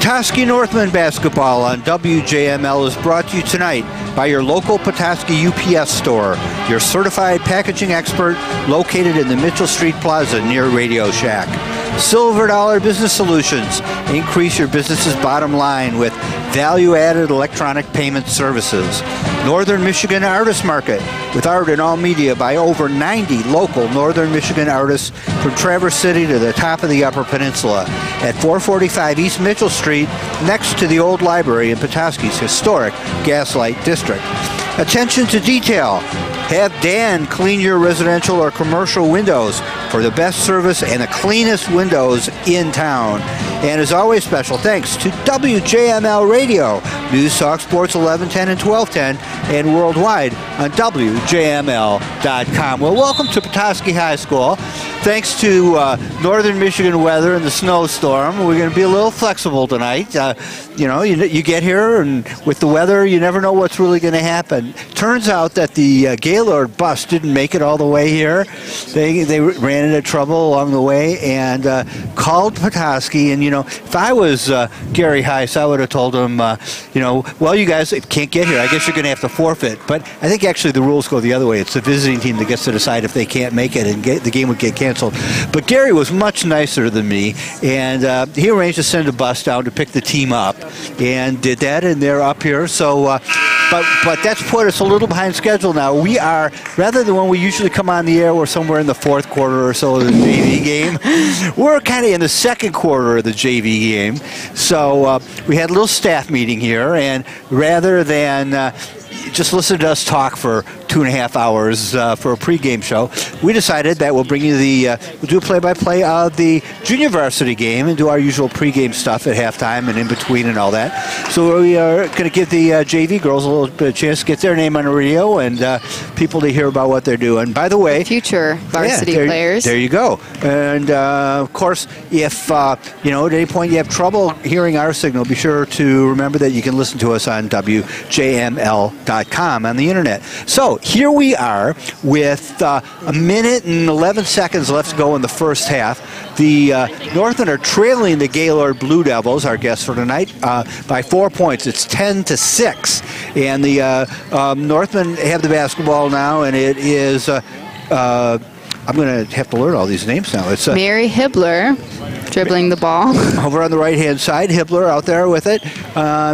Petoskey Northman basketball on WJML is brought to you tonight by your local Petoskey UPS store, your certified packaging expert located in the Mitchell Street Plaza near Radio Shack. Silver Dollar Business Solutions. Increase your business's bottom line with value-added electronic payment services. Northern Michigan Artist Market with art in all media by over 90 local Northern Michigan artists from Traverse City to the top of the Upper Peninsula at 445 East Mitchell Street next to the old library in Petoskey's historic Gaslight District. Attention to detail. Have Dan clean your residential or commercial windows for the best service and the cleanest windows in town. And as always, special thanks to WJML Radio, News Talk Sports 1110 and 1210, and worldwide on WJML.com. Well, welcome to Petoskey High School. Thanks to northern Michigan weather and the snowstorm, we're going to be a little flexible tonight. You get here, and with the weather, you never know what's really going to happen. Turns out that the Gaylord bus didn't make it all the way here. They ran into trouble along the way and called Petoskey. And, if I was Gary Heiss, I would have told him, well, you guys can't get here. I guess you're going to have to forfeit. But I think actually the rules go the other way. It's the visiting team that gets to decide if they can't make it, and the game would get canceled. But Gary was much nicer than me, and he arranged to send a bus down to pick the team up, and did that, and they're up here. So, but that's put us a little behind schedule now. We are, rather than when we usually come on the air, we're somewhere in the fourth quarter or so of the JV game. We're kind of in the second quarter of the JV game. So we had a little staff meeting here, and rather than just listen to us talk for 2.5 hours for a pregame show, we decided that we'll bring you we'll do a play-by-play of the junior varsity game and do our usual pregame stuff at halftime and in between and all that. So we are going to give the JV girls a little bit of chance to get their name on the radio and people to hear about what they're doing. By the way, future varsity players. There you go. And of course, if at any point you have trouble hearing our signal, be sure to remember that you can listen to us on WJML.com on the internet. So here we are with a minute and 11 seconds left to go in the first half. The Northern are trailing the Gaylord Blue Devils, our guests for tonight, by 4 points. It's 10-6. And the Northmen have the basketball now, and it is, I'm going to have to learn all these names now. It's Mary Hibbler dribbling the ball. Over on the right-hand side, Hibbler out there with it.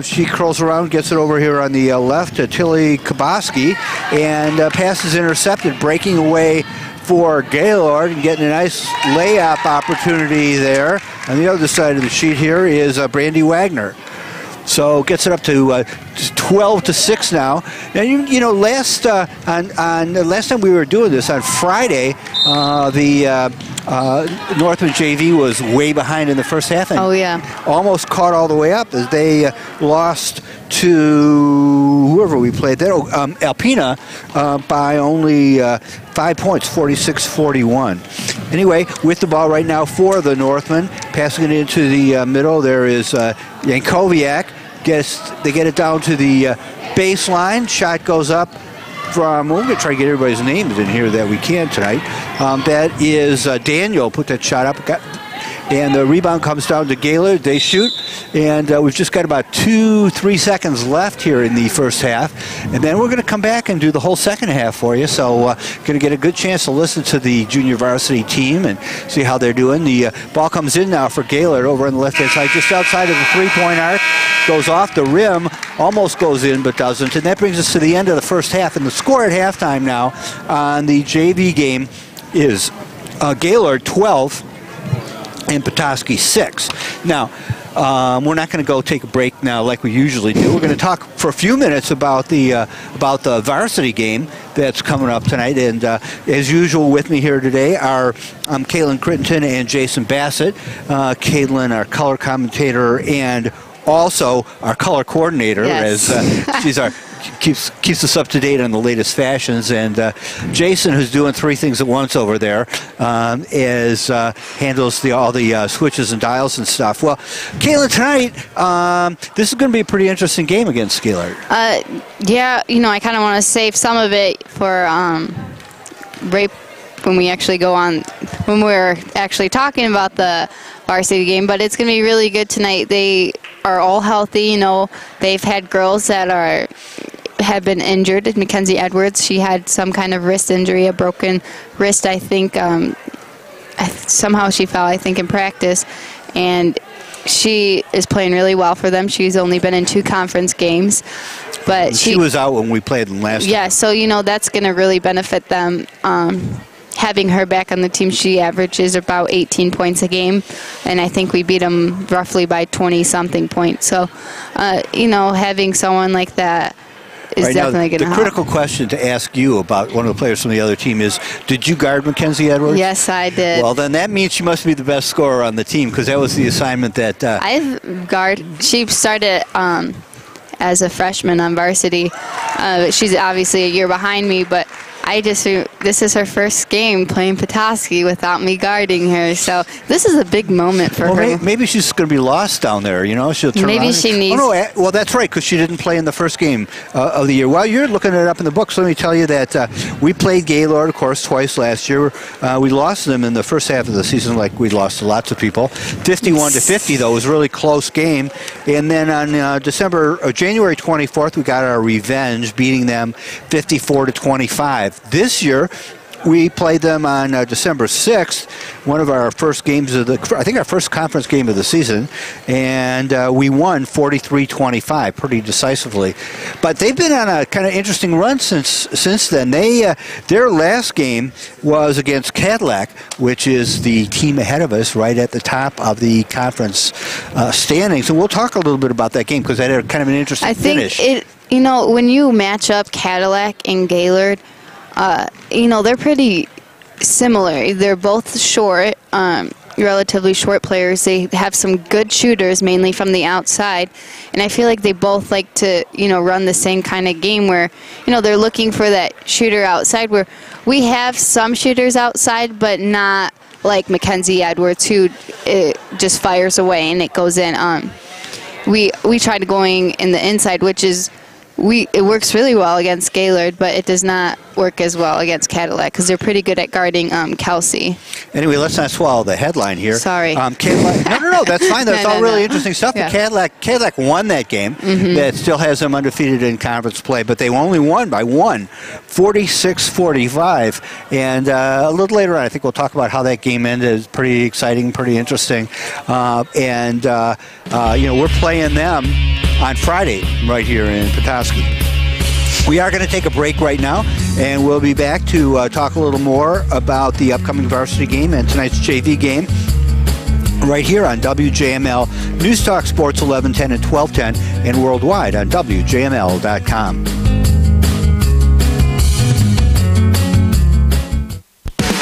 She curls around, gets it over here on the left to Tilly Kaboski, and pass is intercepted, breaking away for Gaylord and getting a nice layup opportunity there. On the other side of the sheet here is Brandy Wagner. So gets it up to 12-6 now. And last time we were doing this on Friday, the Northman JV was way behind in the first half and almost caught all the way up as they lost to whoever we played there, Alpena, by only 5 points, 46-41. Anyway, with the ball right now for the Northmen, passing it into the middle, there is Yankoviak. They get it down to the baseline. Shot goes up from, we're going to try to get everybody's names in here that we can tonight. That is Daniel, put that shot up. And the rebound comes down to Gaylord. They shoot. And we've just got about 2-3 seconds left here in the first half. And then we're going to come back and do the whole second half for you. So going to get a good chance to listen to the junior varsity team and see how they're doing. The ball comes in now for Gaylord over on the left-hand side, just outside of the three-point arc. Goes off the rim, almost goes in but doesn't. And that brings us to the end of the first half. And the score at halftime now on the JV game is Gaylord 12 and Petoskey 6. Now, we're not going to go take a break now like we usually do. We're going to talk for a few minutes about the varsity game that's coming up tonight. And as usual with me here today are Caitlin Crittenton and Jason Bassett. Caitlin, our color commentator, and also our color coordinator, as she's our keeps us up to date on the latest fashions. And Jason, who's doing three things at once over there, handles all the switches and dials and stuff. Well, Caitlin, tonight this is going to be a pretty interesting game against Gaylord. Yeah, I kind of want to save some of it for right when we actually go on, when we're actually talking about the varsity game. But it's going to be really good tonight. are all healthy. You know, they've had girls that have been injured. Mackenzie Edwards, she had some kind of wrist injury, a broken wrist, I think. Somehow she fell, I think, in practice. And she is playing really well for them. She's only been in 2 conference games. But she was out when we played them last time. Yeah, so, you know, that's going to really benefit them. Having her back on the team, she averages about 18 points a game, and I think we beat them roughly by 20-something points. So, you know, having someone like that is definitely going to help. The critical question to ask you about one of the players from the other team is, did you guard Mackenzie Edwards? Yes, I did. Well, then that means she must be the best scorer on the team, because that was the assignment that... She started as a freshman on varsity. She's obviously a year behind me, but this is her first game playing Petoskey without me guarding her, so this is a big moment for her. Maybe she's going to be lost down there, you know? She'll turn maybe around. She needs... Oh, no, well, that's right, because she didn't play in the first game of the year. While you're looking it up in the books, let me tell you that we played Gaylord, of course, twice last year. We lost them in the first half of the season, like we lost to lots of people. 51-50, though, was a really close game. And then on January 24th, we got our revenge, beating them 54-25. This year, we played them on December 6th, one of our first games of our first conference game of the season, and we won 43-25 pretty decisively. But they've been on a kind of interesting run since then. Their last game was against Cadillac, which is the team ahead of us, right at the top of the conference standings. And we'll talk a little bit about that game because that had kind of an interesting finish. You know, when you match up Cadillac and Gaylord, you know, they're pretty similar. They're both short, relatively short players. They have some good shooters, mainly from the outside. And I feel like they both like to, you know, run the same kind of game where, you know, they're looking for that shooter outside, where we have some shooters outside, but not like Mackenzie Edwards, who just fires away and it goes in. We tried going in the inside, which is... It works really well against Gaylord, but it does not work as well against Cadillac because they're pretty good at guarding Kelsey. Anyway, let's not swallow the headline here. Sorry. Cadillac, no, that's fine. That's all really interesting stuff. Yeah. Cadillac won that game. Mm-hmm. That still has them undefeated in conference play, but they only won by 46-45. And a little later on, I think we'll talk about how that game ended. It's pretty exciting, pretty interesting. You know, we're playing them on Friday right here in Petoskey. We are going to take a break right now, and we'll be back to talk a little more about the upcoming varsity game and tonight's JV game right here on WJML News Talk Sports 1110 and 1210 and worldwide on WJML.com.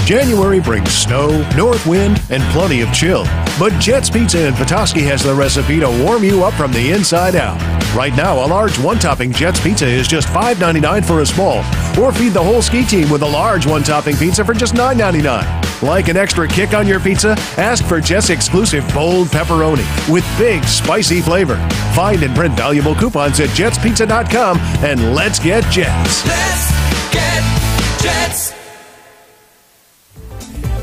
January brings snow, north wind, and plenty of chill. But Jet's Pizza in Petoskey has the recipe to warm you up from the inside out. Right now, a large one-topping Jet's Pizza is just $5.99 for a small, or feed the whole ski team with a large one-topping pizza for just $9.99. Like an extra kick on your pizza? Ask for Jet's exclusive bold pepperoni with big, spicy flavor. Find and print valuable coupons at jetspizza.com, and let's get Jets. Let's get Jets.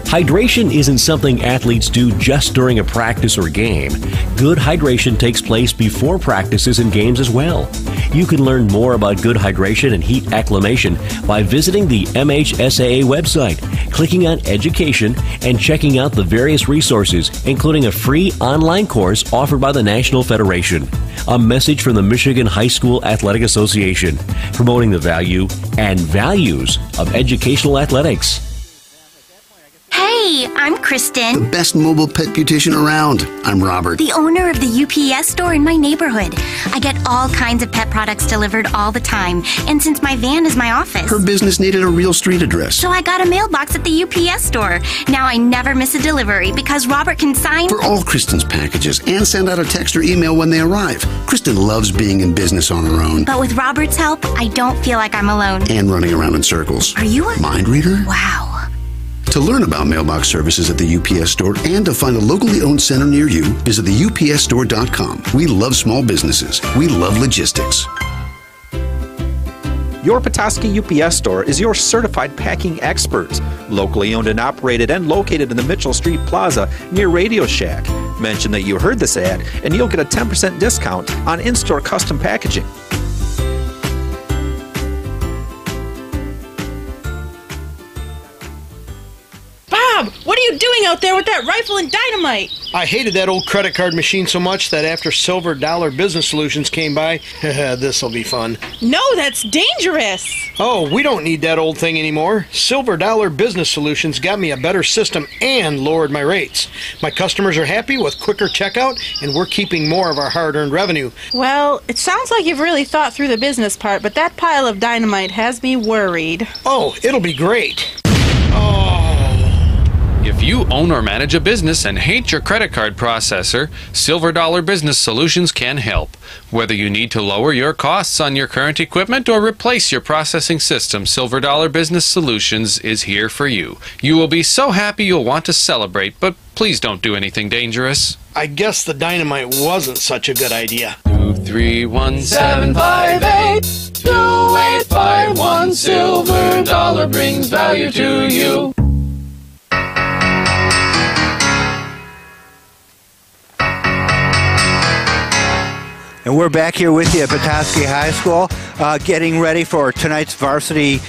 Hydration isn't something athletes do just during a practice or game. Good hydration takes place before practices and games as well. You can learn more about good hydration and heat acclimation by visiting the MHSAA website, clicking on Education, and checking out the various resources, including a free online course offered by the National Federation. A message from the Michigan High School Athletic Association, promoting the value and values of educational athletics. Hey, I'm Kristen. The best mobile pet beautician around. I'm Robert. The owner of the UPS store in my neighborhood. I get all kinds of pet products delivered all the time. And since my van is my office, her business needed a real street address. So I got a mailbox at the UPS store. Now I never miss a delivery because Robert can sign for all Kristen's packages and send out a text or email when they arrive. Kristen loves being in business on her own. But with Robert's help, I don't feel like I'm alone. And running around in circles. Are you a mind reader? Wow. To learn about mailbox services at the UPS store and to find a locally owned center near you, visit theupsstore.com. We love small businesses. We love logistics. Your Petoskey UPS store is your certified packing experts. Locally owned and operated and located in the Mitchell Street Plaza near Radio Shack. Mention that you heard this ad and you'll get a 10% discount on in-store custom packaging. Bob, what are you doing out there with that rifle and dynamite? I hated that old credit card machine so much that after Silver Dollar Business Solutions came by, this'll be fun. No, that's dangerous. Oh, we don't need that old thing anymore. Silver Dollar Business Solutions got me a better system and lowered my rates. My customers are happy with quicker checkout, and we're keeping more of our hard-earned revenue. Well, it sounds like you've really thought through the business part, but that pile of dynamite has me worried. Oh, it'll be great. If you own or manage a business and hate your credit card processor, Silver Dollar Business Solutions can help. Whether you need to lower your costs on your current equipment or replace your processing system, Silver Dollar Business Solutions is here for you. You will be so happy you'll want to celebrate, but please don't do anything dangerous. I guess the dynamite wasn't such a good idea. 231-758-2851. Silver Dollar brings value to you. And we're back here with you at Petoskey High School, getting ready for tonight's varsity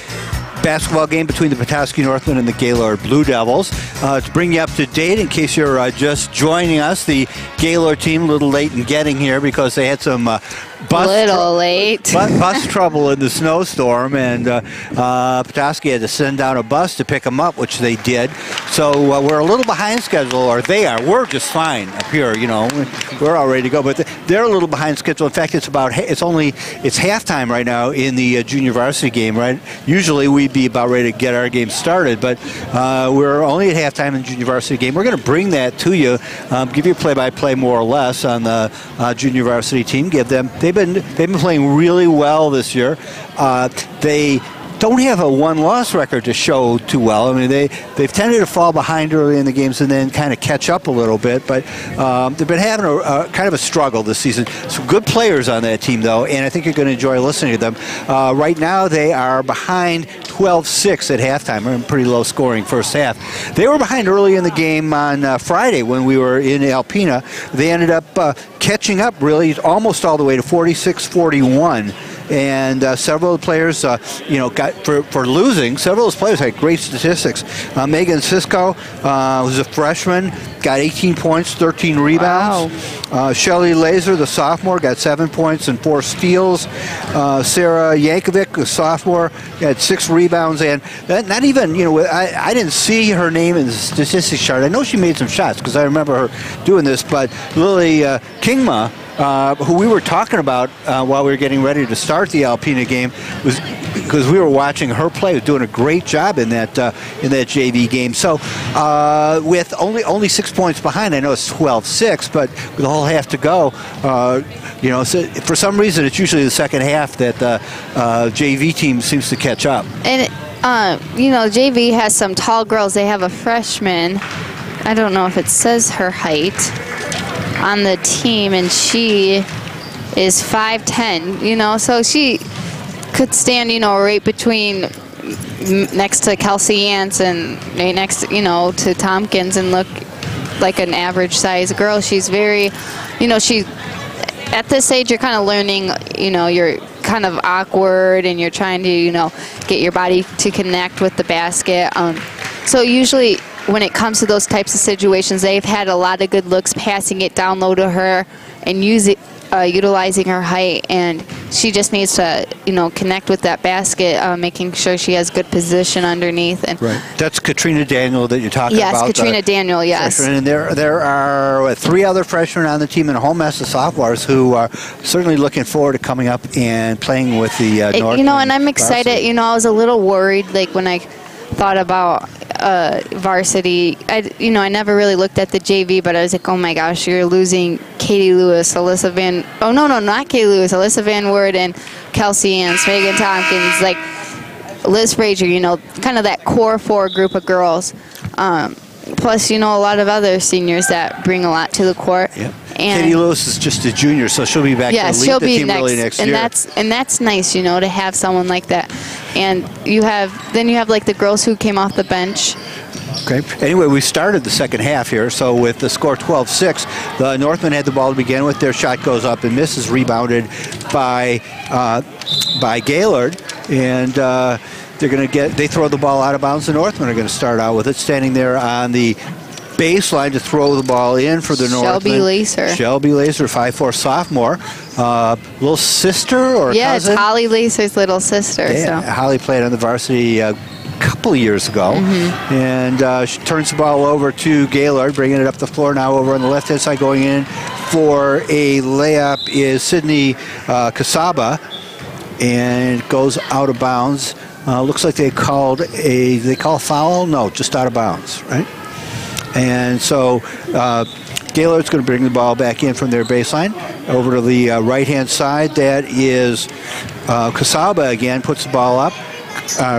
basketball game between the Petoskey Northmen and the Gaylord Blue Devils. To bring you up to date, in case you're just joining us, the Gaylord team a little late in getting here because they had some bus trouble in the snowstorm, and Petoskey had to send down a bus to pick them up, which they did. So we're a little behind schedule, or they are. We're just fine up here, you know. We're all ready to go, but they're a little behind schedule. In fact, it's halftime right now in the junior varsity game, right? Usually we'd be about ready to get our game started, but we're only at halftime in the junior varsity game. We're going to bring that to you, give you play-by-play more or less on the junior varsity team. They've been playing really well this year. They don't have a one-loss record to show too well. I mean, they've tended to fall behind early in the games and then kind of catch up a little bit, but they've been having a kind of a struggle this season. Some good players on that team, though, and I think you're going to enjoy listening to them. Right now, they are behind 12-6 at halftime. We're in pretty low scoring first half. They were behind early in the game on Friday when we were in Alpena. They ended up catching up really almost all the way to 46-41. And several of the players, got for losing. Several of those players had great statistics. Megan Cisco, who's a freshman, got 18 points, 13 rebounds. Wow. Shelly Laser, the sophomore, got 7 points and 4 steals. Sarah Yankovic, the sophomore, had 6 rebounds. And not even, I didn't see her name in the statistics chart. I know she made some shots because I remember her doing this. But Lily Kingma, who we were talking about while we were getting ready to start the Alpena game, was because we were watching her play, was doing a great job in that JV game. So with only 6 points behind, I know it's 12-6, but with a whole half to go, so for some reason it's usually the second half that the JV team seems to catch up. And JV has some tall girls. They have a freshman. I don't know if it says her height on the team, and she is 5'10", so she could stand, right between next to Kelsey Yance and right next, to Tompkins and look like an average size girl. She's very, she, at this age, you're kind of learning, you're kind of awkward and you're trying to, get your body to connect with the basket. So usually when it comes to those types of situations, they've had a lot of good looks passing it down low to her and utilizing her height, and she just needs to, connect with that basket, making sure she has good position underneath. And right. That's Katrina Daniel that you're talking about. Yes, Katrina Daniel, yes. Freshman. And there are 3 other freshmen on the team and a whole mess of sophomores who are certainly looking forward to coming up and playing with the North. And I'm excited. Varsity. I was a little worried, like when I thought about varsity. I never really looked at the JV, but I was like, oh my gosh, you're losing Katie Lewis, Alyssa Van Wert, and Kelsey Yance, Megan Tompkins, like Liz Frazier, kind of that core 4 group of girls. Plus, a lot of other seniors that bring a lot to the court. Yep. Katie Lewis is just a junior, so she'll be back to lead the team early next year. And that's nice, you know, to have someone like that. And you have like the girls who came off the bench. Okay. Anyway, we started the second half here, so with the score 12-6, the Northmen had the ball to begin with. Their shot goes up and misses, rebounded by Gaylord, and they throw the ball out of bounds. The Northmen are going to start out with it, standing there on the baseline to throw the ball in for the Northmen. Shelby Lacer, 5'4" sophomore. Little sister or cousin? It's Holly Lacer's little sister. Yeah, so. Holly played on the varsity couple of years ago, and she turns the ball over to Gaylord, bringing it up the floor now over on the left-hand side. Going in for a layup is Sydney Casaba, and it goes out of bounds. Looks like they call a foul? No, just out of bounds, right? And so Gaylord's going to bring the ball back in from their baseline over to the right-hand side. That is Casaba again, puts the ball up.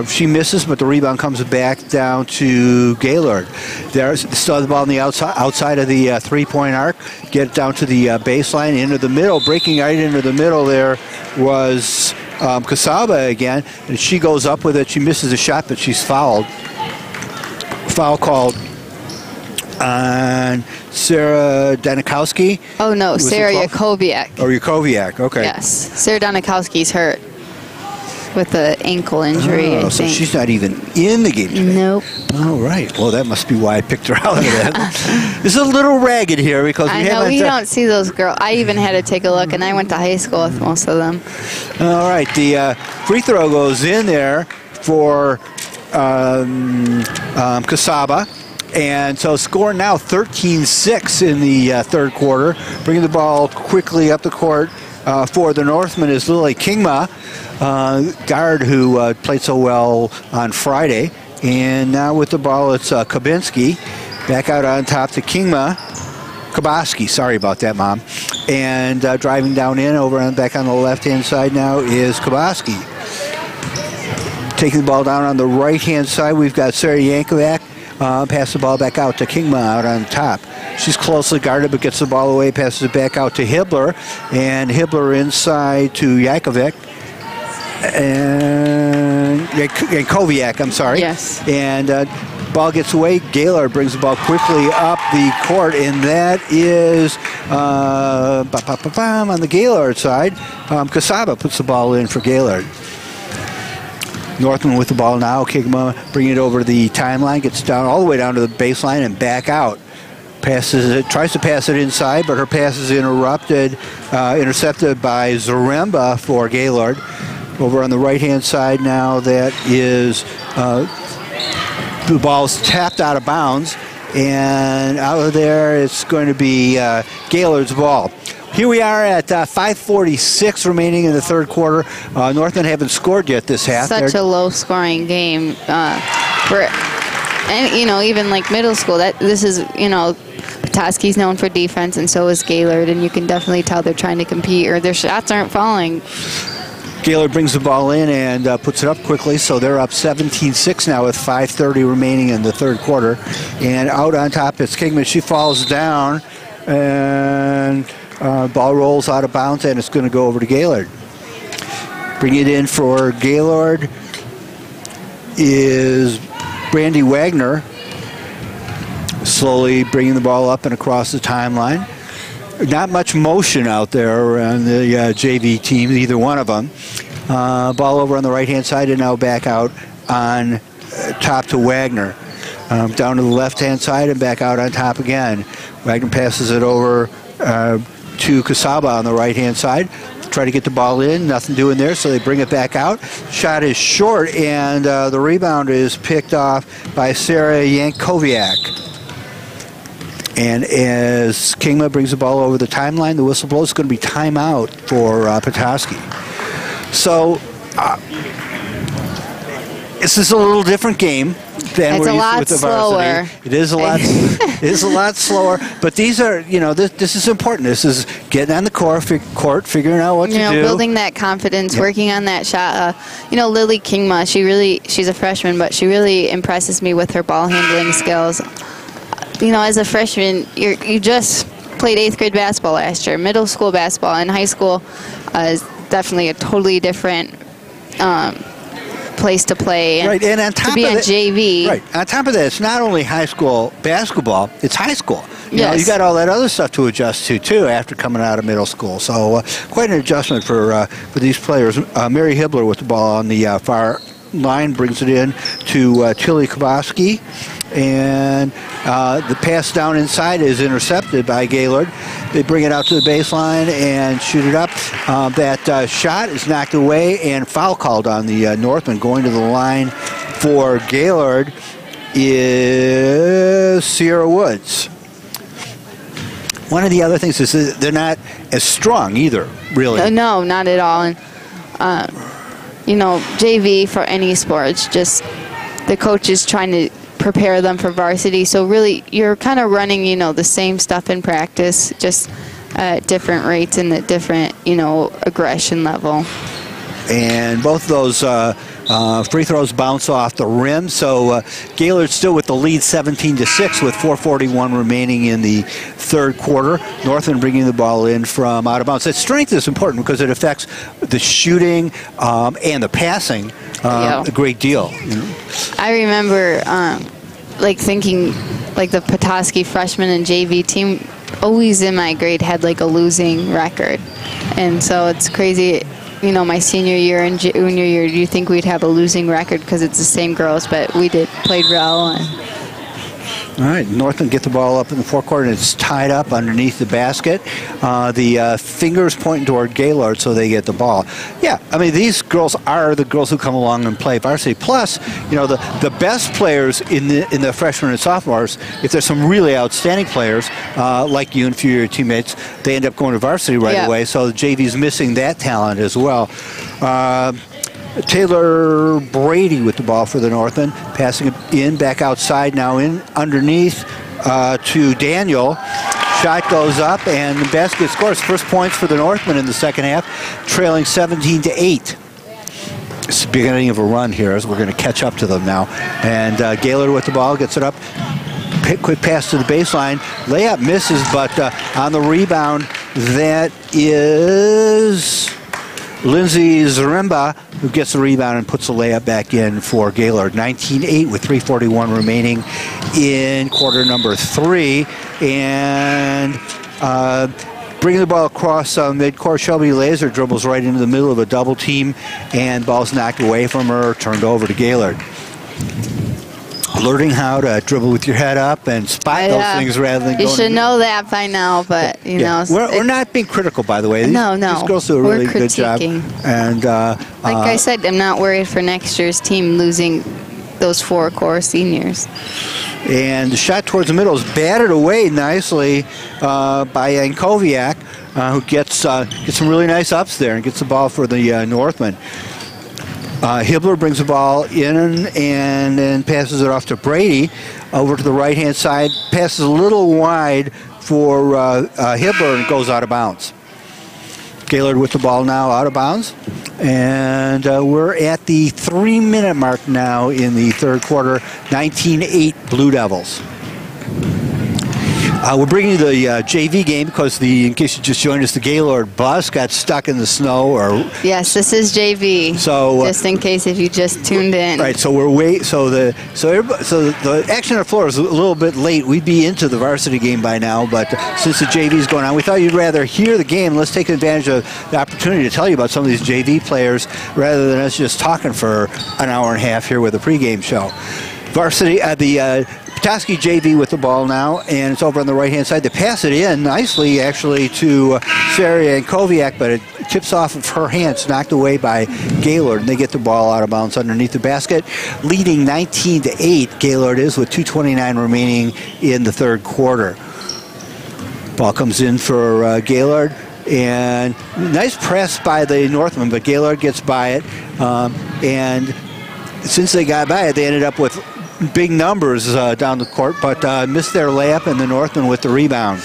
She misses, but the rebound comes back down to Gaylord. They still have the ball on the outside of the three-point arc. Get it down to the baseline, into the middle. Breaking right into the middle there was Casaba again, and she goes up with it. She misses a shot, but she's fouled. Foul called on Sarah Danikowski. Oh, no, Sarah Yakowiak. Oh, Yakowiak, okay. Yes, Sarah Danikowski's hurt with the ankle injury, I think. So she's not even in the game today. Nope. All right. Well, that must be why I picked her out of that. It's a little ragged here because we don't see those girls. I even had to take a look, and I went to high school with most of them. All right. The free throw goes in there for Casaba. And so score now 13-6 in the third quarter. Bringing the ball quickly up the court for the Northmen is Lily Kingma, guard who played so well on Friday. And now with the ball, it's Kabinski. Back out on top to Kingma. Kaboski, sorry about that, Mom. And driving down in, back on the left-hand side now is Kaboski. Taking the ball down on the right-hand side, we've got Sarah Yankovac. Pass the ball back out to Kingma out on top. She's closely guarded, but gets the ball away, passes it back out to Hibbler. And Hibbler inside to Yankovic. And Koviak, I'm sorry. Yes. And ball gets away. Gaylord brings the ball quickly up the court, and that is on the Gaylord side. Casaba puts the ball in for Gaylord. Northman with the ball now. Kigma bringing it over the timeline, gets down all the way down to the baseline and back out. Passes it, tries to pass it inside, but her pass is intercepted by Zaremba for Gaylord. Over on the right-hand side now, that is the ball's tapped out of bounds, and out of there it's going to be Gaylord's ball. Here we are at 5:46 remaining in the third quarter. Northland haven't scored yet this half. Such a low-scoring game. And even like middle school, this is Petoskey's known for defense, and so is Gaylord, and you can definitely tell they're trying to compete, or their shots aren't falling. Gaylord brings the ball in and puts it up quickly, so they're up 17-6 now with 5:30 remaining in the third quarter. And out on top, it's Kingman. She falls down, and ball rolls out of bounds, and it's going to go over to Gaylord. Bring it in for Gaylord is Brandy Wagner, slowly bringing the ball up and across the timeline. Not much motion out there on the JV team, either one of them. Ball over on the right-hand side and now back out on top to Wagner. Down to the left-hand side and back out on top again. Wagner passes it over to Casaba on the right-hand side. Try to get the ball in, nothing doing there, so they bring it back out. Shot is short, and the rebound is picked off by Sarah Yankoviak. And as Kingma brings the ball over the timeline, the whistle blows. It's going to be timeout for Petoskey. So this is a little different game than we're used to with the varsity. It is a lot. It is a lot slower. But these are, this is important. This is getting on the court, figuring out what to do, building that confidence, working on that shot. Lily Kingma, she's a freshman, but she really impresses me with her ball handling skills. As a freshman, you just played 8th grade basketball last year. Middle school basketball and high school is definitely a totally different place to play. And right, and on top to be of on that, JV. Right, on top of that, it's not only high school basketball; it's high school. You know, Yes. you got all that other stuff to adjust to too after coming out of middle school. So quite an adjustment for these players. Mary Hibbler with the ball on the far line brings it in to Tilly Kowalski. And the pass down inside is intercepted by Gaylord. They bring it out to the baseline and shoot it up. That shot is knocked away and foul called on the Northman. Going to the line for Gaylord is Sierra Woods. One of the other things is that they're not as strong either, really. No, not at all. And, you know, JV for any sport, it's just the coach is trying to prepare them for varsity. So really, you're kind of running, you know, the same stuff in practice, just at different rates and at different, you know, aggression level. And both of those free throws bounce off the rim. So Gaylord still with the lead 17-6 with 4:41 remaining in the third quarter. Northman bringing the ball in from out of bounds. That strength is important because it affects the shooting and the passing a great deal. You know? I remember like thinking like the Petoskey freshman and JV team always in my grade had like a losing record. And so it's crazy. You know, my senior year and junior year, do you think we'd have a losing record because it's the same girls, but we played well. And all right, Northman get the ball up in the forecourt, and it's tied up underneath the basket. The fingers pointing toward Gaylord, so they get the ball. Yeah, I mean, these girls are the girls who come along and play varsity. Plus, you know, the best players in the freshmen and sophomores, if there's some really outstanding players, like you and a few of your teammates, they end up going to varsity right away, so the JV's missing that talent as well. Taylor Brady with the ball for the Northman, passing it in, back outside, now in underneath to Daniel. Shot goes up, and the basket scores. First points for the Northman in the second half, trailing 17-8. It's the beginning of a run here as we're going to catch up to them now. And Gaylord with the ball, gets it up. Quick pass to the baseline. Layup misses, but on the rebound, that is Lindsay Zaremba, who gets the rebound and puts the layup back in for Gaylord. 19-8 with 3:41 remaining in quarter number 3. And bringing the ball across midcourt, Shelby Laser dribbles right into the middle of a double team, and ball's knocked away from her, turned over to Gaylord. Learning how to dribble with your head up and spot those things rather than you going. should know that by now, but you know. We're not being critical, by the way. No. These girls do a really good job. And like I said, I'm not worried for next year's team losing those 4 core seniors. And the shot towards the middle is batted away nicely by Yankoviak, who gets some really nice ups there and gets the ball for the Northman. Hibbler brings the ball in and then passes it off to Brady over to the right-hand side. Passes a little wide for Hibbler and goes out of bounds. Gaylord with the ball now out of bounds. And we're at the 3-minute mark now in the third quarter. 19-8 Blue Devils. We're bringing you the JV game because in case you just joined us, the Gaylord bus got stuck in the snow. Yes, this is JV. So just in case if you just tuned in. Right. So the action on the floor is a little bit late. We'd be into the varsity game by now, but since the JV is going on, we thought you'd rather hear the game. Let's take advantage of the opportunity to tell you about some of these JV players rather than us just talking for an hour and a half here with a pregame show. Varsity, the Petoskey JV with the ball now, and it's over on the right-hand side. They pass it in nicely, actually, to Sarah Yankoviak, but it tips off of her hands, knocked away by Gaylord, and they get the ball out of bounds underneath the basket. Leading 19-8, Gaylord is, with 2:29 remaining in the third quarter. Ball comes in for Gaylord, and nice press by the Northman, but Gaylord gets by it, and since they got by it, they ended up with big numbers down the court, but missed their layup, and the Northman with the rebound.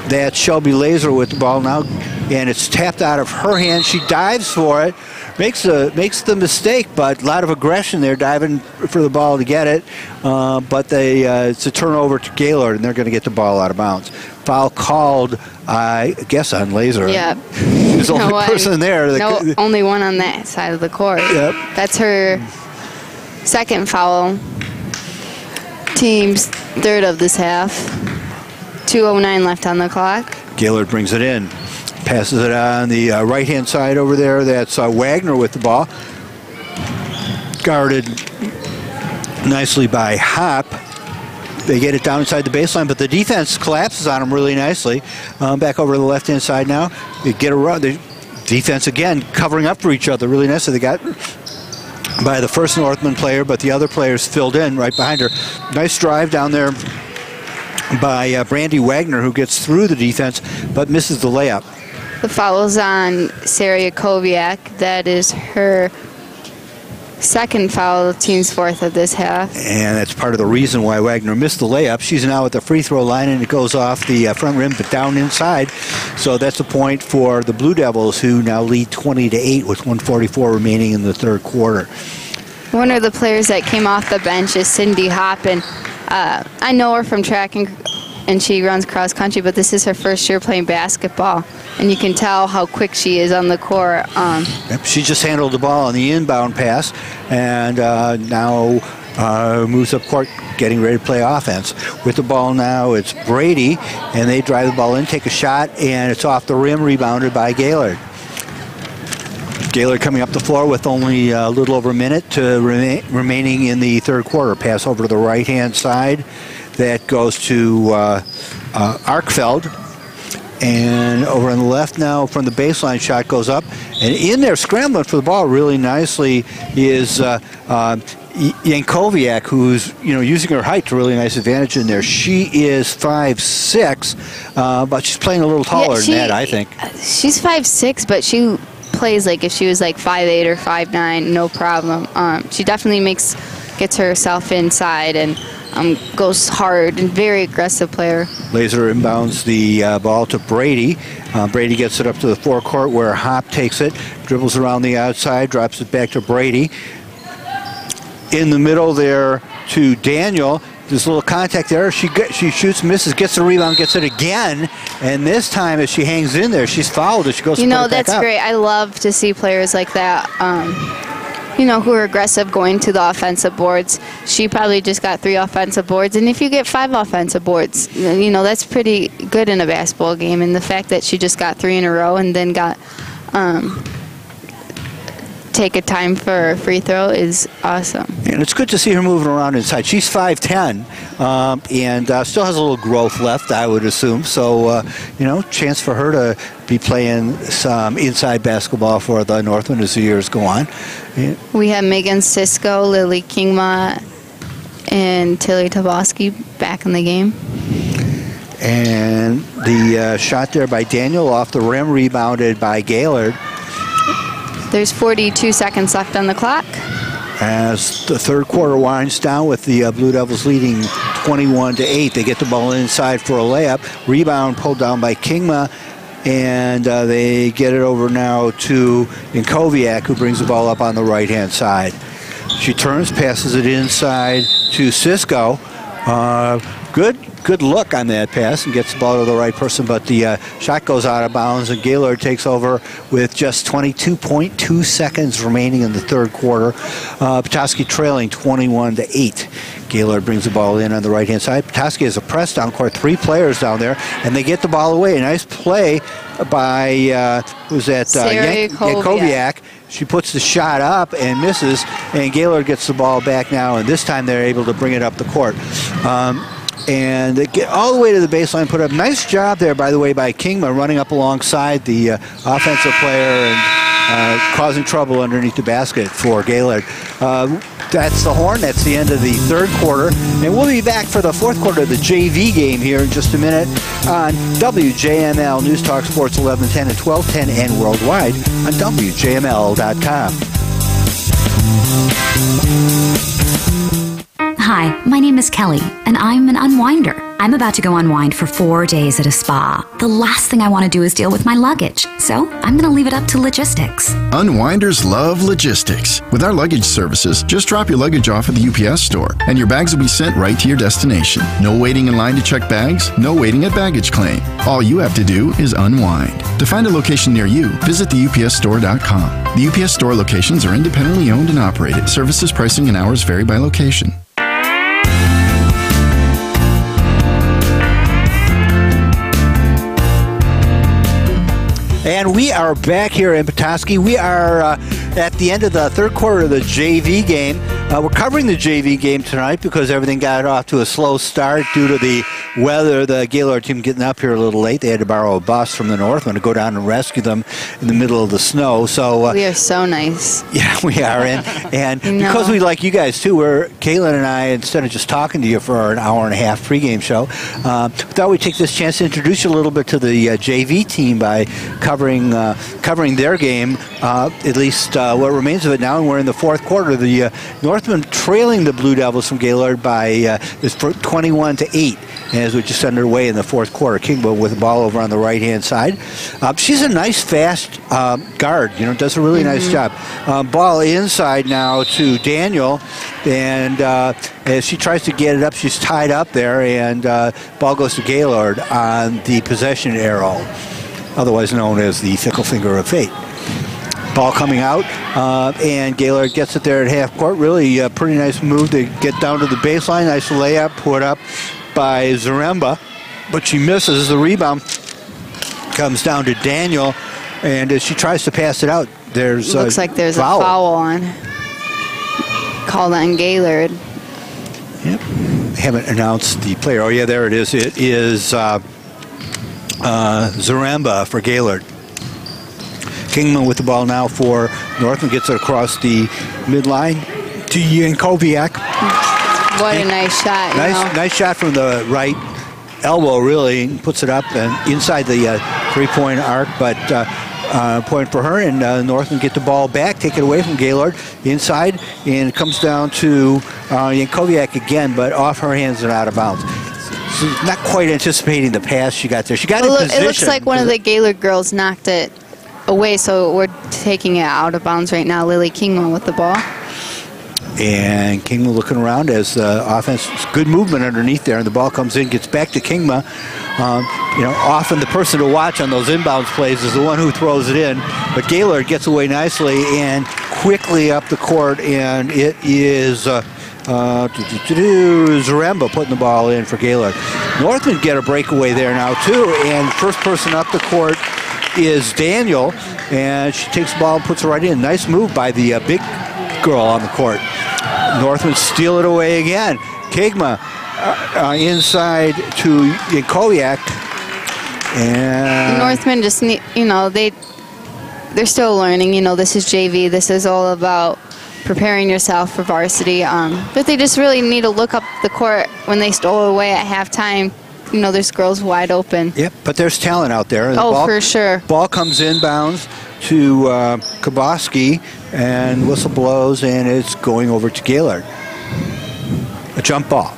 That's Shelby Laser with the ball now, and it's tapped out of her hand. She dives for it, makes the mistake, but a lot of aggression there, diving for the ball to get it. But it's a turnover to Gaylord, and they're going to get the ball out of bounds. foul called, I guess, on Laser. Yeah. There's the only person there. Only one on that side of the court. Yep. That's her second foul. Team's third of this half. 2:09 left on the clock. Gaylord brings it in. Passes it on the right-hand side over there. That's Wagner with the ball. Guarded nicely by Hop. They get it down inside the baseline, but the defense collapses on them really nicely. Back over to the left-hand side now. They get around. The defense, again, covering up for each other really nicely. They got by the first Northman player, but the other players filled in right behind her. Nice drive down there by Brandy Wagner, who gets through the defense, but misses the layup. The foul's on Sarah Yakowiak. That is her second foul, the team's fourth of this half. And that's part of the reason why Wagner missed the layup. She's now at the free throw line, and it goes off the front rim, but down inside. So that's a point for the Blue Devils, who now lead 20-8 with 1:44 remaining in the third quarter. One of the players that came off the bench is Cindy Hopp, and I know her from track and she runs cross country, but this is her first year playing basketball, and you can tell how quick she is on the court. Yep, she just handled the ball on the inbound pass, and now moves up court, getting ready to play offense. With the ball now, it's Brady, and they drive the ball in, take a shot, and it's off the rim, rebounded by Gaylord. Gaylord coming up the floor with only a little over a minute to remaining in the third quarter. Pass over to the right-hand side. That goes to Arkfeld. And over on the left now from the baseline, shot goes up. And in there scrambling for the ball really nicely is Yankowiak, who's using her height to really nice advantage in there. She is 5'6", but she's playing a little taller than that, I think. She's 5'6", but she plays like if she was like 5'8" or 5'9", no problem. She definitely gets herself inside and goes hard and very aggressive player. Laser inbounds the ball to Brady. Brady gets it up to the forecourt where Hop takes it, dribbles around the outside, drops it back to Brady. In the middle there to Daniel. There's a little contact there. She shoots, misses, gets the rebound, gets it again, and this time as she hangs in there, she's fouled as she goes to put it back that's up. Great. I love to see players like that. Who are aggressive going to the offensive boards. She probably just got 3 offensive boards, and if you get 5 offensive boards, that's pretty good in a basketball game. And the fact that she just got 3 in a row and then got take a time for a free throw is awesome. And it's good to see her moving around inside. She's 5'10", and still has a little growth left, I would assume. So, chance for her to be playing some inside basketball for the Northland as the years go on. Yeah. We have Megan Cisco, Lily Kingma, and Tilly Toboski back in the game. And the shot there by Daniel off the rim, rebounded by Gaylord. There's 42 seconds left on the clock. As the third quarter winds down with the Blue Devils leading 21-8. They get the ball inside for a layup. Rebound pulled down by Kingma. And they get it over now to Yankowiak, who brings the ball up on the right-hand side. She turns, passes it inside to Cisco. Good look on that pass and gets the ball to the right person, but the shot goes out of bounds, and Gaylord takes over with just 22.2 seconds remaining in the third quarter. Petoskey trailing 21-8. Gaylord brings the ball in on the right-hand side. Petoskey has a press down court, 3 players down there, and they get the ball away. A nice play by, Yankowiak. She puts the shot up and misses, and Gaylord gets the ball back now, and this time they're able to bring it up the court. And they get all the way to the baseline, put up. Nice job there, by the way, by Kingma, running up alongside the offensive player and causing trouble underneath the basket for Gaylord. That's the horn. That's the end of the third quarter. And we'll be back for the fourth quarter of the JV game here in just a minute on WJML News Talk Sports 1110 and 1210 and worldwide on WJML.com. Hi, my name is Kelly, and I'm an unwinder. I'm about to go unwind for 4 days at a spa. The last thing I want to do is deal with my luggage, so I'm going to leave it up to logistics. Unwinders love logistics. With our luggage services, just drop your luggage off at the UPS store, and your bags will be sent right to your destination. No waiting in line to check bags, no waiting at baggage claim. All you have to do is unwind. To find a location near you, visit theupsstore.com. The UPS store locations are independently owned and operated. Services, pricing, and hours vary by location. And we are back here in Petoskey. We are at the end of the third quarter of the JV game. We're covering the JV game tonight because everything got off to a slow start due to the weather. The Gaylord team getting up here a little late. They had to borrow a bus from the Northland to go down and rescue them in the middle of the snow. So we are so nice. Yeah, we are. And because we like you guys too, Caitlin and I, instead of just talking to you for an hour and a half pregame show, thought we'd take this chance to introduce you a little bit to the JV team by covering their game, at least what remains of it now, and we're in the fourth quarter. The Northmen trailing the Blue Devils from Gaylord by 21-8, as we're just underway in the fourth quarter. Kingbo with the ball over on the right-hand side. She's a nice, fast guard. Does a really nice job. Ball inside now to Daniel, and as she tries to get it up, she's tied up there, and ball goes to Gaylord on the possession arrow, otherwise known as the fickle finger of fate. Ball coming out, and Gaylord gets it there at half court. Really a pretty nice move to get down to the baseline. Nice layup put up by Zaremba, but she misses. The rebound comes down to Daniel, and as she tries to pass it out, looks like there's a foul called on Gaylord. Yep. Haven't announced the player. Oh yeah, there it is. It is Zaremba for Gaylord. Kingman with the ball now for Northman, gets it across the midline to Yankoviak. What a nice shot. Nice shot from the right elbow, really. Puts it up and inside the three-point arc, but point for her, and Northman get the ball back, take it away from Gaylord inside, and it comes down to Yankoviak again, but off her hands and out of bounds. So not quite anticipating the pass she got there. She got in position. It looks like one of the Gaylord girls knocked it away, so we're taking it out of bounds right now. Lily Kingman with the ball. And Kingma looking around as the offense, good movement underneath there, and the ball comes in, gets back to Kingma. Often the person to watch on those inbounds plays is the one who throws it in, but Gaylord gets away nicely and quickly up the court, and it is Zaremba putting the ball in for Gaylord. Northman get a breakaway there now too, and first person up the court is Daniel, and she takes the ball and puts it right in. Nice move by the big girl on the court. Northman steal it away again. Kigma inside to Yankoviak, and Northman just need, they're still learning. This is JV. This is all about preparing yourself for varsity. But they just really need to look up the court when they stole away at halftime. There's girls wide open. Yep, but there's talent out there. For sure. Ball comes inbounds to Kaboski, and whistle blows, and it's going over to Gaylord. A jump ball.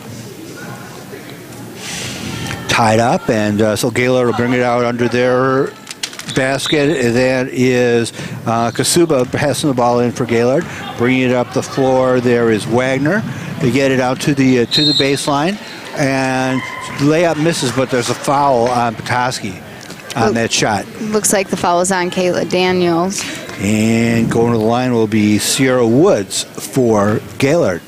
Tied up, and so Gaylord will bring it out under their basket. And that is Kasuba passing the ball in for Gaylord. Bringing it up the floor, there is Wagner. They get it out to the baseline, and layup misses, but there's a foul on Petoskey on that shot. Looks like the foul is on Kayla Daniels. And going to the line will be Sierra Woods for Gaylord.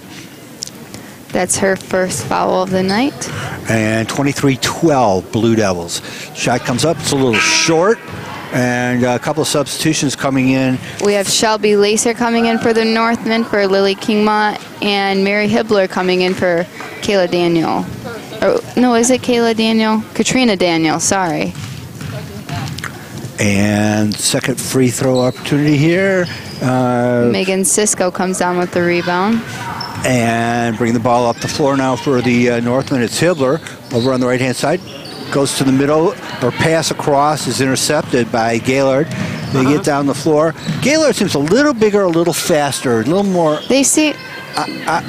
That's her first foul of the night. And 23-12 Blue Devils. Shot comes up, it's a little short, and a couple of substitutions coming in. We have Shelby Lacer coming in for the Northmen for Lily Kingma, and Mary Hibbler coming in for Kayla Daniel. No, is it Kayla Daniel? Katrina Daniel, sorry. And second free throw opportunity here. Megan Sisko comes down with the rebound. And bring the ball up the floor now for the Northland. It's Hibbler over on the right-hand side. Goes to the middle, or pass across is intercepted by Gaylord. They get down the floor. Gaylord seems a little bigger, a little faster, a little more. They see.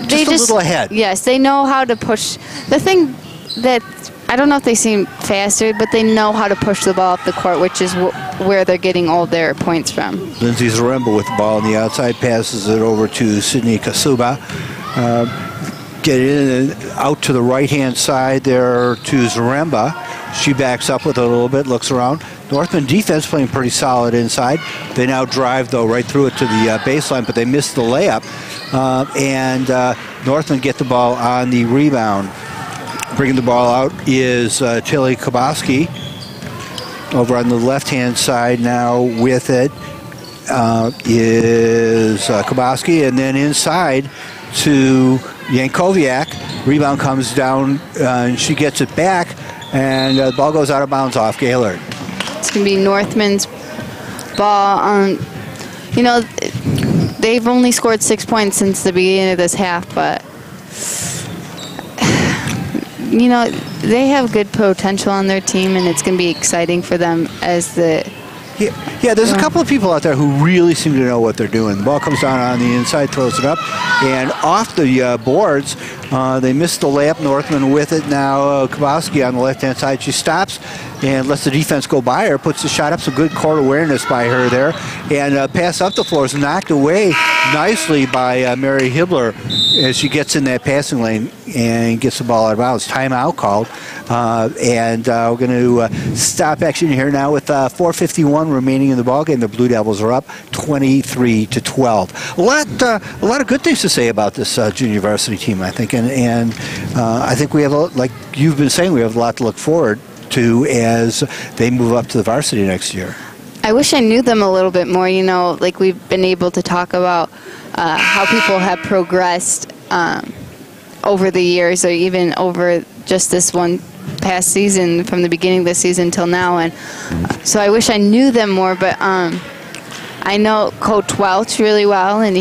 Just a little ahead. Yes, they know how to push. The thing that I don't know if they seem faster, but they know how to push the ball up the court, which is where they're getting all their points from. Lindsay Zaremba with the ball on the outside, passes it over to Sydney Kasuba. Get in and out to the right-hand side there to Zaremba. She backs up with it a little bit, looks around. Northman defense playing pretty solid inside. They now drive, though, right through it to the baseline, but they missed the layup. And Northman get the ball on the rebound. Bringing the ball out is Tilly Kaboski. Over on the left-hand side now with it is Kaboski, and then inside to Yankoviak. Rebound comes down, and she gets it back, and the ball goes out of bounds off Gaylord. It's going to be Northman's ball. You know, they've only scored 6 points since the beginning of this half, but you know, they have good potential on their team, and it's going to be exciting for them as the... Yeah, there's a couple of people out there who really seem to know what they're doing. The ball comes down on the inside, throws it up, and off the boards. They missed the layup. Northman with it now. Kowalski on the left-hand side. She stops and lets the defense go by her, puts the shot up. Some good court awareness by her there. And pass up the floor is knocked away nicely by Mary Hibbler as she gets in that passing lane and gets the ball out of bounds. Timeout called. And we're going to stop action here now with 4:51 remaining in the ballgame. The Blue Devils are up 23-12. A lot of good things to say about this junior varsity team, I think. And I think we have, like you've been saying, we have a lot to look forward to as they move up to the varsity next year. I wish I knew them a little bit more. You know, like we've been able to talk about how people have progressed over the years, or even over just this one past season, from the beginning of the season till now. And so I wish I knew them more, but I know Coach Welch really well, and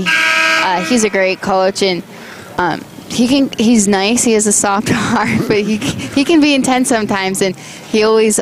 he's a great coach, and he's nice. He has a soft heart, but he can be intense sometimes, and he's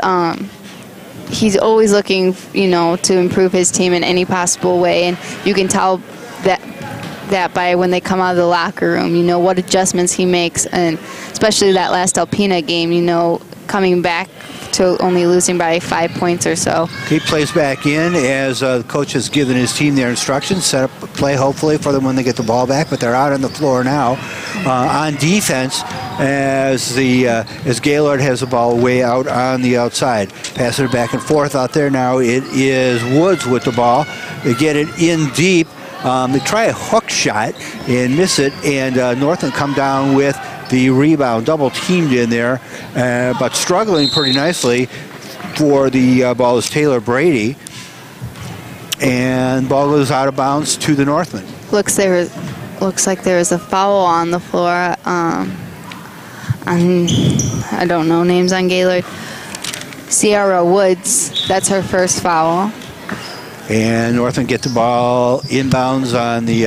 always looking, you know, to improve his team in any possible way. And you can tell that by when they come out of the locker room, you know, what adjustments he makes, and especially that last Alpena game, you know, coming back to only losing by 5 points or so. He plays back in as the coach has given his team their instructions, set up a play hopefully for them when they get the ball back, but they're out on the floor now on defense as Gaylord has the ball way out on the outside. Passing it back and forth out there now. It is Woods with the ball. They get it in deep. They try a hook shot and miss it, and Northland come down with the rebound, double teamed in there, but struggling pretty nicely for the ball is Taylor Brady, and ball goes out of bounds to the Northman. Looks like there is a foul on the floor. I don't know names on Gaylord. Sierra Woods, that's her first foul. And Northland get the ball inbounds on the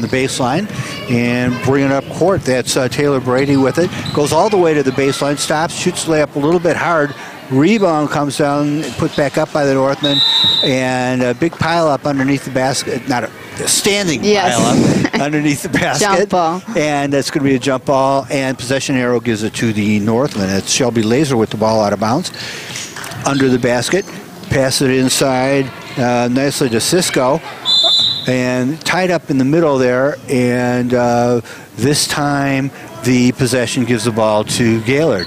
baseline and bring it up court. That's Taylor Brady with it. Goes all the way to the baseline, stops, shoots the layup a little bit hard. Rebound comes down, put back up by the Northman, and a big pile up underneath the basket. Not a standing pile up underneath the basket. Jump ball. And that's going to be a jump ball, and possession arrow gives it to the Northman. It's Shelby Laser with the ball out of bounds. Under the basket, pass it inside. Nicely to Cisco, and tied up in the middle there, and this time the possession gives the ball to Gaylord.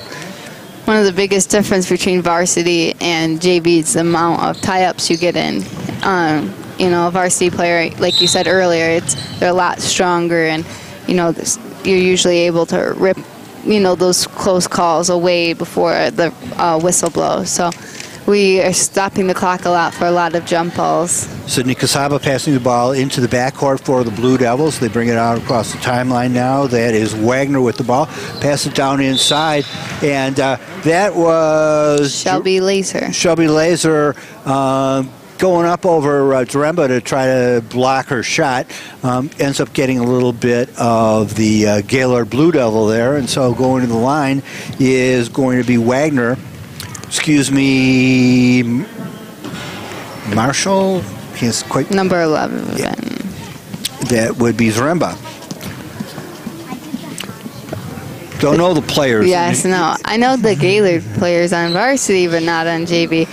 One of the biggest difference between varsity and JV is the amount of tie-ups you get in. You know, a varsity player, like you said earlier, they're a lot stronger, and you know, you're usually able to rip, you know, those close calls away before the whistle blows. So we are stopping the clock a lot for a lot of jump balls. Sydney Casaba passing the ball into the backcourt for the Blue Devils. They bring it out across the timeline now. That is Wagner with the ball. Pass it down inside, and that was Shelby Laser. Shelby Laser going up over Zaremba to try to block her shot. Ends up getting a little bit of the Gaylord Blue Devil there, and so going to the line is going to be Wagner. Excuse me, Marshall. He's quite number 11. Yeah. That would be Zaremba. Don't know the players. Yes, no. I know the Gaylord players on varsity, but not on JV.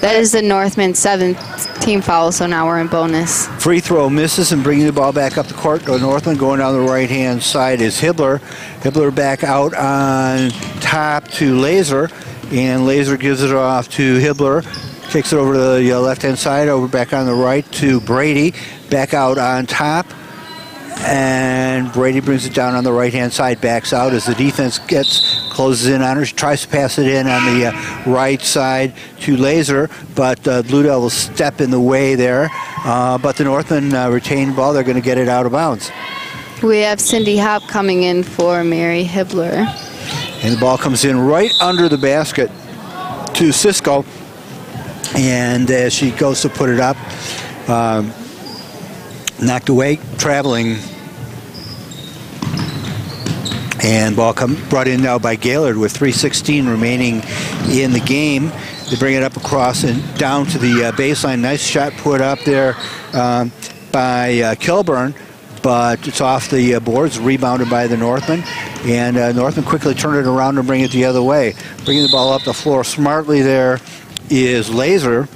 That is the Northman's 7th team foul, so now we're in bonus. Free throw misses and bringing the ball back up the court. The Northman going down the right-hand side is Hibbler. Hibbler back out on top to Laser, and Laser gives it off to Hibbler. Kicks it over to the left-hand side, over back on the right to Brady. Back out on top. And Brady brings it down on the right-hand side, backs out as the defense closes in on her. She tries to pass it in on the right side to Laser, but Blue Devils step in the way there. But the Northmen retain the ball. They're going to get it out of bounds. We have Cindy Hop coming in for Mary Hibbler. And the ball comes in right under the basket to Cisco. And as she goes to put it up, knocked away, traveling. And ball brought in now by Gaylord with 3:16 remaining in the game. They bring it up across and down to the baseline. Nice shot put up there by Kilburn, but it's off the boards, rebounded by the Northmen. And Northmen quickly turn it around and bring it the other way. Bringing the ball up the floor smartly there is Laser.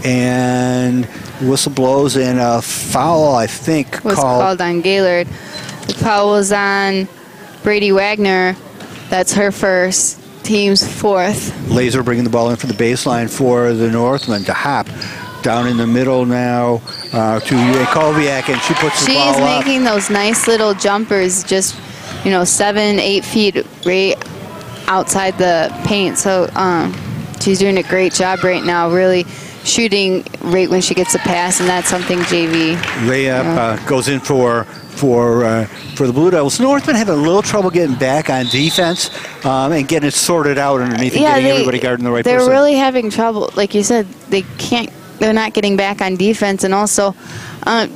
And whistle blows and a foul, I think, was called on Gaylord. The foul was on Brady Wagner. That's her first, team's 4th. Laser bringing the ball in from the baseline for the Northmen to Hop. Down in the middle now to Koviak, and she puts the ball up. She's making those nice little jumpers, just 7-8 feet right outside the paint. So she's doing a great job right now, really shooting right when she gets a pass, and that's something JV. Layup goes in for the Blue Devils. Northmen having a little trouble getting back on defense and getting it sorted out underneath and getting everybody guarding the right person. They're really having trouble. Like you said, they're not getting back on defense, and also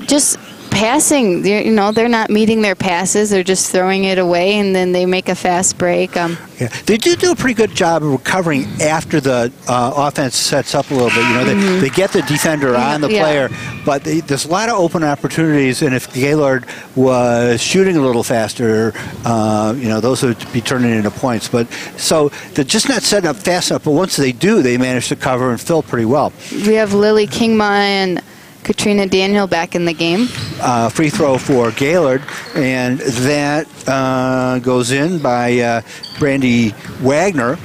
just passing. They're not meeting their passes. They're just throwing it away, and then they make a fast break. Yeah, they do a pretty good job of recovering after the offense sets up a little bit. They get the defender on the player, but there's a lot of open opportunities, and if Gaylord was shooting a little faster, those would be turning into points. But so they're just not setting up fast enough, but once they do, they manage to cover and fill pretty well. We have Lily Kingma and Katrina Daniel back in the game. Free throw for Gaylord, and that goes in by Brandy Wagner.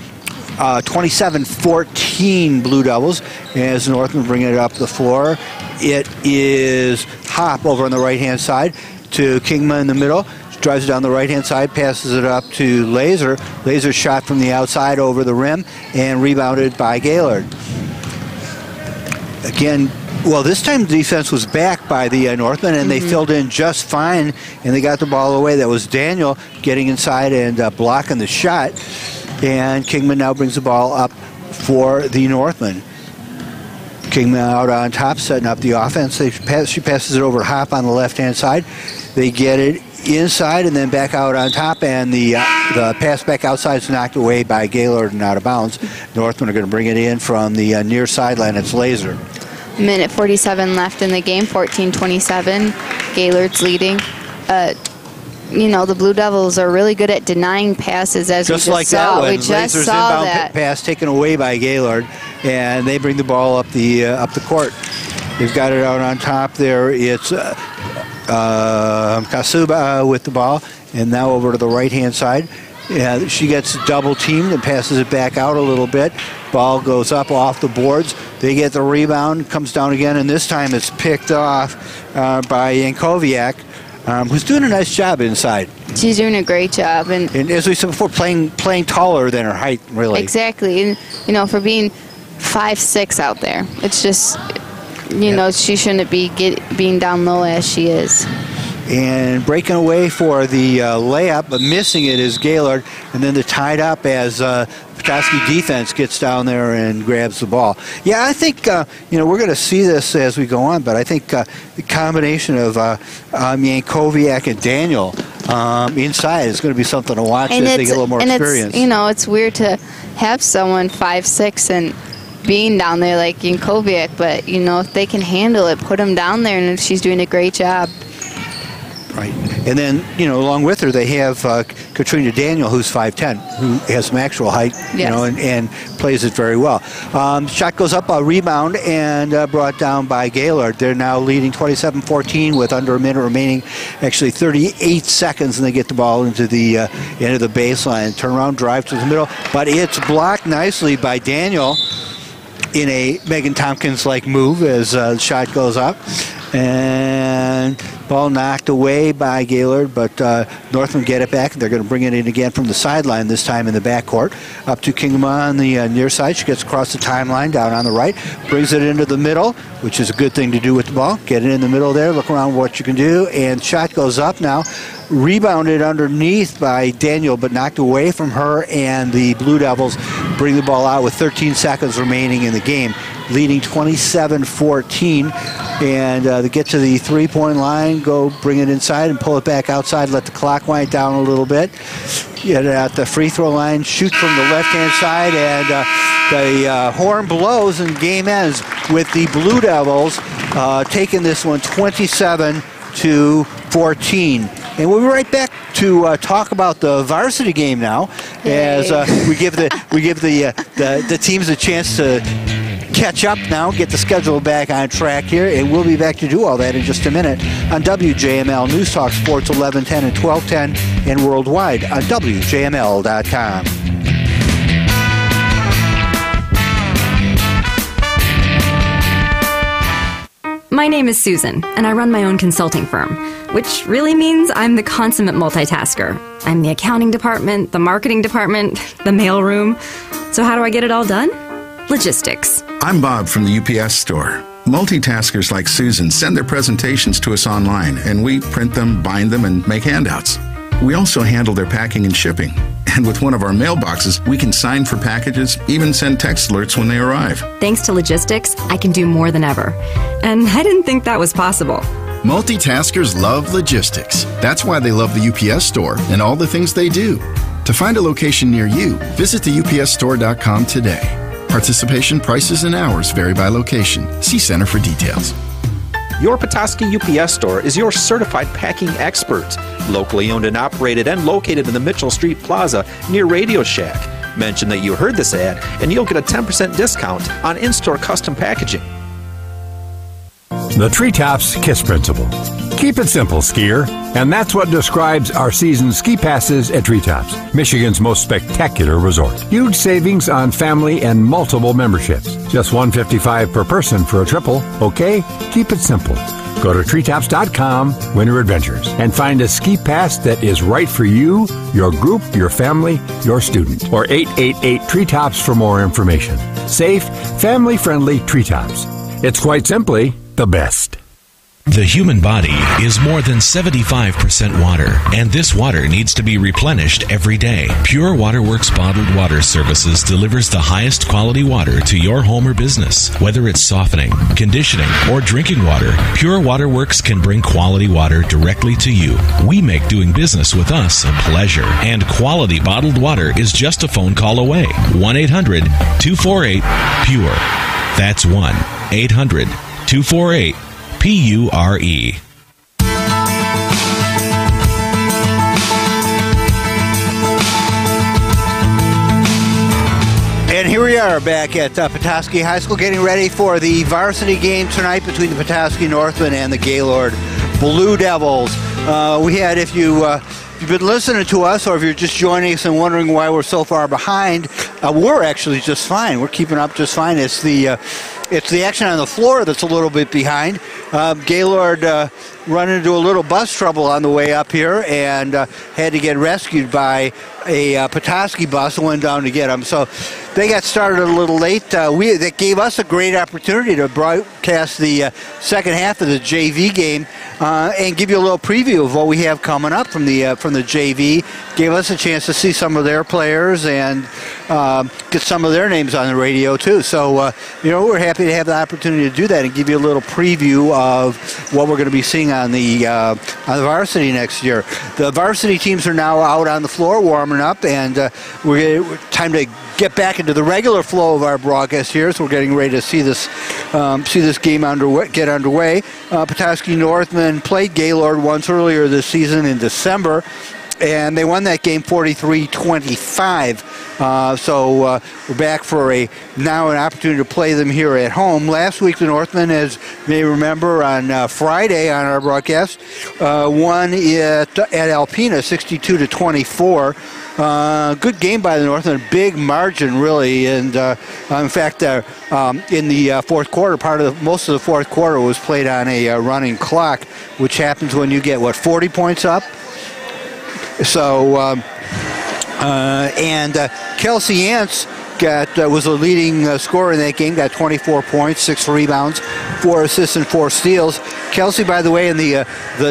27-14 Blue Devils as Northman bring it up the floor. It is Hop over on the right-hand side to Kingma in the middle. Drives it down the right-hand side, passes it up to Laser. Laser shot from the outside over the rim and rebounded by Gaylord. Again, well, this time the defense was back by the Northmen, and they filled in just fine, and they got the ball away. That was Daniel getting inside and blocking the shot. And Kingman now brings the ball up for the Northmen. Kingman out on top, setting up the offense. She passes it over to Hop on the left-hand side. They get it inside and then back out on top, and the pass back outside is knocked away by Gaylord and out of bounds. Northmen are going to bring it in from the near sideline. It's Laser. Minute 47 left in the game, 14-27. Gaylord's leading. The Blue Devils are really good at denying passes, as just we just like saw. That we just Laser's saw inbound that pass taken away by Gaylord, and they bring the ball up the court. They've got it out on top there. It's Kasuba with the ball, and now over to the right-hand side. Yeah, she gets double teamed and passes it back out a little bit. Ball goes up off the boards. They get the rebound, comes down again, and this time it's picked off by Yankoviak, who's doing a nice job inside. She's doing a great job, and as we said before, playing taller than her height, really. Exactly, and for being 5'6" out there, it's just she shouldn't be being down low as she is. And breaking away for the layup, but missing it is Gaylord. And then they're tied up as Petoskey defense gets down there and grabs the ball. Yeah, I think, we're going to see this as we go on, but I think the combination of Yankoviak and Daniel inside is going to be something to watch as they get a little more experience. It's weird to have someone 5'6" and being down there like Yankoviak, but, if they can handle it, put them down there, and she's doing a great job. Right. And then, along with her, they have Katrina Daniel, who's 5'10", who has some actual height, and plays it very well. Shot goes up, a rebound, and brought down by Gaylord. They're now leading 27-14 with under a minute remaining, actually 38 seconds, and they get the ball into the end of the baseline. Turnaround drive to the middle, but it's blocked nicely by Daniel in a Megan Tompkins-like move as the shot goes up. And ball knocked away by Gaylord, but Northman get it back, and they're going to bring it in again from the sideline, this time in the backcourt. Up to Kingma on the near side. She gets across the timeline, down on the right, brings it into the middle, which is a good thing to do with the ball. Get it in the middle there, look around what you can do, and shot goes up now. Rebounded underneath by Daniel, but knocked away from her, and the Blue Devils bring the ball out with 13 seconds remaining in the game, leading 27-14. And they get to the three-point line, go bring it inside and pull it back outside, let the clock wind down a little bit. Get it at the free throw line, shoot from the left-hand side, and the horn blows and game ends with the Blue Devils taking this one 27-14. And we'll be right back to talk about the varsity game now, as we give the teams a chance to catch up now, get the schedule back on track here, and we'll be back to do all that in just a minute on WJML News Talk Sports 1110 and 1210 and worldwide on WJML.com. My name is Susan, and I run my own consulting firm, which really means I'm the consummate multitasker. I'm the accounting department, the marketing department, the mailroom. So how do I get it all done? Logistics. I'm Bob from the UPS store. Multitaskers like Susan send their presentations to us online, and we print them, bind them, and make handouts. We also handle their packing and shipping. And with one of our mailboxes, we can sign for packages, even send text alerts when they arrive. Thanks to logistics, I can do more than ever. And I didn't think that was possible. Multitaskers love logistics. That's why they love the UPS store and all the things they do. To find a location near you, visit the upsstore.com today. Participation, prices, and hours vary by location. See Center for details. Your Petoskey UPS store is your certified packing expert. Locally owned and operated and located in the Mitchell Street Plaza near Radio Shack. Mention that you heard this ad and you'll get a 10% discount on in-store custom packaging. The Treetops KISS Principle. Keep it simple, skier. And that's what describes our season ski passes at Treetops, Michigan's most spectacular resort. Huge savings on family and multiple memberships. Just $155 per person for a triple, okay? Keep it simple. Go to treetops.com, Winter Adventures, and find a ski pass that is right for you, your group, your family, your student. Or 888-TREETOPS for more information. Safe, family-friendly Treetops. It's quite simply the best. The human body is more than 75% water, and this water needs to be replenished every day. Pure Waterworks Bottled Water Services delivers the highest quality water to your home or business. Whether it's softening, conditioning, or drinking water, Pure Waterworks can bring quality water directly to you. We make doing business with us a pleasure, and quality bottled water is just a phone call away. 1-800-248-PURE. That's 1-800-248-PURE. And here we are back at Petoskey High School, getting ready for the varsity game tonight between the Petoskey Northmen and the Gaylord Blue Devils. We had, if you've been listening to us, or if you're just joining us and wondering why we're so far behind, we're actually just fine. We're keeping up just fine. It's the action on the floor that's a little bit behind. Gaylord run into a little bus trouble on the way up here and had to get rescued by a Petoskey bus and went down to get them. So they got started a little late. That gave us a great opportunity to broadcast the second half of the JV game and give you a little preview of what we have coming up from the JV. Gave us a chance to see some of their players and get some of their names on the radio too. So, we're happy to have the opportunity to do that and give you a little preview of what we're going to be seeing on the varsity next year. The varsity teams are now out on the floor warming up, and we're time to get back into the regular flow of our broadcast here. So we're getting ready to see this game get underway. Petoskey Northman played Gaylord once earlier this season in December, and they won that game 43-25. So we're back for now an opportunity to play them here at home. Last week, the Northmen, as you may remember, on Friday on our broadcast, won at Alpena 62-24. Good game by the Northmen, big margin really, and in fact, in the fourth quarter, most of the fourth quarter was played on a running clock, which happens when you get 40 points up. So, Kelsey Yance was a leading scorer in that game, got 24 points, 6 rebounds, 4 assists, and 4 steals. Kelsey, by the way, in the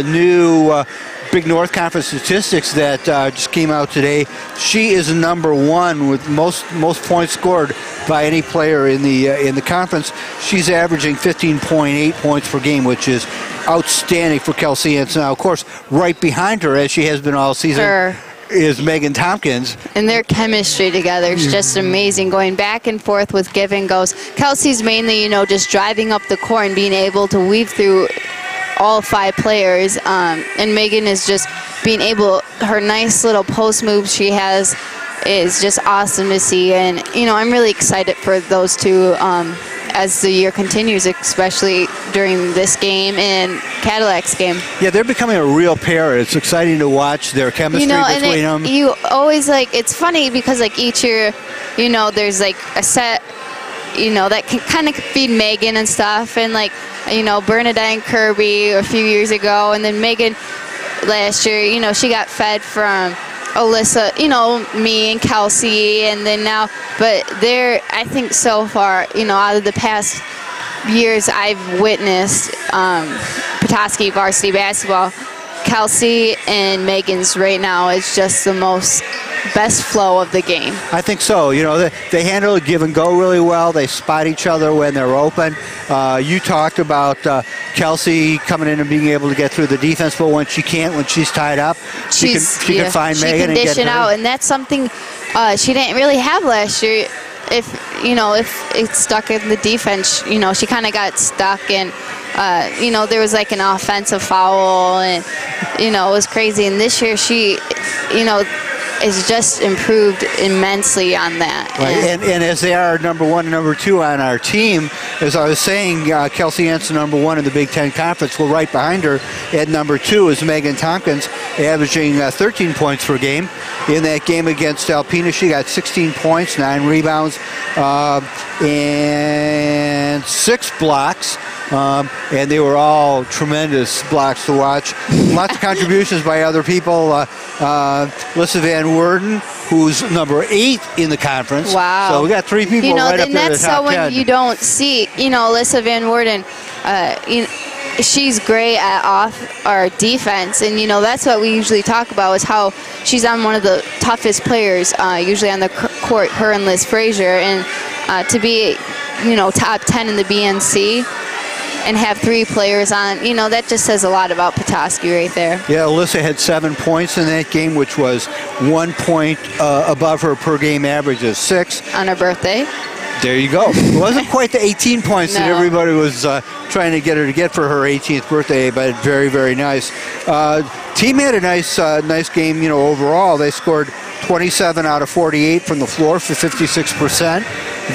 new Big North Conference statistics that just came out today, she is number 1 with most points scored by any player in the conference. She's averaging 15.8 points per game, which is outstanding for Kelsey Yance. Now, of course, right behind her, as she has been all season, is Megan Tompkins. And their chemistry together is just amazing, going back and forth with give and goes. Kelsey's mainly, just driving up the court and being able to weave through all 5 players. And Megan is just being able, her nice little post moves she has is just awesome to see. And, I'm really excited for those two as the year continues, especially during this game and Cadillac's game. Yeah, they're becoming a real pair. It's exciting to watch their chemistry between them. You always it's funny because each year, there's a set, that can kind of feed Megan and stuff, and Bernadette and Kirby a few years ago, and then Megan last year, she got fed from Alyssa, me and Kelsey, and then now, but I think so far, out of the past years I've witnessed Petoskey varsity basketball, Kelsey and Megan's right now is just the best flow of the game. I think so. They handle it give and go really well. They spot each other when they're open. You talked about Kelsey coming in and being able to get through the defense, but when she can't, when she's tied up, she can find Megan and get her. She can dish it out, and that's something she didn't really have last year. If it's stuck in the defense, she kind of got stuck, and there was an offensive foul, and it was crazy. And this year she, is just improved immensely on that. Right. And as they are number 1 and number 2 on our team, as I was saying, Kelsey Hansen, number 1 in the Big Ten Conference. Well, right behind her at number 2 is Megan Tompkins, averaging 13 points per game. In that game against Alpena, she got 16 points, 9 rebounds, and 6 blocks. And they were all tremendous blocks to watch. Lots of contributions by other people. Alyssa Van Worden, who's number 8 in the conference. Wow. So we got 3 people right up there in the top 10. That's someone you don't see. Alyssa Van Worden, she's great at off our defense, and that's what we usually talk about, is how she's on one of the toughest players usually on the court, her and Liz Frazier, and to be top 10 in the BNC and have 3 players on, that just says a lot about Petoskey right there. Yeah, Alyssa had 7 points in that game, which was 1 point above her per game average of 6 on her birthday. There you go. It wasn't quite the 18 points that everybody was trying to get her to get for her 18th birthday, but very, very nice. Team had a nice game, overall. They scored 27 out of 48 from the floor for 56%.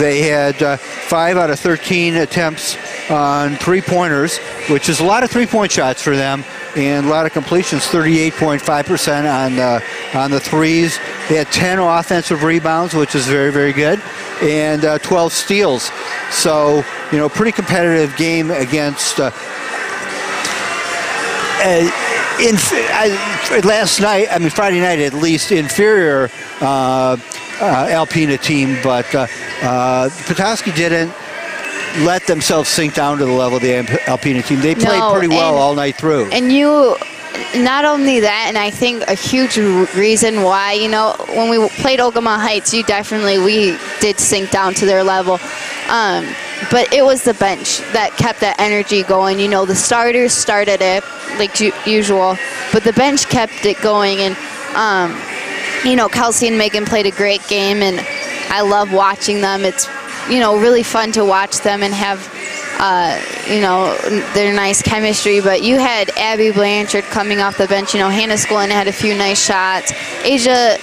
They had 5 out of 13 attempts on 3-pointers, which is a lot of 3-point shots for them, and a lot of completions, 38.5% on the threes. They had 10 offensive rebounds, which is very, very good, and 12 steals. So, pretty competitive game against Friday night at least, inferior Alpena team, but Petoskey didn't let themselves sink down to the level of the Alpena team. They played pretty well all night through. And not only that, and I think a huge reason why, you know, when we played Ogama Heights, we did sink down to their level. But it was the bench that kept that energy going. You know, the starters started it like usual, but the bench kept it going. And, you know, Kelsey and Megan played a great game, and I love watching them. It's, you know, really fun to watch them and have, you know, their nice chemistry. But you had Abby Blanchard coming off the bench. You know, Hannah Skolin had a few nice shots. Asia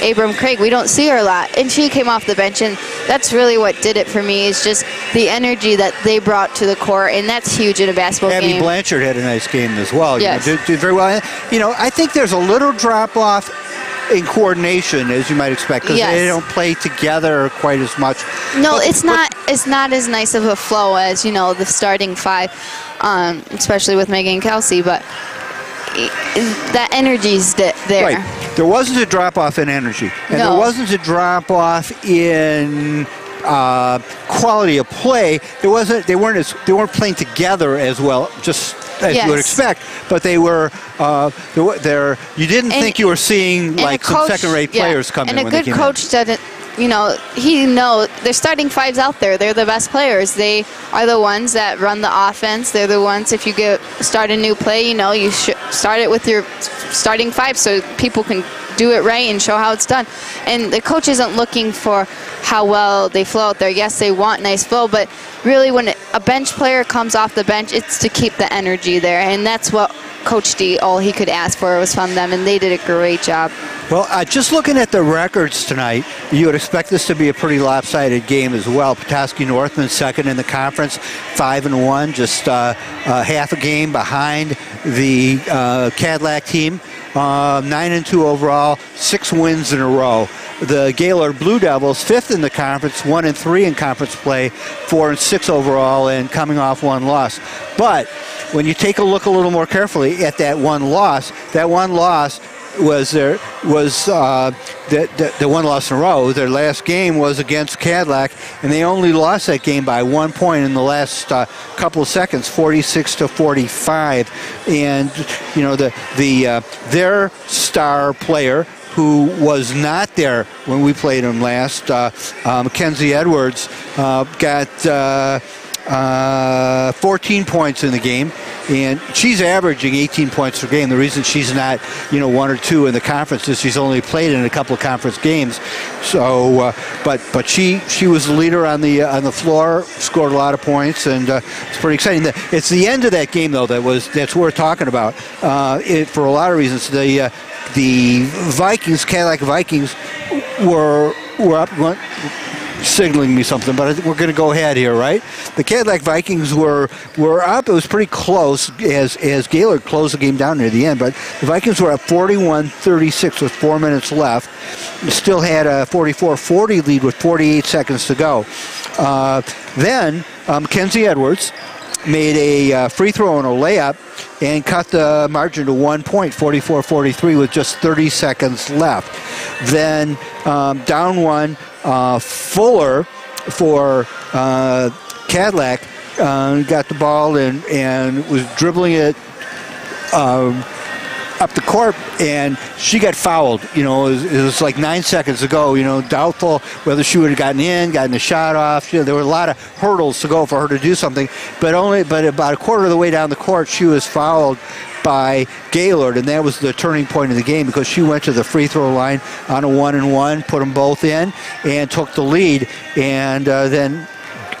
Abram Craig, we don't see her a lot, and she came off the bench, and that's really what did it for me, is just the energy that they brought to the court, and that's huge in a basketball game. Abby Blanchard had a nice game as well. Yes. You know, did very well. You know, I think there's a little drop-off in coordination, as you might expect, because they don't play together quite as much. No, it's not as nice of a flow as, you know, the starting five, especially with Megan and Kelsey, but that energy's there. Right. There wasn't a drop-off in energy, and there wasn't a drop-off in quality of play. They weren't playing together as well, just as you would expect, but they were you didn't think you were seeing like some second-rate players come in when they came in. And a good coach doesn't, you know, they're starting fives out there. They're the best players. They are the ones that run the offense. They're the ones, if you start a new play, you know, you should start it with your starting five so people can do it right and show how it's done. And the coach isn't looking for how well they flow out there. Yes, they want nice flow, but really when a bench player comes off the bench, it's to keep the energy there. And that's what Coach D, all he could ask for was from them, and they did a great job. Well, just looking at the records tonight, you would expect this to be a pretty lopsided game as well. Petoskey Northman second in the conference, 5-1, just half a game behind the Cadillac team. 9-2 overall, 6 wins in a row. The Gaylord Blue Devils, 5th in the conference, 1-3 in conference play, 4-6 overall, and coming off one loss. But when you take a look a little more carefully at that one loss was the one loss in a row. Their last game was against Cadillac, and they only lost that game by 1 point in the last couple of seconds, 46-45. And you know their star player, who was not there when we played him last, Mackenzie Edwards, got 14 points in the game, and she's averaging 18 points per game. The reason she's not, you know, 1 or 2 in the conference is she's only played in a couple of conference games. So, but she was the leader on the floor, scored a lot of points, and it's pretty exciting. It's the end of that game though that's worth talking about. For a lot of reasons. The Vikings, Cadillac Vikings, were up. Signaling me something, but I think we're going to go ahead here, right? The Cadillac Vikings were up. It was pretty close as Gaylord closed the game down near the end, but the Vikings were up 41-36 with 4 minutes left. Still had a 44-40 lead with 48 seconds to go. Then Mackenzie Edwards made a free throw and a layup and cut the margin to 1 point, 44-43 with just 30 seconds left. Then down one, Fuller for Cadillac got the ball and was dribbling it up the court, and she got fouled. You know, it was like 9 seconds to go. You know, doubtful whether she would have gotten a shot off. You know, there were a lot of hurdles to go for her to do something, but about a quarter of the way down the court, she was fouled by Gaylord, and that was the turning point of the game because she went to the free throw line on a 1-and-1, put them both in, and took the lead, and then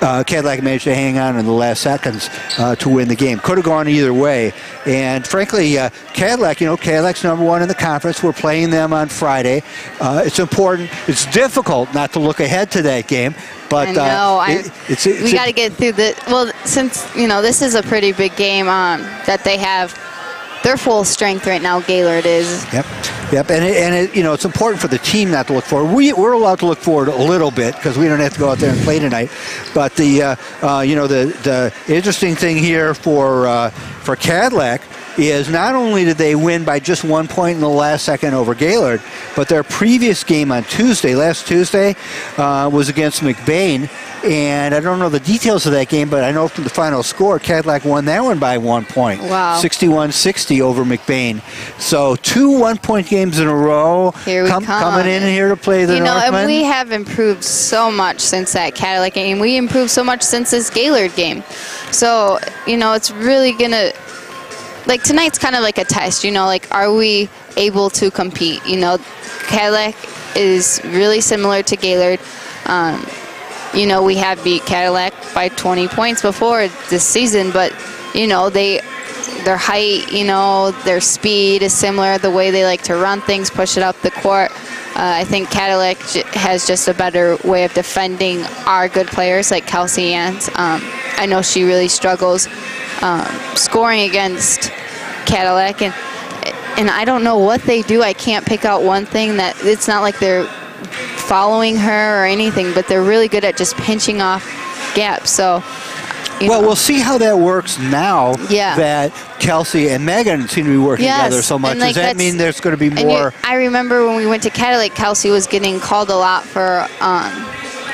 Cadillac managed to hang on in the last seconds to win the game. Could have gone either way. And frankly, Cadillac, you know, Cadillac's number 1 in the conference. We're playing them on Friday. It's important. It's difficult not to look ahead to that game. But I know. We got to get through the. Well, since, you know, this is a pretty big game that they have. They're full strength right now, Gaylord is. Yep. And you know, it's important for the team not to look forward. We're allowed to look forward a little bit because we don't have to go out there and play tonight. But you know, the interesting thing here for Cadillac is not only did they win by just 1 point in the last second over Gaylord, but their previous game on last Tuesday, was against McBain. And I don't know the details of that game, but I know from the final score, Cadillac won that one by 1 point. Wow. 61-60 over McBain. So 2 1-point games in a row. Here we come. Coming in here to play the Northmen. And we have improved so much since that Cadillac game. We improved so much since this Gaylord game. So, it's really going to, like, tonight's kind of like a test, like, are we able to compete? Cadillac is really similar to Gaylord. We have beat Cadillac by 20 points before this season, but, their height, their speed is similar, the way they like to run things, push it up the court. I think Cadillac has just a better way of defending our good players like Kelsey Ant. I know she really struggles scoring against Cadillac, and I don't know what they do. I can't pick out one thing. That it's not like they're following her or anything, but they're really good at just pinching off gaps. So, we'll see how that works now that Kelsey and Megan seem to be working together so much. Does that mean there's going to be more? I remember when we went to Cadillac, Kelsey was getting called a lot for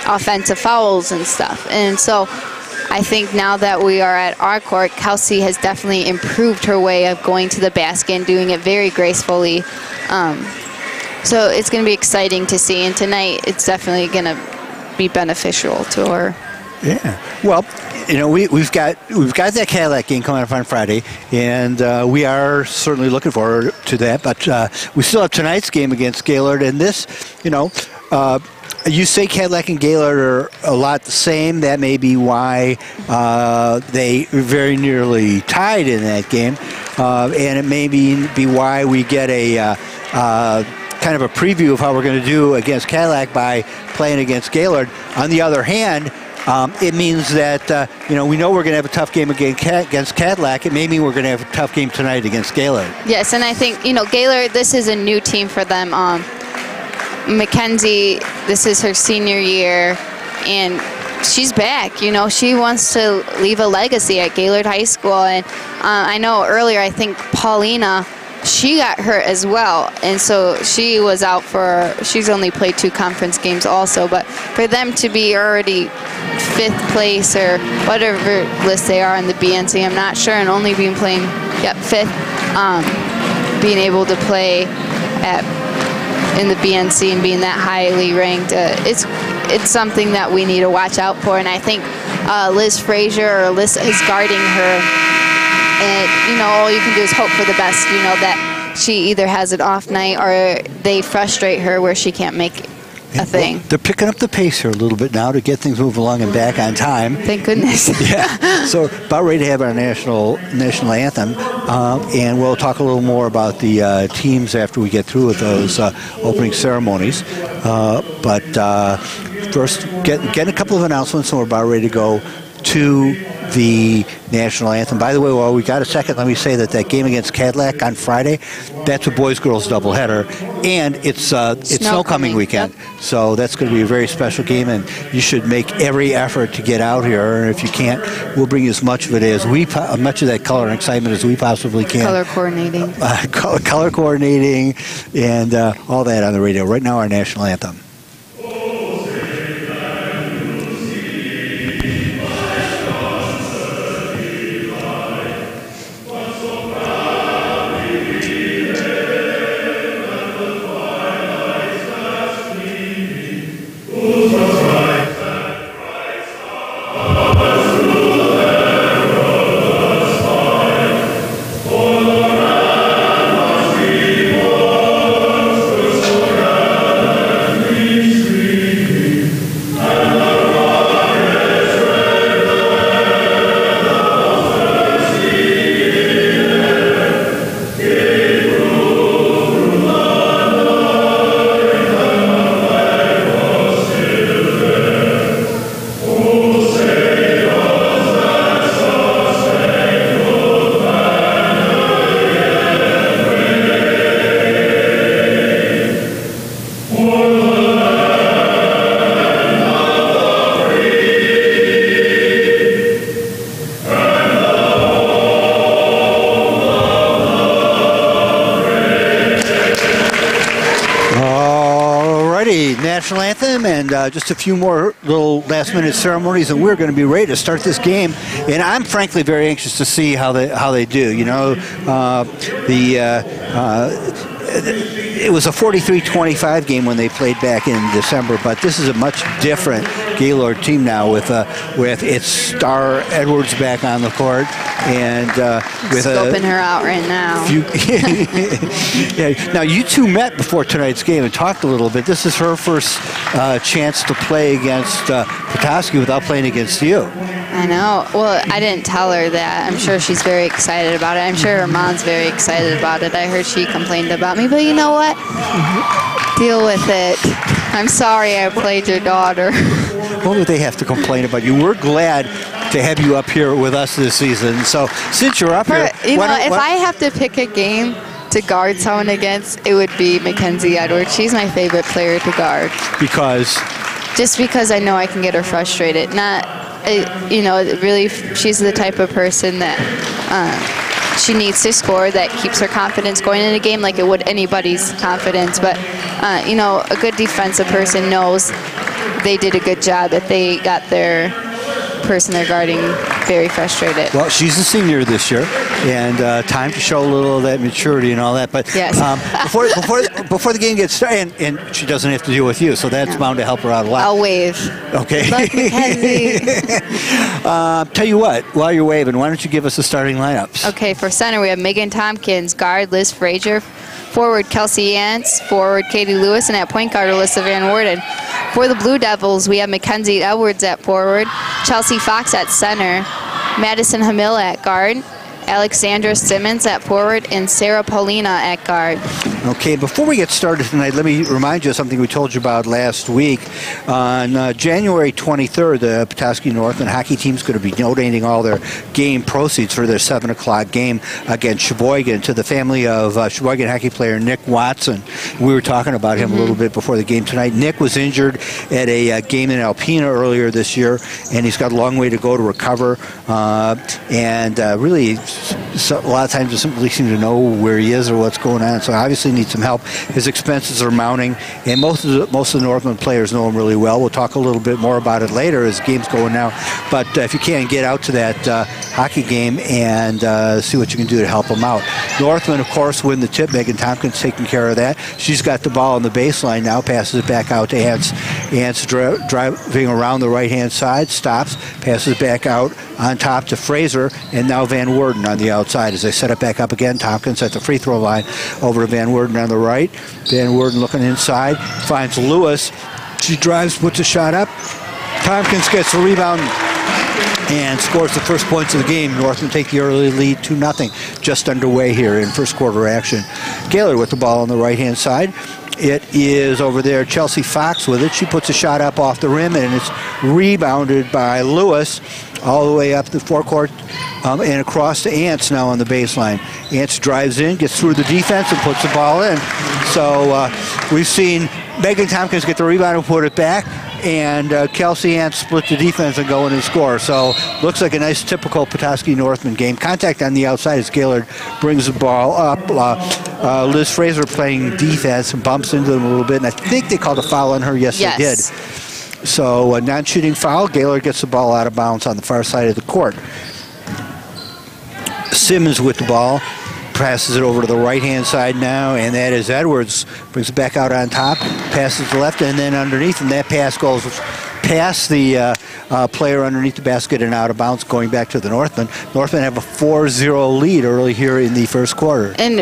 offensive fouls and stuff. And so I think now that we are at our court, Kelsey has definitely improved her way of going to the basket and doing it very gracefully. So it's going to be exciting to see. And tonight, it's definitely going to be beneficial to her. Yeah. Well, we've got that Cadillac game coming up on Friday, and we are certainly looking forward to that. But we still have tonight's game against Gaylord, and this, you say Cadillac and Gaylord are a lot the same. That may be why they very nearly tied in that game, and it may be why we get a kind of a preview of how we're going to do against Cadillac by playing against Gaylord. On the other hand, it means that, we know we're going to have a tough game against Cadillac. It may mean we're going to have a tough game tonight against Gaylord. Yes, and I think, Gaylord, this is a new team for them. Mackenzie, this is her senior year, and she's back. She wants to leave a legacy at Gaylord High School. And I know earlier, I think Paulina, she got hurt as well, and so she was out she's only played 2 conference games also, but for them to be already 5th place or whatever list they are in the BNC, I'm not sure, and only being playing 5th, being able to play in the BNC and being that highly ranked, it's something that we need to watch out for. And I think Liz Frazier or Liz is guarding her. And, all you can do is hope for the best, that she either has an off night or they frustrate her where she can't make a thing. Well, they're picking up the pace here a little bit now to get things moving along and back on time. Thank goodness. Yeah. So about ready to have our national anthem, and we'll talk a little more about the teams after we get through with those opening ceremonies. But first, getting a couple of announcements, and we're about ready to go to the national anthem. By the way, while we got a second, let me say that game against Cadillac on Friday, that's a boys-girls doubleheader, and it's snow coming weekend. Yep. So that's going to be a very special game, and you should make every effort to get out here. And if you can't, we'll bring as much of it as much of that color and excitement as we possibly can. Color coordinating. Color coordinating, and all that on the radio. Right now, our national anthem. righty, national anthem and just a few more little last-minute ceremonies, and we're going to be ready to start this game. And I'm frankly very anxious to see how they do. You know, it was a 43-25 game when they played back in December, but this is a much different Gaylord team now with its star Edwards back on the court and with scoping her out right now. Yeah. Now you two met before tonight's game and talked a little bit. This is her first chance to play against Petoskey without playing against you. I know. Well, I didn't tell her that. I'm sure she's very excited about it. I'm sure her mom's very excited about it. I heard she complained about me, but you know what? Deal with it. I'm sorry I played your daughter. What would they have to complain about you? We're glad to have you up here with us this season. So since you're up here, if I have to pick a game to guard someone against, it would be Mackenzie Edwards. She's my favorite player to guard. Because? Just because I know I can get her frustrated. Really, she's the type of person that she needs to score that keeps her confidence going in a game like it would anybody's confidence. But, a good defensive person knows they did a good job, that they got their person they're guarding very frustrated. Well, she's a senior this year, and time to show a little of that maturity and all that. But yes. before the game gets started, and she doesn't have to deal with you, so that's bound to help her out a lot. I'll wave. Okay. Look, Mackenzie. Tell you what, while you're waving, why don't you give us the starting lineups? Okay, for center we have Megan Tompkins, guard Liz Frazier, forward Kelsey Yance, forward Katie Lewis, and at point guard Alyssa Van Worden. For the Blue Devils, we have Mackenzie Edwards at forward, Chelsea Fox at center, Madison Hamil at guard, Alexandra Simmons at forward, and Sarah Paulina at guard. Okay, before we get started tonight, let me remind you of something we told you about last week. On January 23rd, the Petoskey Northland hockey team is going to be donating all their game proceeds for their 7 o'clock game against Sheboygan to the family of Sheboygan hockey player Nick Watson. We were talking about him a little bit before the game tonight. Nick was injured at a game in Alpena earlier this year, and he's got a long way to go to recover. Really, a lot of times doesn't really seem to know where he is or what's going on, so obviously needs some help. His expenses are mounting, and most of the Northland players know him really well. We'll talk a little bit more about it later as the game's going now. But if you can, get out to that hockey game and see what you can do to help him out. Northland, of course, win the tip. Megan Tompkins taking care of that. She's got the ball on the baseline now, passes it back out to Ants. Ants driving around the right-hand side, stops, passes back out on top to Fraser, and now Van Worden on the outside as they set it back up again. Tompkins at the free throw line over to Van Worden on the right. Van Worden looking inside, finds Lewis. She drives, puts a shot up. Tompkins gets the rebound and scores the first points of the game. Northland take the early lead 2-0, just underway here in first quarter action. Gaylord with the ball on the right-hand side. It is over there, Chelsea Fox with it. She puts a shot up off the rim, and it's rebounded by Lewis all the way up the forecourt and across to Ants now on the baseline. Ants drives in, gets through the defense, and puts the ball in. So we've seen Megan Tompkins get the rebound and put it back, and Kelsey Ants split the defense and go in and score. So looks like a nice typical Petoskey Northland game. Contact on the outside as Gaylord brings the ball up. Liz Fraser playing defense and bumps into them a little bit, and I think they called a foul on her. Yes. They did. So a non-shooting foul. Gaylord gets the ball out of bounds on the far side of the court. Simmons with the ball. Passes it over to the right-hand side now, and that is Edwards. Brings it back out on top, passes to left, and then underneath, and that pass goes past the player underneath the basket and out of bounds, going back to the Northland. Northland have a 4-0 lead early here in the first quarter. And,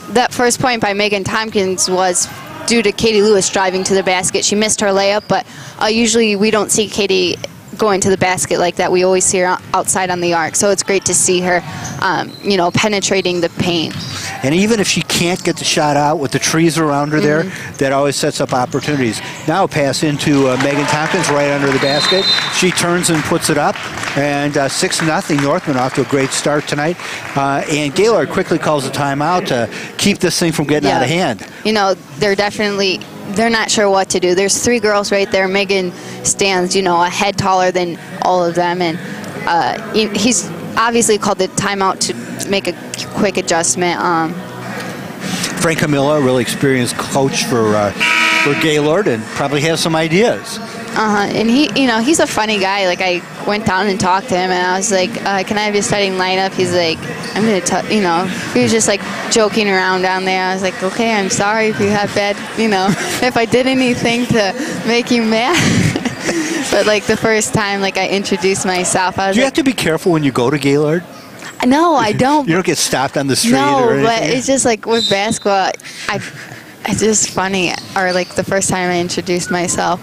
that first point by Megan Tompkins was due to Katie Lewis driving to the basket. She missed her layup, but usually we don't see Katie going to the basket like that. We always see her outside on the arc, so it's great to see her penetrating the paint. And even if she can't get the shot out with the trees around her there, that always sets up opportunities. Now a pass into Megan Tompkins right under the basket. She turns and puts it up, and 6-0 Northman off to a great start tonight. And Gaylord quickly calls a timeout to keep this thing from getting out of hand. They're not sure what to do. There's 3 girls right there. Megan stands, a head taller than all of them, and he's obviously called the timeout to make a quick adjustment. Frank Camilla, a really experienced coach for for Gaylord and probably has some ideas. And he's a funny guy. Like, I went down and talked to him, and I was like, "Can I have your starting lineup?" He's like, "I'm gonna tell." He was just like joking around down there. I was like, "Okay, I'm sorry if you have bad, if I did anything to make you mad." But like the first time, like I introduced myself, I was. Do you have to be careful when you go to Gaylord? No, I don't. You don't get stopped on the street no, or anything? but it's just like with basketball, it's just funny. Or like the first time I introduced myself,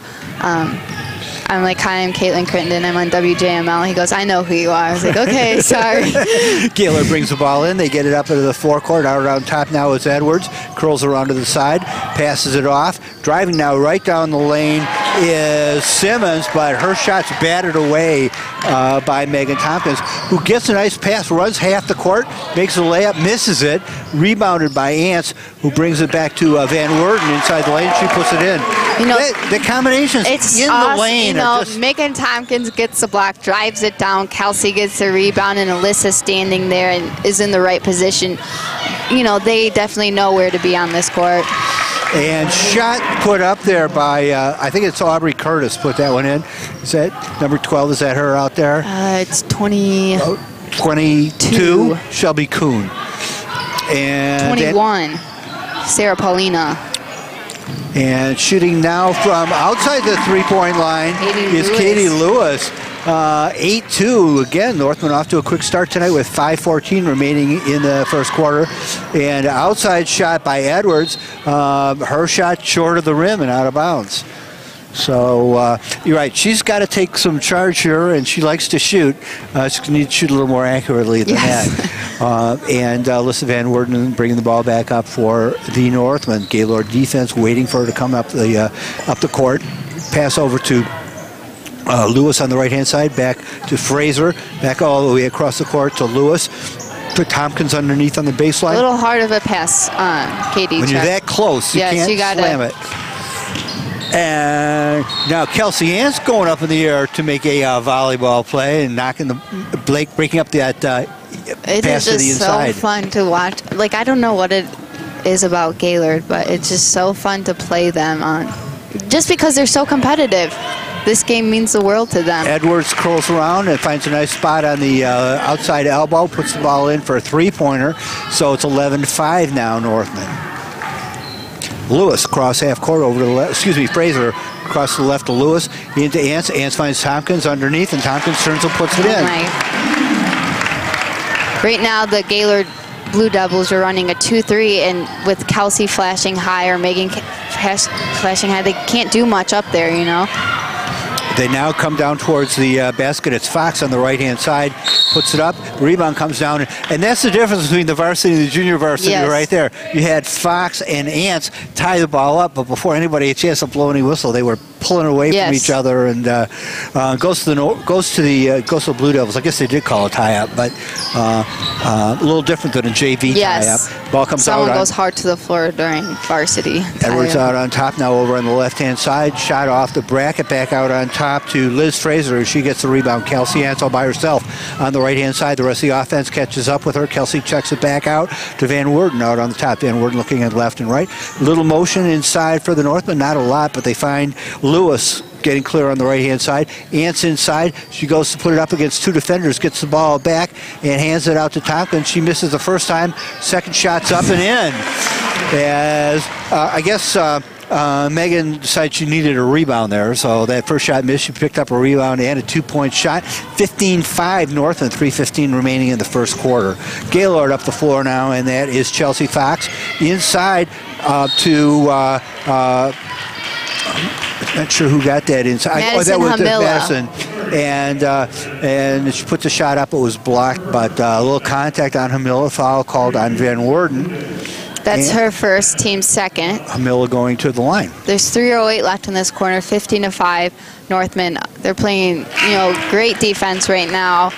I'm like, "Hi, I'm Caitlin Crittenden. I'm on WJML." He goes, "I know who you are." I was like, "Okay, sorry." Gaylord brings the ball in. They get it up into the forecourt. Out around top now is Edwards. Curls around to the side. Passes it off. Driving now right down the lane is Simmons, but her shot's battered away by Megan Tompkins, who gets a nice pass, runs half the court, makes a layup, misses it. Rebounded by Ants, who brings it back to Van Werden inside the lane. She puts it in. The combinations in the lane. Megan Tompkins gets the block, drives it down. Kelsey gets the rebound, and Alyssa's standing there and is in the right position. They definitely know where to be on this court. And shot put up there by, I think it's Aubrey Curtis put that one in. Is that number 12? Is that her out there? It's 22. 22, Shelby Kuhn. And 21, Sarah Paulina. And shooting now from outside the three-point line is Katie Lewis. 8-2. Again, Northman off to a quick start tonight with 5:14 remaining in the first quarter. And outside shot by Edwards. Her shot short of the rim and out of bounds. So you're right. She's got to take some charge here, and she likes to shoot. She needs to shoot a little more accurately than that. And Alyssa Van Werden bringing the ball back up for the Northman. Gaylord defense waiting for her to come up the court. Pass over to Lewis on the right-hand side, back to Fraser, back all the way across the court to Lewis. Put Tompkins underneath on the baseline. A little hard of a pass, Katie. When you're that close, you can't slam it. And now Kelsey Ann's going up in the air to make a volleyball play and knocking breaking up that pass to the inside. It is just so fun to watch. Like, I don't know what it is about Gaylord, but it's just so fun to play them on. Just because they're so competitive. This game means the world to them. Edwards curls around and finds a nice spot on the outside elbow, puts the ball in for a three-pointer. So it's 11-5 now, Northman. Lewis across half court over to the left. Fraser across the left to Lewis into Ants. Ants finds Tompkins underneath, and Tompkins turns and puts it in. Right now, the Gaylord Blue Devils are running a 2-3, and with Kelsey flashing high or Megan flashing high, they can't do much up there, They now come down towards the basket. It's Fox on the right-hand side, puts it up. Rebound comes down, and that's the difference between the varsity and the junior varsity right there. You had Fox and Ants tie the ball up, but before anybody had a chance to blow any whistle, they were pulling away from each other, and goes to the Blue Devils. I guess they did call a tie-up, but a little different than a JV tie-up. Ball comes out. Someone goes hard to the floor during varsity. Edwards out on top now over on the left-hand side. Shot off the bracket, back out on top to Liz Fraser. She gets the rebound. Kelsey Ansel by herself on the right-hand side. The rest of the offense catches up with her. Kelsey checks it back out to Van Werden out on the top. Van Werden looking at left and right. Little motion inside for the Northmen. Not a lot, but they find Lewis getting clear on the right-hand side. Ants inside. She goes to put it up against two defenders, gets the ball back, and hands it out to Tompkins. She misses the first time. Second shot's up and in. As I guess Megan decided she needed a rebound there, so that first shot missed. She picked up a rebound and a two-point shot. 15-5 Northland, 3:15 remaining in the first quarter. Gaylord up the floor now, and that is Chelsea Fox. Inside to I'm not sure who got that inside. Madison that was Hamilla. Madison. And she put the shot up. It was blocked, but a little contact on Hamilla. Foul called on Van Werden. That's her first, team second. Hamilla going to the line. There's 3:08 left in this corner, 15-5. Northman, they're playing, great defense right now.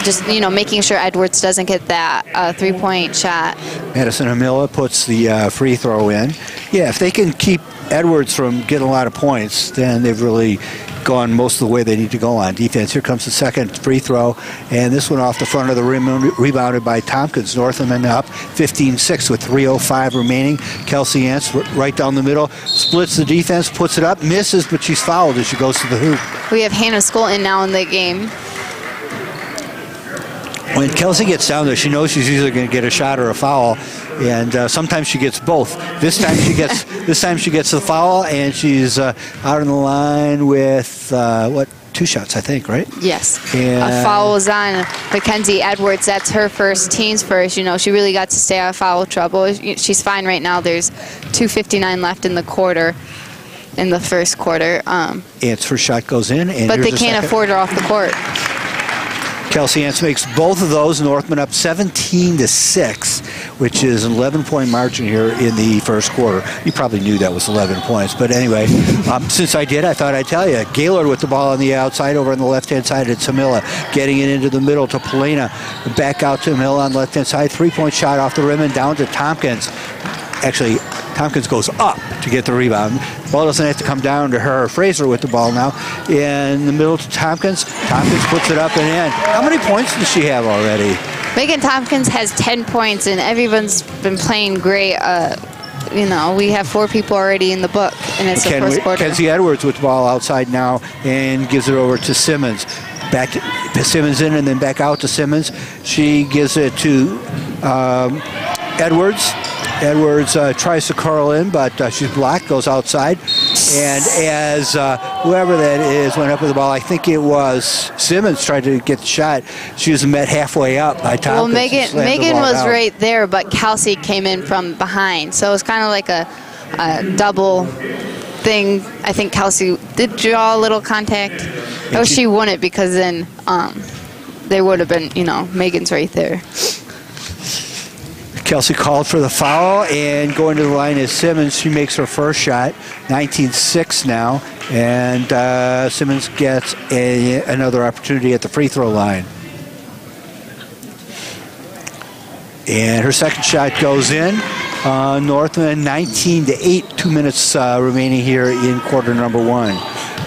Just, making sure Edwards doesn't get that three-point shot. Madison Hamilla puts the free throw in. Yeah, if they can keep Edwards from getting a lot of points, then they've really gone most of the way they need to go on defense. Here comes the second free throw, and this one off the front of the rim, rebounded by Tompkins. Northman up 15-6 with 3:05 remaining. Kelsey Ants right down the middle, splits the defense, puts it up, misses, but she's fouled as she goes to the hoop. We have Hannah Skolton now in the game. When Kelsey gets down there, she knows she's either going to get a shot or a foul, and sometimes she gets both. This time she gets the foul, and she's out on the line with 2 shots, I think, right? Yes. And a foul was on Mackenzie Edwards. That's her first, team's first. You know, she really got to stay out of foul trouble. She's fine right now. There's 2:59 left in the quarter, in the first quarter. Ant's first shot goes in. And but they can't afford her off the court. Kelsey Ants makes both of those. Northman up 17-6, which is an 11-point margin here in the first quarter. You probably knew that was 11 points, but anyway, since I did, I thought I'd tell you. Gaylord with the ball on the outside, over on the left-hand side at Tamila, getting it into the middle to Polina. Back out to Tamila on the left-hand side. 3-point shot off the rim and down to Tompkins. Actually, Tompkins goes up to get the rebound. Ball doesn't have to come down to her. Fraser with the ball now in the middle to Tompkins. Tompkins puts it up and in. How many points does she have already? Megan Tompkins has 10 points, and everyone's been playing great. You know, we have 4 people already in the book, and it's the first quarter. Kenzie Edwards with the ball outside now and gives it over to Simmons. Back to Simmons in and then back out to Simmons. She gives it to Edwards. Edwards tries to curl in, but she's blocked, goes outside. And as whoever that is went up with the ball, I think it was Simmons tried to get the shot. She was met halfway up by Tompkins. Well, Megan was down right there, but Kelsey came in from behind. So it was kind of like a double thing. I think Kelsey did draw a little contact. Oh, she won it because then they would have been, you know, Megan's right there. Kelsey called for the foul, and going to the line is Simmons. She makes her first shot, 19-6 now, and Simmons gets another opportunity at the free throw line. And her second shot goes in. Northman 19-8, 2 minutes remaining here in quarter number 1.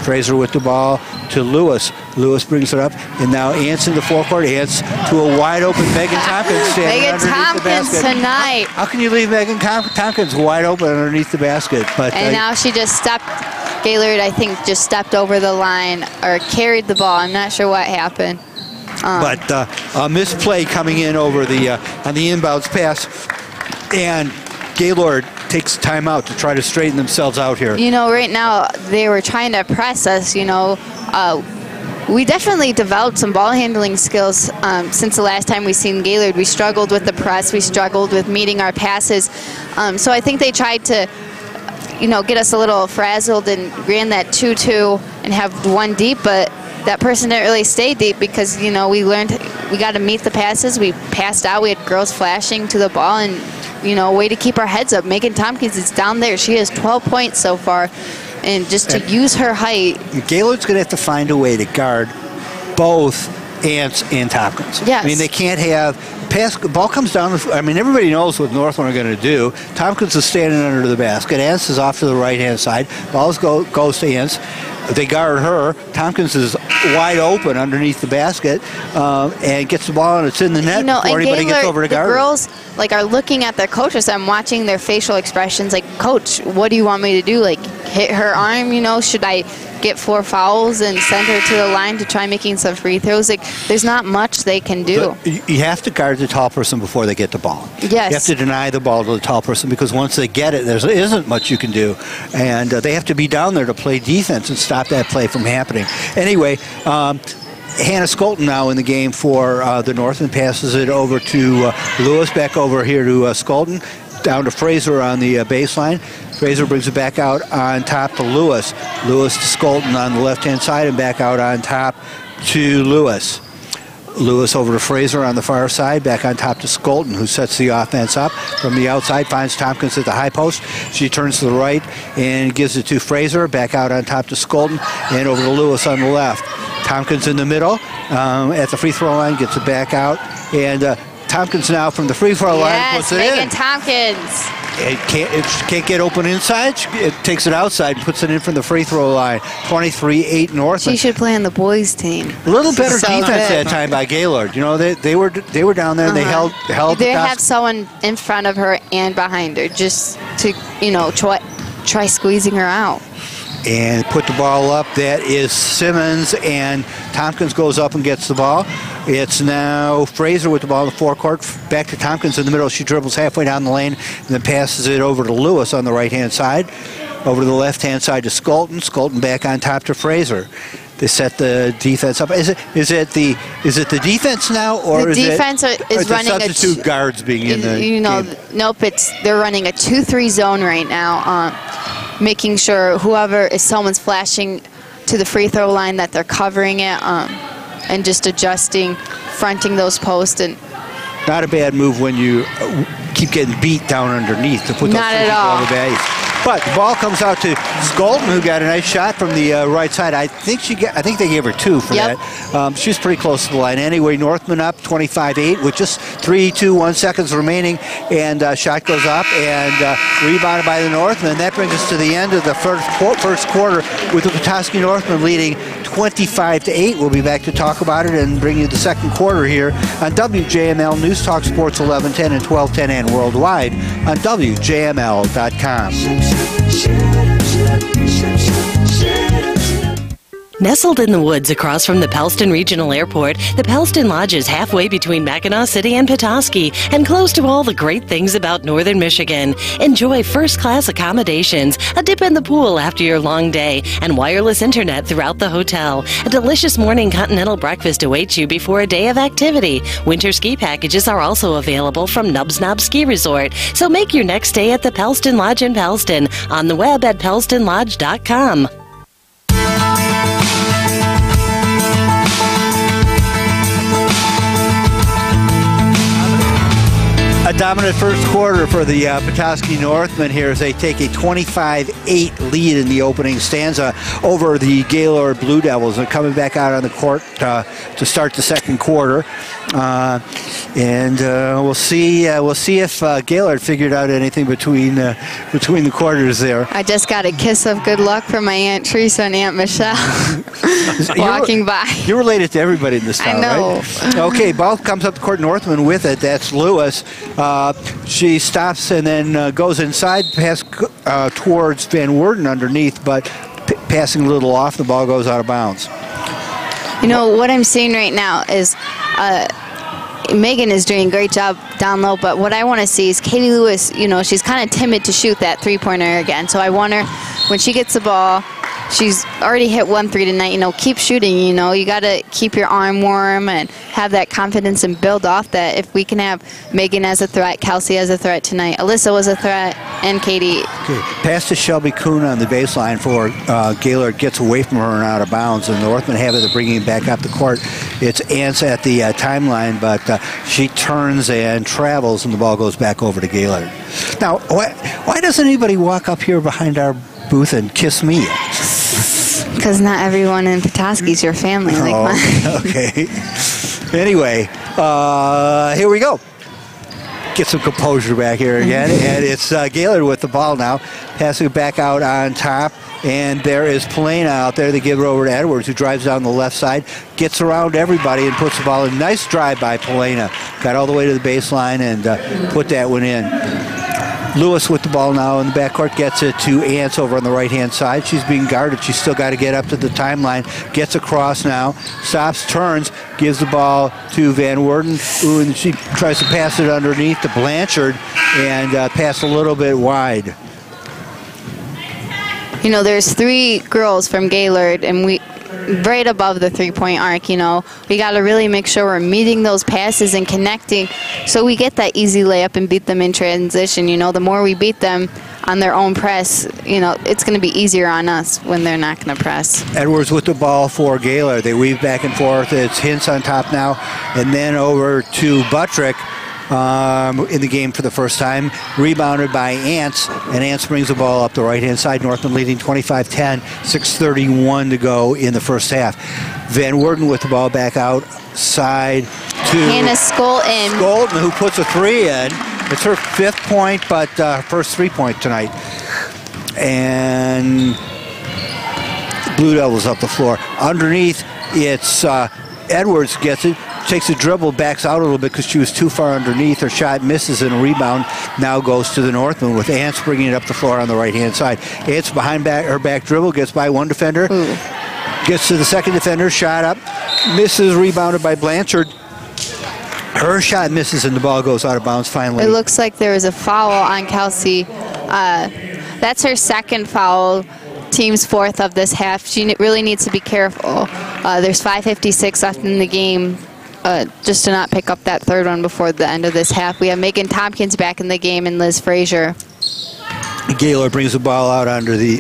Fraser with the ball to Lewis. Lewis brings it up, and now Ants in the forecourt. Ants to a wide open Megan Tompkins standing Megan underneath Tompkins the basket. tonight. How can you leave Megan Tompkins wide open underneath the basket? But and now she just stepped. Gaylord, I think, just stepped over the line or carried the ball. I'm not sure what happened. But a misplay coming in over the on the inbounds pass, and Gaylord takes time out to try to straighten themselves out here. You know, right now they were trying to press us. You know, we definitely developed some ball handling skills since the last time we seen Gaylord. We struggled with the press. We struggled with meeting our passes. So I think they tried to, you know, get us a little frazzled and ran that 2-2 and have one deep, but that person didn't really stay deep because, you know, we learned we got to meet the passes. We passed out. We had girls flashing to the ball, and, you know, a way to keep our heads up. Megan Tompkins is down there. She has 12 points so far, and just to use her height. Gaylord's going to have to find a way to guard both Ants and Tompkins. Yes. I mean, they can't have ball comes down. I mean, everybody knows what Northland are going to do. Tompkins is standing under the basket. Ants is off to the right-hand side. Ball goes to Ants. They guard her. Tompkins is wide open underneath the basket and gets the ball, and it's in the net, you know, before anybody gets over to guard her. The girls are looking at their coaches. I'm watching their facial expressions. Like, Coach, what do you want me to do? Like, hit her arm? You know, should I get 4 fouls and send her to the line to try making some free throws? Like, there's not much they can do. But you have to guard the tall person before they get the ball. Yes. You have to deny the ball to the tall person, because once they get it, there isn't much you can do. And they have to be down there to play defense and stop that play from happening. Anyway, Hannah Skolton now in the game for the North, and passes it over to Lewis. Back over here to Skolton. Down to Fraser on the baseline. Fraser brings it back out on top to Lewis. Lewis to Skolton on the left-hand side, and back out on top to Lewis. Lewis over to Fraser on the far side, back on top to Skolton, who sets the offense up from the outside, finds Tompkins at the high post. She turns to the right and gives it to Fraser, back out on top to Skolton, and over to Lewis on the left. Tompkins in the middle at the free throw line, gets it back out, and Tompkins now from the free throw line puts it in. Megan Tompkins. It can't get open inside. It takes it outside and puts it in from the free throw line. 23-8 Northland. She should play on the boys team. A little better defense that time by Gaylord. You know, they were down there and they held. They have someone in front of her and behind her just to, you know, try squeezing her out. And put the ball up. That is Simmons, and Tompkins goes up and gets the ball. It's now Fraser with the ball in the forecourt. Back to Tompkins in the middle. She dribbles halfway down the lane and then passes it over to Lewis on the right-hand side. Over to the left-hand side to Skolton. Skolton back on top to Fraser. They set the defense up. Is it the defense now, or the defense is running a substitute guards being in the game? Nope. They're running a 2-3 zone right now, making sure whoever someone's flashing to the free throw line that they're covering it, and just adjusting, fronting those posts. And not a bad move when you keep getting beat down underneath to put those not at all. On the base. But the ball comes out to Skolton, who got a nice shot from the right side. I think they gave her 2 for that. She's pretty close to the line. Anyway, Northman up 25-8 with just 3-2-1 seconds remaining, and shot goes up and rebounded by the Northmen. That brings us to the end of the first quarter with the Petoskey Northmen leading 25-8. We'll be back to talk about it and bring you the second quarter here on WJML News Talk Sports 1110 and 1210 and worldwide on WJML.com. Nestled in the woods across from the Pellston Regional Airport, the Pellston Lodge is halfway between Mackinac City and Petoskey and close to all the great things about Northern Michigan. Enjoy first-class accommodations, a dip in the pool after your long day, and wireless internet throughout the hotel. A delicious morning continental breakfast awaits you before a day of activity. Winter ski packages are also available from Nubs Knob Ski Resort, so make your next stay at the Pellston Lodge in Pellston, on the web at pellstonlodge.com. A dominant first quarter for the Petoskey Northmen here as they take a 25-8 lead in the opening stanza over the Gaylord Blue Devils. They're coming back out on the court to start the second quarter. And we'll see if Gaylord figured out anything between the quarters there. I just got a kiss of good luck from my Aunt Teresa and Aunt Michelle walking by. You're related to everybody in this town, I know. Right? Okay, ball comes up the court. Northman with it. That's Lewis. She stops and then goes inside, pass towards Van Worden underneath, but passing a little off, the ball goes out of bounds. You know, what I'm seeing right now is Megan is doing a great job down low, but what I want to see is Katie Lewis, she's kind of timid to shoot that three-pointer again. So I want her, when she gets the ball, she's already hit 1 3 tonight, keep shooting, you got to keep your arm warm and have that confidence and build off that. If we can have Megan as a threat, Kelsey as a threat tonight, Alyssa was a threat, and Katie. Okay. Pass to Shelby Kuhn on the baseline for Gaylord, gets away from her and out of bounds, and the Northmen have it bringing it back up the court. It's Ants at the timeline, but she turns and travels, and the ball goes back over to Gaylord. Now, why doesn't anybody walk up here behind our booth and kiss me? Because not everyone in Petoskey's your family like mine. Okay. Anyway, here we go. Get some composure back here again. And it's Gaylord with the ball now. Passing it back out on top. And there is Polina out there. They give it over to Edwards, who drives down the left side, gets around everybody and puts the ball in. Nice drive by Polina. Got all the way to the baseline and put that one in. Lewis with the ball now in the backcourt, gets it to Ants over on the right-hand side. She's being guarded. She's still got to get up to the timeline. Gets across now. Stops, turns, gives the ball to Van Worden. Ooh, and she tries to pass it underneath to Blanchard and pass a little bit wide. There's 3 girls from Gaylord, and we right above the three-point arc, we got to really make sure we're meeting those passes and connecting so we get that easy layup and beat them in transition. The more we beat them on their own press, it's going to be easier on us when they're not going to press. Edwards with the ball for Gaylord. They weave back and forth. It's Hintz on top now, and then over to Buttrick. In the game for the first time, rebounded by Ants, and Ants brings the ball up the right-hand side. Northman leading 25-10, 6:31 to go in the first half. Van Worden with the ball back outside to Hannah Skolton. Skolton, who puts a 3 in. It's her 5th point, but first 3-point tonight. And Blue Devils up the floor. Underneath, it's Edwards gets it. takes a dribble, backs out a little bit because she was too far underneath. Her shot misses, and a rebound now goes to the Northman with Ants bringing it up the floor on the right-hand side. Ants behind her back dribble, gets by one defender, gets to the second defender, shot up, misses, rebounded by Blanchard. Her shot misses, and the ball goes out of bounds finally. It looks like there was a foul on Kelsey. That's her second foul, team's fourth of this half. She really needs to be careful. There's 5:56 left in the game, just to not pick up that third one before the end of this half. We have Megan Tompkins back in the game and Liz Frazier. Gaylord brings the ball out on the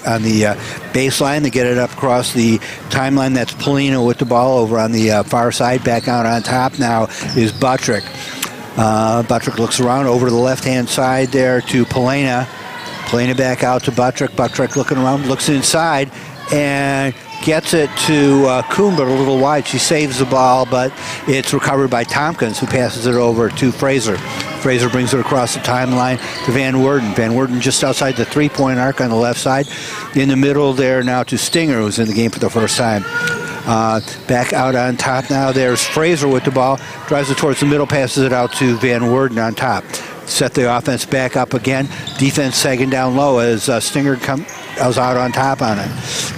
baseline to get it up across the timeline. That's Polina with the ball over on the far side. Back out on top now is Buttrick. Buttrick looks around over to the left-hand side there to Polina. Polina back out to Buttrick. Buttrick looking around, looks inside, and gets it to Kuhn, but a little wide. She saves the ball, but it's recovered by Tompkins, who passes it over to Fraser. Fraser brings it across the timeline to Van Worden. Van Worden just outside the three-point arc on the left side. In the middle there now to Stinger, who's in the game for the first time. Back out on top now. There's Fraser with the ball. Drives it towards the middle, passes it out to Van Worden on top. Set the offense back up again. Defense sagging down low as Stinger comes out on top on it.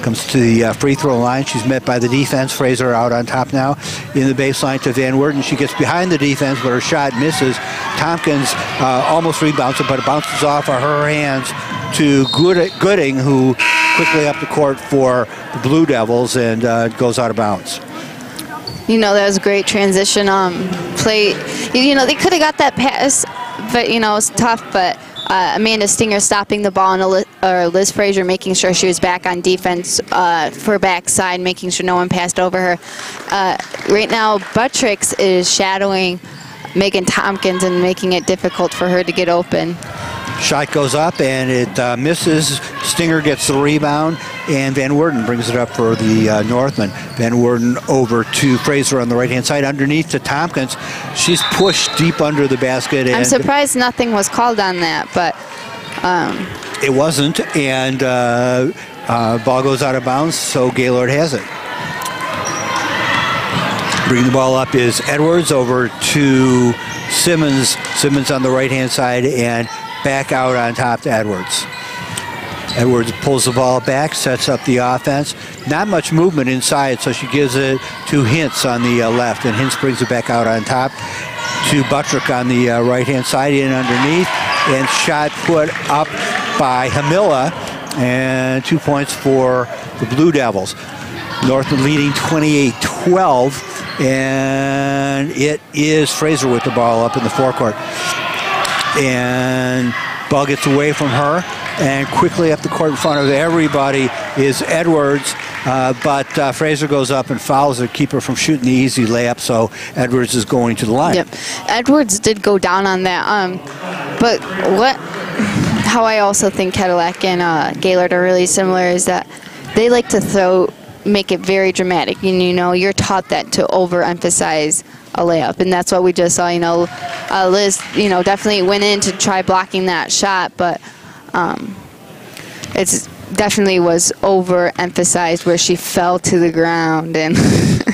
Comes to the free throw line. She's met by the defense. Fraser out on top now in the baseline to Van Worden. She gets behind the defense, but her shot misses. Tompkins almost rebounds it, but it bounces off of her hands to Gooding, who quickly up the court for the Blue Devils and goes out of bounds. You know, that was a great transition play. You know, they could have got that pass, but, you know, it was tough. But Amanda Stinger stopping the ball, and Liz Frazier making sure she was back on defense for backside, making sure no one passed over her. Right now, Buttricks is shadowing Megan Tompkins and making it difficult for her to get open. Shot goes up, and it misses. Stinger gets the rebound, and Van Worden brings it up for the Northman. Van Worden over to Fraser on the right-hand side. Underneath to Tompkins. She's pushed deep under the basket. I'm surprised nothing was called on that, but... it wasn't, and ball goes out of bounds, so Gaylord has it. Bringing the ball up is Edwards over to Simmons. Simmons on the right-hand side, and back out on top to Edwards. Edwards pulls the ball back, sets up the offense. Not much movement inside, so she gives it to Hintz on the left, and Hintz brings it back out on top to Buttrick on the right-hand side, in underneath, and shot put up by Hamilla, and 2 points for the Blue Devils. Northman leading 28-12, and it is Fraser with the ball up in the forecourt. And ball gets away from her, and quickly up the court in front of everybody is Edwards, but Fraser goes up and fouls her, keep her from shooting the easy layup, so Edwards is going to the line. Yep, Edwards did go down on that, but how I also think Cadillac and Gaylord are really similar is that they like to make it very dramatic, and you know, you're taught that to overemphasize a layup, and that's what we just saw. You know, Liz, you know, definitely went in to try blocking that shot, but it's definitely was overemphasized where she fell to the ground, and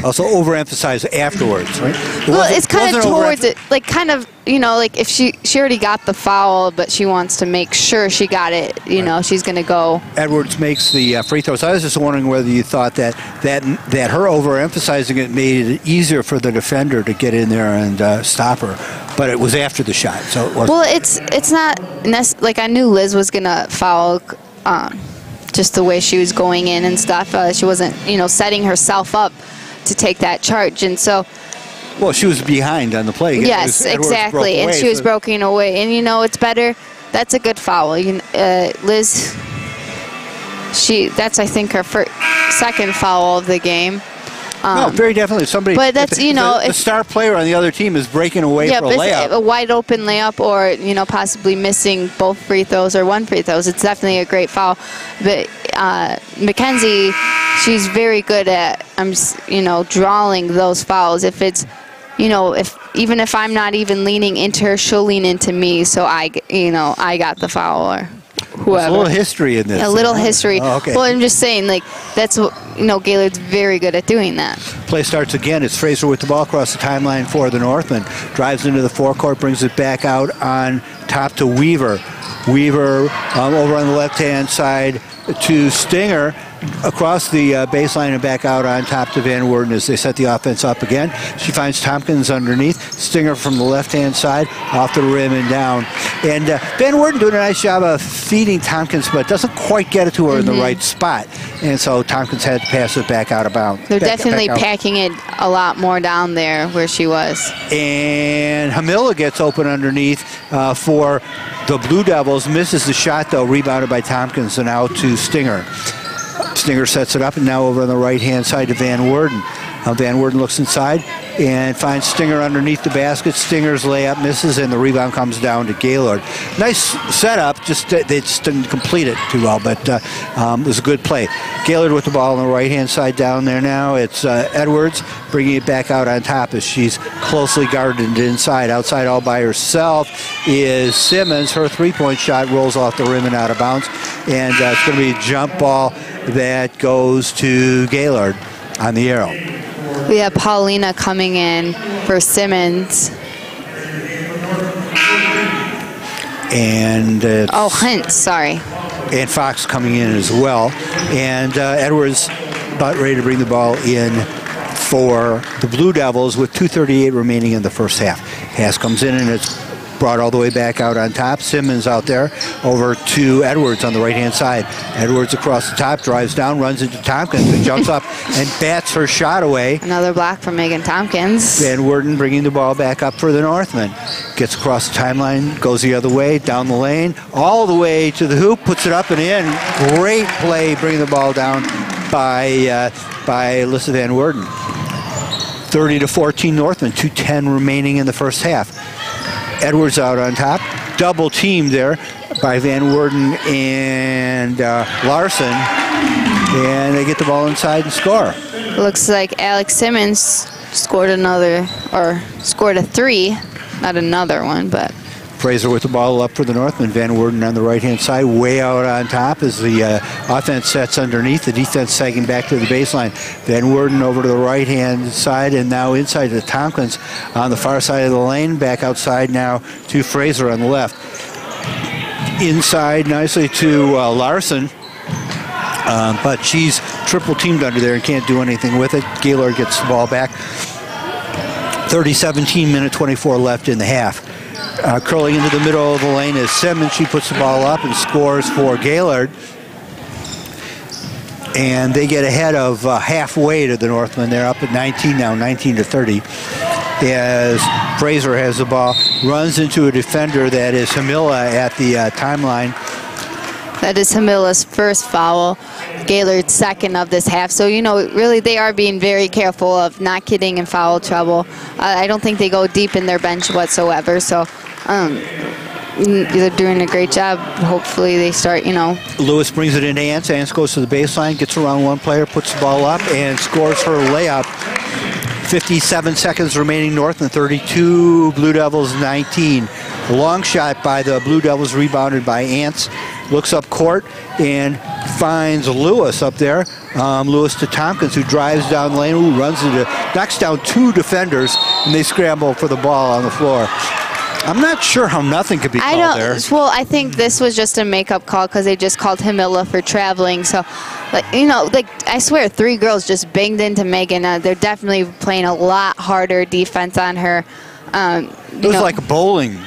also overemphasized afterwards, right? Well, it's kind of towards it, like kind of, you know, like if she already got the foul, but she wants to make sure she got it, you know, she's going to go. Edwards makes the free throws. I was just wondering whether you thought that her overemphasizing it made it easier for the defender to get in there and stop her, but it was after the shot, so it wasn't. Well, it's not like I knew Liz was going to foul. Just the way she was going in and stuff. She wasn't, you know, setting herself up to take that charge. And so... Well, she was behind on the play. Yes, exactly. And she was broken away. And, you know, it's better. That's a good foul. Liz, that's, I think, her second foul of the game. No, very definitely. Somebody, but that's, you know, the star player on the other team is breaking away for a layup. A wide open layup, or, you know, possibly missing both free throws or one free throws. It's definitely a great foul. But Mackenzie, she's very good at, you know, drawing those fouls. If it's, you know, even if I'm not even leaning into her, she'll lean into me. So I got the foul. whoever. There's a little history in this. A little history. Oh, okay. Well, I'm just saying, like, that's what, Gaylord's very good at doing that. Play starts again. It's Fraser with the ball across the timeline for the Northman. Drives into the forecourt, brings it back out on top to Weaver. Weaver over on the left-hand side to Stinger. Across the baseline and back out on top to Van Worden as they set the offense up again. She finds Tompkins underneath. Stinger from the left-hand side, off the rim and down. And Van Worden doing a nice job of feeding Tompkins, but doesn't quite get it to her in the right spot. And so Tompkins had to pass it back out of bounds. They're definitely packing it a lot more down there where she was. And Hamilla gets open underneath for the Blue Devils. Misses the shot, though, rebounded by Tompkins and out to Stinger. Stinger sets it up, and now over on the right-hand side to Van Worden. Van Worden looks inside and finds Stinger underneath the basket. Stinger's layup misses, and the rebound comes down to Gaylord. Nice setup, they just didn't complete it too well, but it was a good play. Gaylord with the ball on the right-hand side down there now. It's Edwards bringing it back out on top as she's closely guarded inside. Outside all by herself is Simmons. Her three-point shot rolls off the rim and out of bounds, and it's going to be a jump ball that goes to Gaylord on the arrow. We have Paulina coming in for Simmons. And Hunt, sorry. And Fox coming in as well. And Edwards about ready to bring the ball in for the Blue Devils with 2:38 remaining in the first half. Pass comes in and it's brought all the way back out on top. Simmons out there over to Edwards on the right-hand side. Edwards across the top, drives down, runs into Tompkins, and jumps up and bats her shot away. Another block from Megan Tompkins. Van Worden bringing the ball back up for the Northmen. Gets across the timeline, goes the other way, down the lane, all the way to the hoop, puts it up and in. Great play, bringing the ball down by Alyssa Van Worden. 30-14 Northmen, 2:10 remaining in the first half. Edwards out on top, double teamed there by Van Worden and Larson, and they get the ball inside and score. Looks like Alex Simmons scored a three, not another one, but. Fraser with the ball up for the Northmen. Van Worden on the right-hand side, way out on top as the offense sets underneath. The defense sagging back to the baseline. Van Worden over to the right-hand side and now inside to Tompkins on the far side of the lane. Back outside now to Fraser on the left. Inside nicely to Larson. But she's triple teamed under there and can't do anything with it. Gaylord gets the ball back. 30-17, minute 24 left in the half. Curling into the middle of the lane is Simmons. She puts the ball up and scores for Gaylord. And they get ahead of halfway to the Northmen. They're up at 19 now, 19-30. As Fraser has the ball, runs into a defender that is Hamilla at the timeline. That is Hamilla's first foul, Gaylord's second of this half. So, really they are being very careful of not getting in foul trouble. I don't think they go deep in their bench whatsoever. So they're doing a great job. Hopefully they start, Lewis brings it into Ants. Ants goes to the baseline, gets around one player, puts the ball up, and scores her layup. 57 seconds remaining Northland 32, Blue Devils 19. A long shot by the Blue Devils, rebounded by Ants. Looks up court and finds Lewis up there. Lewis to Tompkins, who drives down the lane, knocks down two defenders, and they scramble for the ball on the floor. I'm not sure how nothing could be called there. Well, I think this was just a makeup call because they just called Hamilla for traveling. So, I swear, three girls just banged into Megan. They're definitely playing a lot harder defense on her. It was like bowling,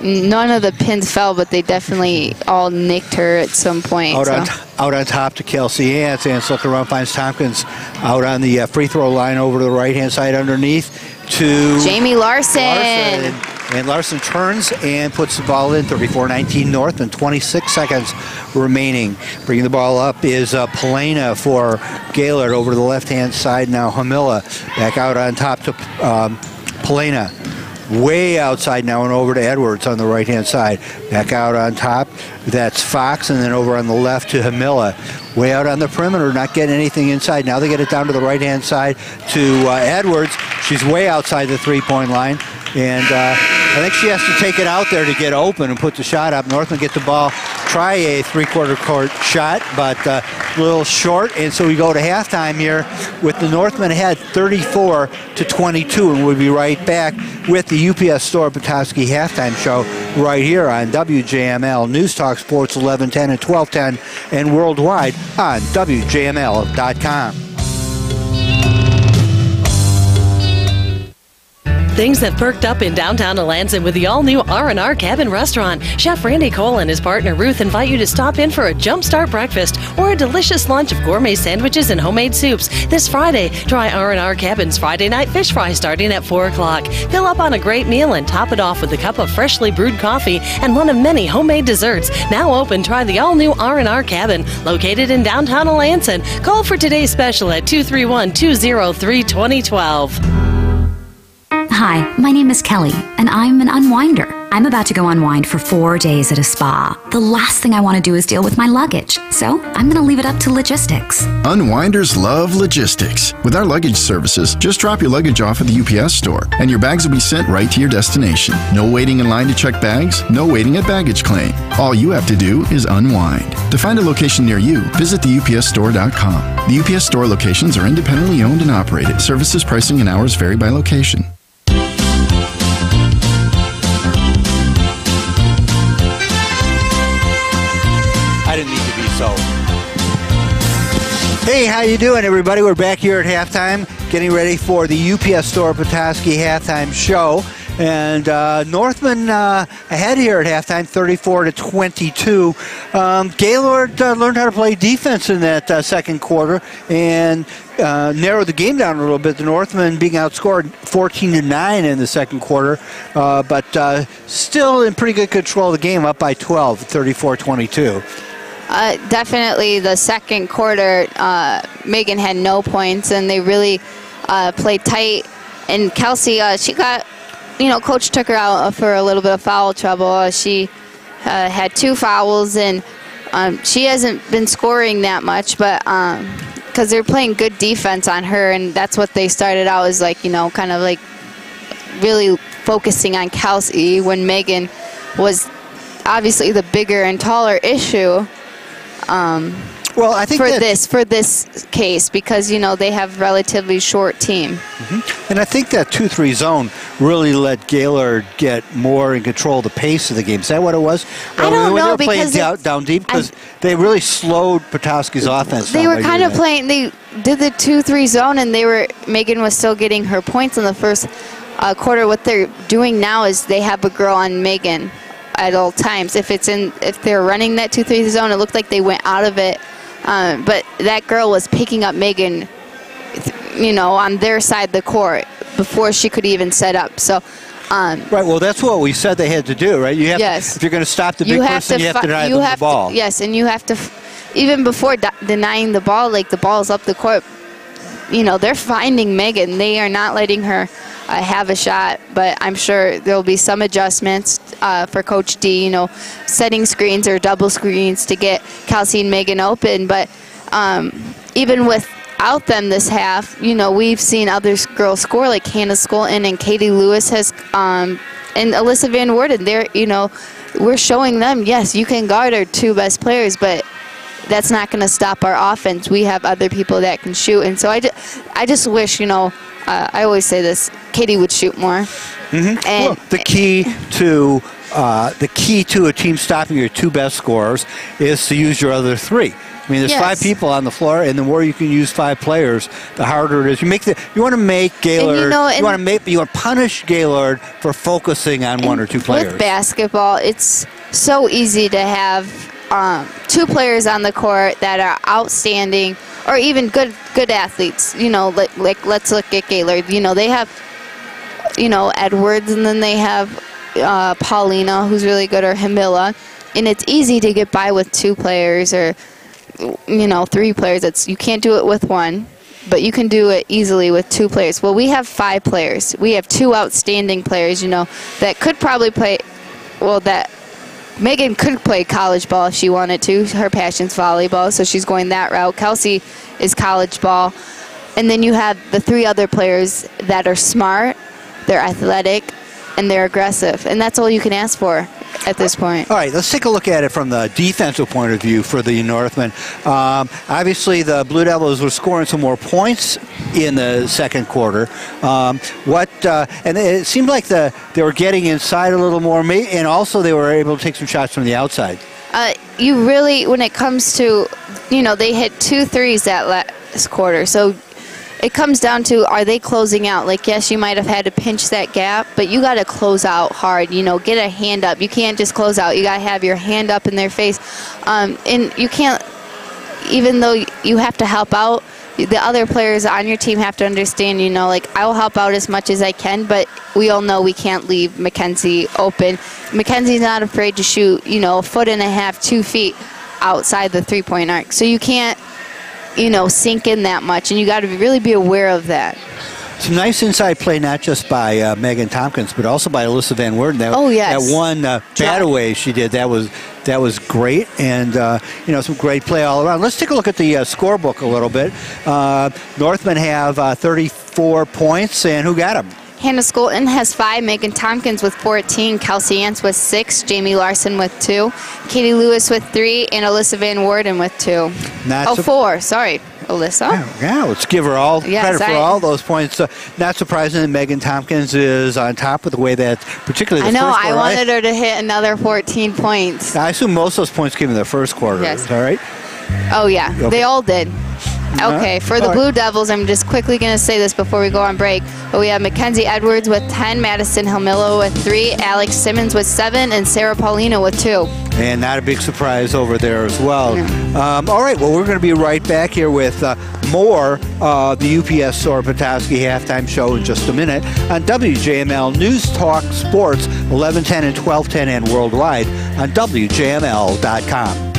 None of the pins fell, but they definitely all nicked her at some point. Out on top to Kelsey Ants. Ants looking around, finds Tompkins out on the free throw line over to the right-hand side underneath to Jamie Larson. And Larson turns and puts the ball in. 34-19 North and 26 seconds remaining. Bringing the ball up is Polena for Gaylord over to the left-hand side now. Hamilla back out on top to Polena. Way outside now and over to Edwards on the right-hand side. Back out on top, that's Fox, and then over on the left to Hamilla. Way out on the perimeter, not getting anything inside. Now they get it down to the right-hand side to Edwards. She's way outside the three-point line, and I think she has to take it out there to get open and put the shot up. Northman get the ball, try a three-quarter court shot, but a little short. And so we go to halftime here with the Northmen ahead 34-22. And we'll be right back with the UPS Store Petoskey halftime show right here on WJML News Talk Sports 1110 and 1210 and worldwide on WJML.com. Things have perked up in downtown Alanson with the all-new R&R Cabin Restaurant. Chef Randy Cole and his partner Ruth invite you to stop in for a jumpstart breakfast or a delicious lunch of gourmet sandwiches and homemade soups. This Friday, try R&R Cabin's Friday night fish fry starting at 4 o'clock. Fill up on a great meal and top it off with a cup of freshly brewed coffee and one of many homemade desserts. Now open, try the all-new R&R Cabin, located in downtown Alanson. Call for today's special at 231-203-2012. Hi, my name is Kelly, and I'm an unwinder. I'm about to go unwind for 4 days at a spa. The last thing I want to do is deal with my luggage, so I'm going to leave it up to logistics. Unwinders love logistics. With our luggage services, just drop your luggage off at the UPS store, and your bags will be sent right to your destination. No waiting in line to check bags, no waiting at baggage claim. All you have to do is unwind. To find a location near you, visit theupsstore.com. The UPS store locations are independently owned and operated. Services, pricing, and hours vary by location. I didn't mean to be so. Hey, how you doing, everybody? We're back here at halftime, getting ready for the UPS Store Petoskey halftime show. And Northman ahead here at halftime, 34-22. Gaylord learned how to play defense in that second quarter and narrowed the game down a little bit. The Northmen being outscored 14-9 in the second quarter, but still in pretty good control of the game, up by 12, 34-22. Definitely the second quarter, Megan had no points, and they really played tight. And Kelsey, she got, Coach took her out for a little bit of foul trouble. She had 2 fouls, and she hasn't been scoring that much, but because they're playing good defense on her, and that's what they started out as, kind of really focusing on Kelsey when Megan was obviously the bigger and taller issue. Well, I think for this case, because they have relatively short team. And I think that 2-3 zone really let Gaylord get more in control of the pace of the game. Is that what it was? I don't know, they were playing down deep, because they really slowed Petoskey's offense. They were kind of playing. They did the 2-3 zone, and Megan was still getting her points in the first quarter. What they're doing now is they have a girl on Megan at all times. If they're running that 2-3 zone, it looked like they went out of it. But that girl was picking up Megan, on their side of the court before she could even set up. So, right. Well, that's what we said they had to do, right? You have to, if you're going to stop the big person, you have to deny them the ball. Yes, and you have to, even before denying the ball, the ball's up the court. They're finding Megan. They are not letting her have a shot, but I'm sure there'll be some adjustments for Coach D, setting screens or double screens to get Kelsey and Megan open. But even without them this half, we've seen other girls score, like Hannah Skolton and Katie Lewis has, and Alyssa Van Worden. We're showing them, yes, you can guard our 2 best players, but that's not going to stop our offense. We have other people that can shoot. And so I just wish, I always say this, Katie would shoot more. And well, the key to a team stopping your 2 best scorers is to use your other 3. I mean, there's 5 people on the floor, and the more you can use 5 players, the harder it is. You want to make Gaylord. You want to punish Gaylord for focusing on 1 or 2 players. With basketball, it's so easy to have 2 players on the court that are outstanding, or even good athletes. Like let's look at Gaylord. They have, Edwards, and then they have Paulina, who's really good, or Hamila, and it's easy to get by with 2 players or 3 players. You can't do it with 1, but you can do it easily with 2 players. Well, we have 5 players. We have 2 outstanding players, that could probably play. Well, that Megan could play college ball if she wanted to. Her passion's volleyball, so she's going that route. Kelsey is college ball. And then you have the 3 other players that are smart, they're athletic, and they're aggressive, and that's all you can ask for at this point. All right, let's take a look at it from the defensive point of view for the Northmen. Obviously, the Blue Devils were scoring some more points in the second quarter. And it seemed like they were getting inside a little more, and also they were able to take some shots from the outside. You really, when it comes to, they hit 2 threes that last quarter, so it comes down to, are they closing out? Like, yes, you might have had to pinch that gap, but you got to close out hard. Get a hand up. You can't just close out. You got to have your hand up in their face. And you can't, even though you have to help out, the other players on your team have to understand, I will help out as much as I can, but we all know we can't leave Mackenzie open. Mackenzie's not afraid to shoot, a foot and a half, 2 feet outside the three-point arc. So you can't, sink in that much, and you got to really be aware of that. Some nice inside play, not just by Megan Tompkins, but also by Alyssa Van Werden. That one bataway she did, that was great, and some great play all around. Let's take a look at the scorebook a little bit. Northmen have 34 points, and who got them? Hannah Skolton has 5, Megan Tompkins with 14, Kelsey Ants with 6, Jamie Larson with 2, Katie Lewis with 3, and Alyssa Van Worden with 2. 4, sorry, Alyssa. Yeah, let's give her all credit for all those points. Not surprising that Megan Tompkins is on top with the way that, particularly the first quarter. I wanted her to hit another 14 points. I assume most of those points came in the first quarter. Yes. Is that right? Oh, yeah. Okay. They all did. Okay, for the Blue Devils, I'm just quickly going to say this before we go on break, but we have Mackenzie Edwards with 10, Madison Hilmillo with 3, Alex Simmons with 7, and Sarah Paulino with 2. And not a big surprise over there as well. All right, well, we're going to be right back here with more the UPS Store Petoskey halftime show in just a minute on WJML News Talk Sports, 1110 and 1210 and worldwide on WJML.com.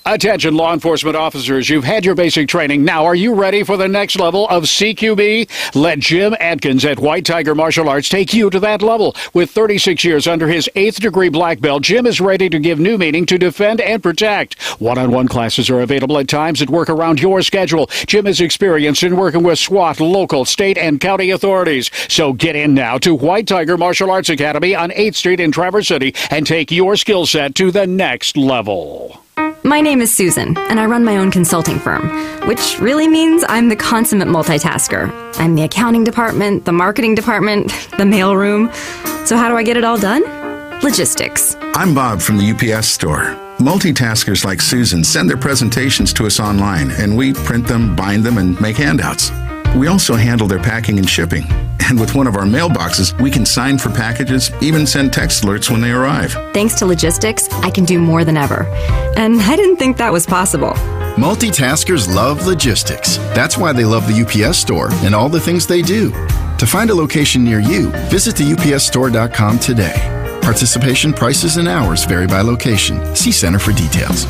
Attention law enforcement officers, you've had your basic training. Now, are you ready for the next level of CQB? Let Jim Atkins at White Tiger Martial Arts take you to that level. With 36 years under his 8th degree black belt, Jim is ready to give new meaning to defend and protect. One-on-one classes are available at times that work around your schedule. Jim is experienced in working with SWAT, local, state, and county authorities. So get in now to White Tiger Martial Arts Academy on 8th Street in Traverse City and take your skill set to the next level. My name is Susan, and I run my own consulting firm, which really means I'm the consummate multitasker. I'm the accounting department, the marketing department, the mailroom. So how do I get it all done? Logistics. I'm Bob from the UPS Store. Multitaskers like Susan send their presentations to us online, and we print them, bind them, and make handouts. We also handle their packing and shipping. And with one of our mailboxes, we can sign for packages, even send text alerts when they arrive. Thanks to logistics, I can do more than ever. And I didn't think that was possible. Multitaskers love logistics. That's why they love the UPS Store and all the things they do. To find a location near you, visit theupsstore.com today. Participation, prices, and hours vary by location. See Center for details.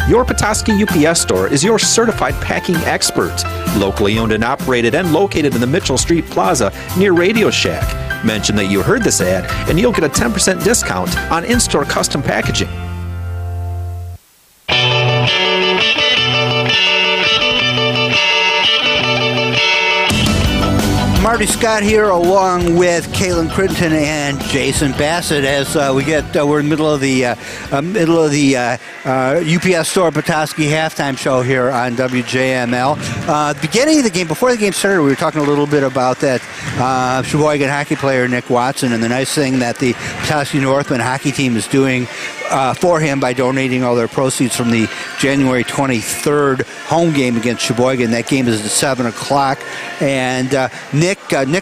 Your Petoskey UPS Store is your certified packing expert. Locally owned and operated and located in the Mitchell Street Plaza near Radio Shack. Mention that you heard this ad and you'll get a 10% discount on in-store custom packaging. Marty Scott here, along with Kaylin Crittenton and Jason Bassett, as we're in the middle of the UPS Store Petoskey halftime show here on WJML. Beginning of the game, before the game started, we were talking a little bit about that Sheboygan hockey player Nick Watson, and the nice thing that the Petoskey Northmen hockey team is doing for him by donating all their proceeds from the January 23rd home game against Sheboygan. That game is at 7 o'clock, and Nick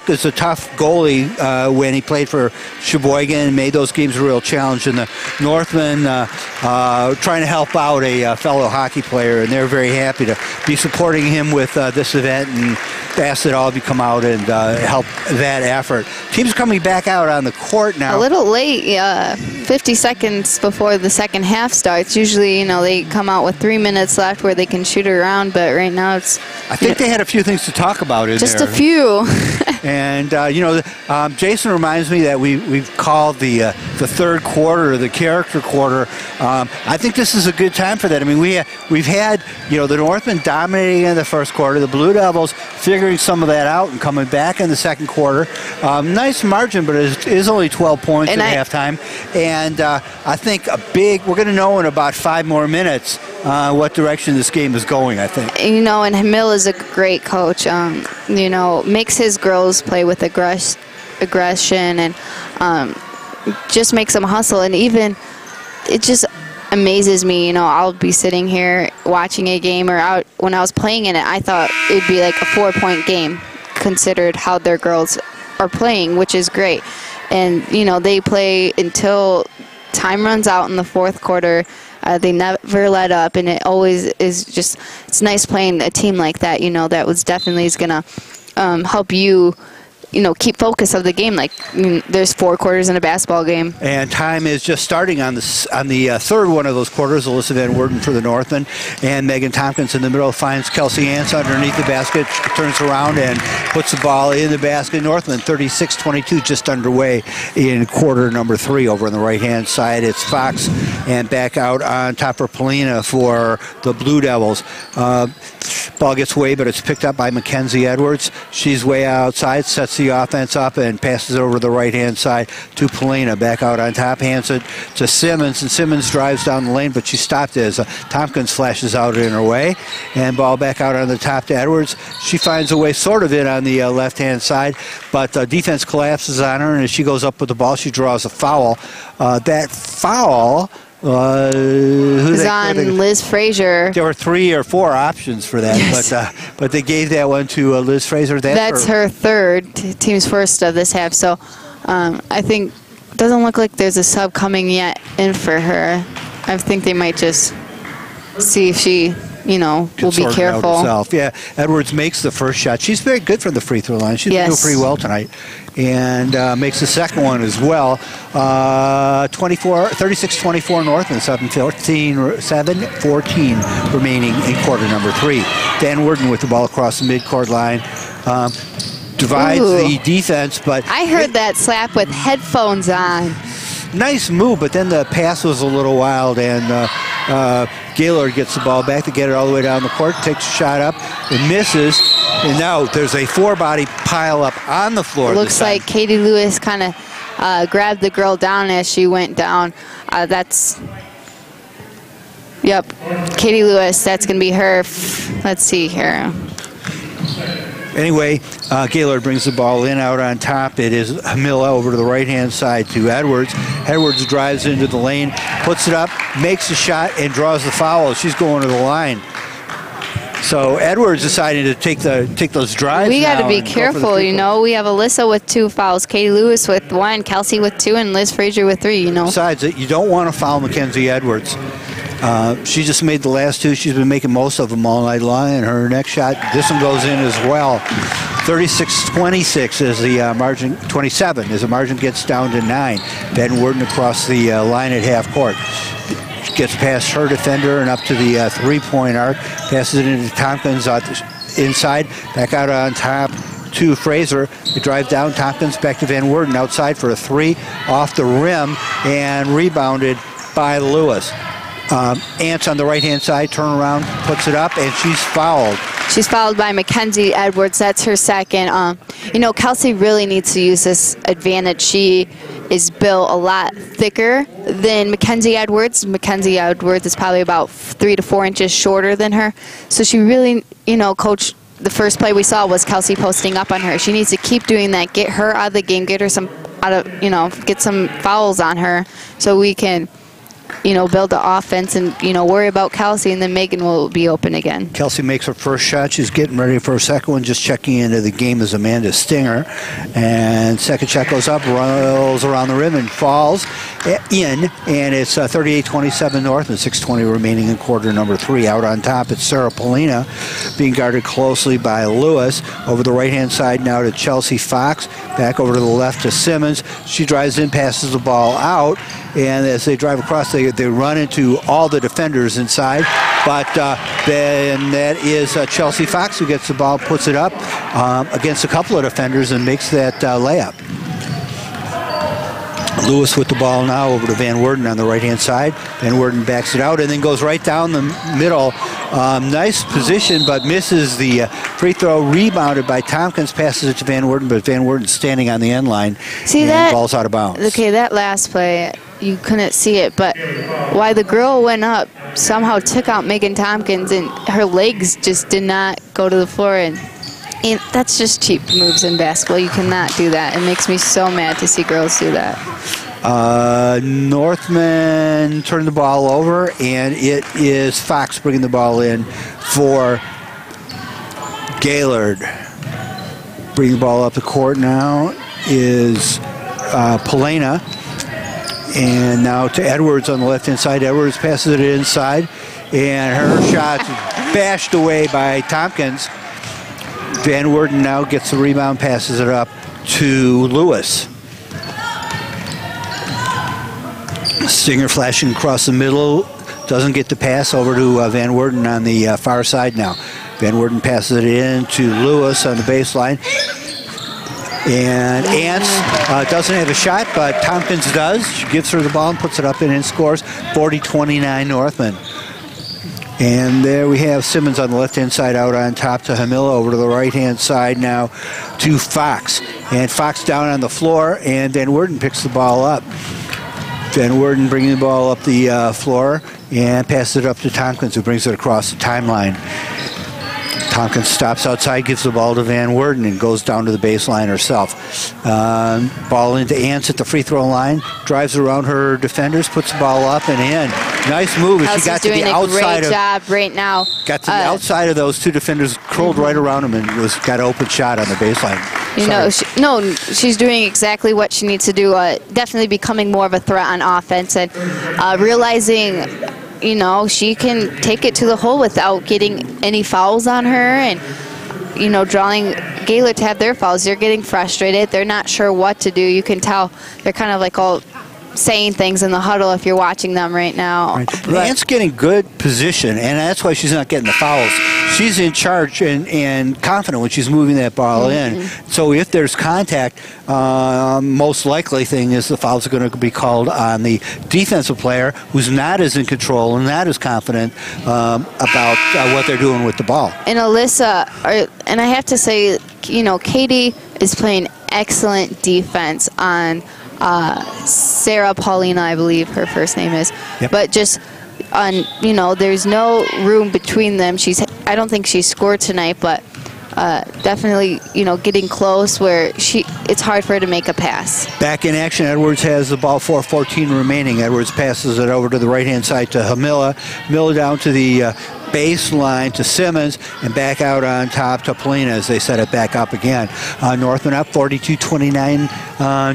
is a tough goalie when he played for Sheboygan and made those games a real challenge. And the Northmen trying to help out a fellow hockey player, and they're very happy to be supporting him with this event and ask that all of you come out and help that effort. Team's coming back out on the court now. A little late, 50 seconds before the second half starts. Usually, they come out with 3 minutes left where they can shoot around, but right now it's... I think they had a few things to talk about in just there. Just a few. And, Jason reminds me that we've called the the third quarter, the character quarter. I think this is a good time for that. I mean, we've had, the Northmen dominating in the first quarter, the Blue Devils figuring some of that out and coming back in the second quarter. Nice margin, but it is only 12 points at halftime. And I think we're going to know in about 5 more minutes what direction this game is going, I think. And Hamil is a great coach. Makes his girls play with aggression and just makes them hustle. And even it just amazes me. I'll be sitting here watching a game, or when I was playing in it, I thought it'd be like a 4-point game considered how their girls are playing, which is great. And they play until time runs out in the fourth quarter. They never let up, and it always is just, it's nice playing a team like that, that was definitely is going to help you, keep focus of the game. Like, there's 4 quarters in a basketball game. And time is just starting on the third one of those quarters. Alyssa Van Worden for the Northmen, and Megan Tompkins in the middle finds Kelsey Ants underneath the basket, turns around and puts the ball in the basket. Northmen 36-22, just underway in quarter number 3. Over on the right-hand side, it's Fox, and back out on top for Polina for the Blue Devils. Ball gets away, but it's picked up by Mackenzie Edwards. She's way outside, sets the offense up, and passes it over the right-hand side to Polina. Back out on top, hands it to Simmons, and Simmons drives down the lane, but she stopped as Tompkins flashes out in her way. And ball back out on the top to Edwards. She finds a way sort of in on the left-hand side, but defense collapses on her, and as she goes up with the ball, she draws a foul. That foul... was on Liz Frazier. There were 3 or 4 options for that, yes. but they gave that one to Liz Frazier. That's her third, team's first of this half. So I think it doesn't look like there's a sub coming yet in for her. I think they might just see if she, will be careful. Yeah, Edwards makes the first shot. She's very good from the free throw line. She's doing pretty well tonight. And makes the second one as well. 36-24 North and 7-14 remaining in quarter number 3. Van Worden with the ball across the midcourt line. Divides the defense, but... I heard that slap with headphones on. Nice move, but then the pass was a little wild, and Gaylord gets the ball back to get it all the way down the court, takes a shot up, and misses, and now there's a 4-body pile up on the floor. It looks like Katie Lewis kind of grabbed the girl down as she went down. Yep, Katie Lewis, that's going to be her. Let's see here. Anyway, Gaylord brings the ball in out on top. It is Hamila over to the right-hand side to Edwards. Edwards drives into the lane, puts it up, makes a shot, and draws the foul. She's going to the line. So Edwards decided to take those drives. We got to be careful, We have Alyssa with 2 fouls, Katie Lewis with 1, Kelsey with 2, and Liz Frazier with 3, Besides, you don't want to foul Mackenzie Edwards. She just made the last 2. She's been making most of them all night long, and her next shot, this one goes in as well. 36-26 is the margin, 27 as the margin gets down to 9. Van Worden across the line at half court. Gets past her defender and up to the 3-point arc. Passes it into Tompkins inside, back out on top to Fraser. They drive down, Tompkins back to Van Worden outside for a 3 off the rim, and rebounded by Lewis. Ants on the right-hand side, turn around, puts it up, and she's fouled. She's fouled by Mackenzie Edwards. That's her second. Kelsey really needs to use this advantage. She is built a lot thicker than Mackenzie Edwards. Mackenzie Edwards is probably about 3 to 4 inches shorter than her. So she really, Coach, the first play we saw was Kelsey posting up on her. She needs to keep doing that, get her out of the game, get her get some fouls on her so we can build the offense and, worry about Kelsey, and then Megan will be open again. Kelsey makes her first shot. She's getting ready for her second one. Just checking into the game is Amanda Stinger. And second shot goes up, rolls around the rim, and falls in. And it's 38-27 North and 6:20 remaining in quarter number 3. Out on top, it's Sarah Polina being guarded closely by Lewis. Over the right-hand side now to Chelsea Fox. Back over to the left to Simmons. She drives in, passes the ball out. And as they drive across, they run into all the defenders inside. But then that is Chelsea Fox who gets the ball, puts it up against a couple of defenders and makes that layup. Lewis with the ball now over to Van Werden on the right-hand side. Van Werden backs it out and then goes right down the middle. Nice position, but misses the free throw. Rebounded by Tompkins, passes it to Van Werden, but Van Werden standing on the end line. See that? Ball's out of bounds. Okay, that last play, you couldn't see it, but why the girl went up somehow took out Megan Tompkins, and her legs just did not go to the floor. And that's just cheap moves in basketball. You cannot do that. It makes me so mad to see girls do that. Northman turned the ball over, and it is Fox bringing the ball in for Gaylord. Bringing the ball up the court now is Polina. And now to Edwards on the left-hand side. Edwards passes it inside, and her shot's bashed away by Tompkins. Van Werden now gets the rebound, passes it up to Lewis. Stinger flashing across the middle, doesn't get the pass over to Van Werden on the far side now. Van Werden passes it in to Lewis on the baseline. And Ants doesn't have a shot, but Tompkins does. She gives her the ball and puts it up and scores. 40-29 Northman. And there we have Simmons on the left-hand side out on top to Hamilla. Over to the right-hand side now to Fox. And Fox down on the floor, and Van Werden picks the ball up. Van Werden bringing the ball up the floor and passes it up to Tompkins, who brings it across the timeline. Tompkins stops outside, gives the ball to Van Werden, and goes down to the baseline herself. Ball into Ants at the free throw line, drives around her defenders, puts the ball up and in. Nice move. She got to the outside. Great job right now. Got to the outside of those two defenders, curled right around them, and got an open shot on the baseline. She's doing exactly what she needs to do. Definitely becoming more of a threat on offense and realizing, she can take it to the hole without getting any fouls on her, and, drawing Gaylord to have their fouls. They're getting frustrated. They're not sure what to do. You can tell they're kind of like all saying things in the huddle if you're watching them right now. Right. Ant's getting good position, and that's why she's not getting the fouls. She's in charge and confident when she's moving that ball in. So if there's contact, most likely thing is the fouls are going to be called on the defensive player who's not as in control and not as confident about what they're doing with the ball. And Alyssa, and I have to say, Katie is playing excellent defense on Sarah Paulina, I believe her first name is. Yep. But just on, there's no room between them. I don't think she scored tonight, but definitely, getting close where it's hard for her to make a pass. Back in action, Edwards has the ball, 4:14 remaining. Edwards passes it over to the right-hand side to Hamilla. Hamilla down to the baseline to Simmons, and back out on top to Polina as they set it back up again. Northman up 42-29,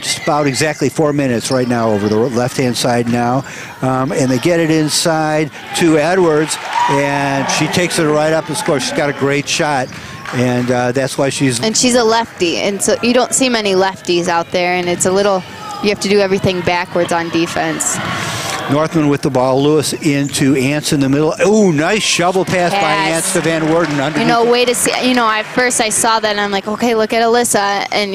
just about exactly 4 minutes right now over the left-hand side now. And they get it inside to Edwards, and she takes it right up and scores. She's got a great shot. And that's why she's a lefty, and so you don't see many lefties out there, and it's you have to do everything backwards on defense. Northman with the ball. Lewis into Ants in the middle. Oh, nice shovel pass by Ants to Van Werden. Way to see. At first I saw that and I'm like, okay, look at Alyssa, and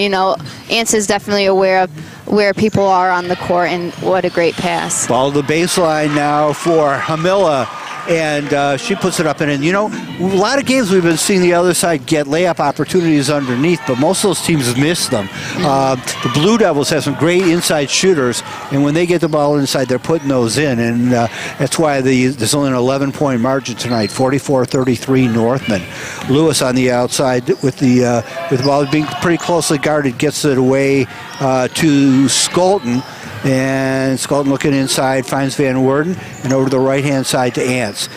Ants is definitely aware of where people are on the court, and what a great pass. Ball to the baseline now for Hamilla. And she puts it up and in. A lot of games we've been seeing the other side get layup opportunities underneath, but most of those teams miss them. The Blue Devils have some great inside shooters, and when they get the ball inside, they're putting those in. And that's why there's only an 11-point margin tonight, 44-33 Northman. Lewis on the outside with the ball being pretty closely guarded, gets it away to Skolton. And Skolton looking inside, finds Van Werden, and over to the right-hand side to Ants.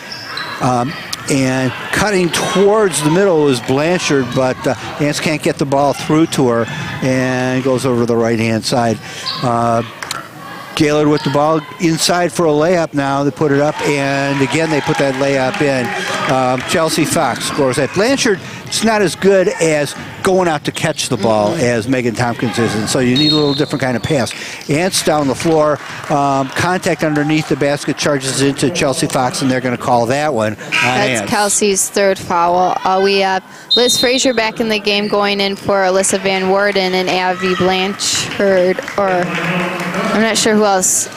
And cutting towards the middle is Blanchard, but Ants can't get the ball through to her, and goes over to the right-hand side. Gaylord with the ball inside for a layup now. They put it up, and again they put that layup in. Chelsea Fox scores that. Blanchard it's not as good as going out to catch the ball as Megan Tompkins is, and so you need a little different kind of pass. Ants down the floor, contact underneath the basket, charges into Chelsea Fox, and they're going to call that one on That's Ants. Kelsey's third foul. We have Liz Frazier back in the game, going in for Alyssa Van Worden and Abby Blanchard, or I'm not sure who else.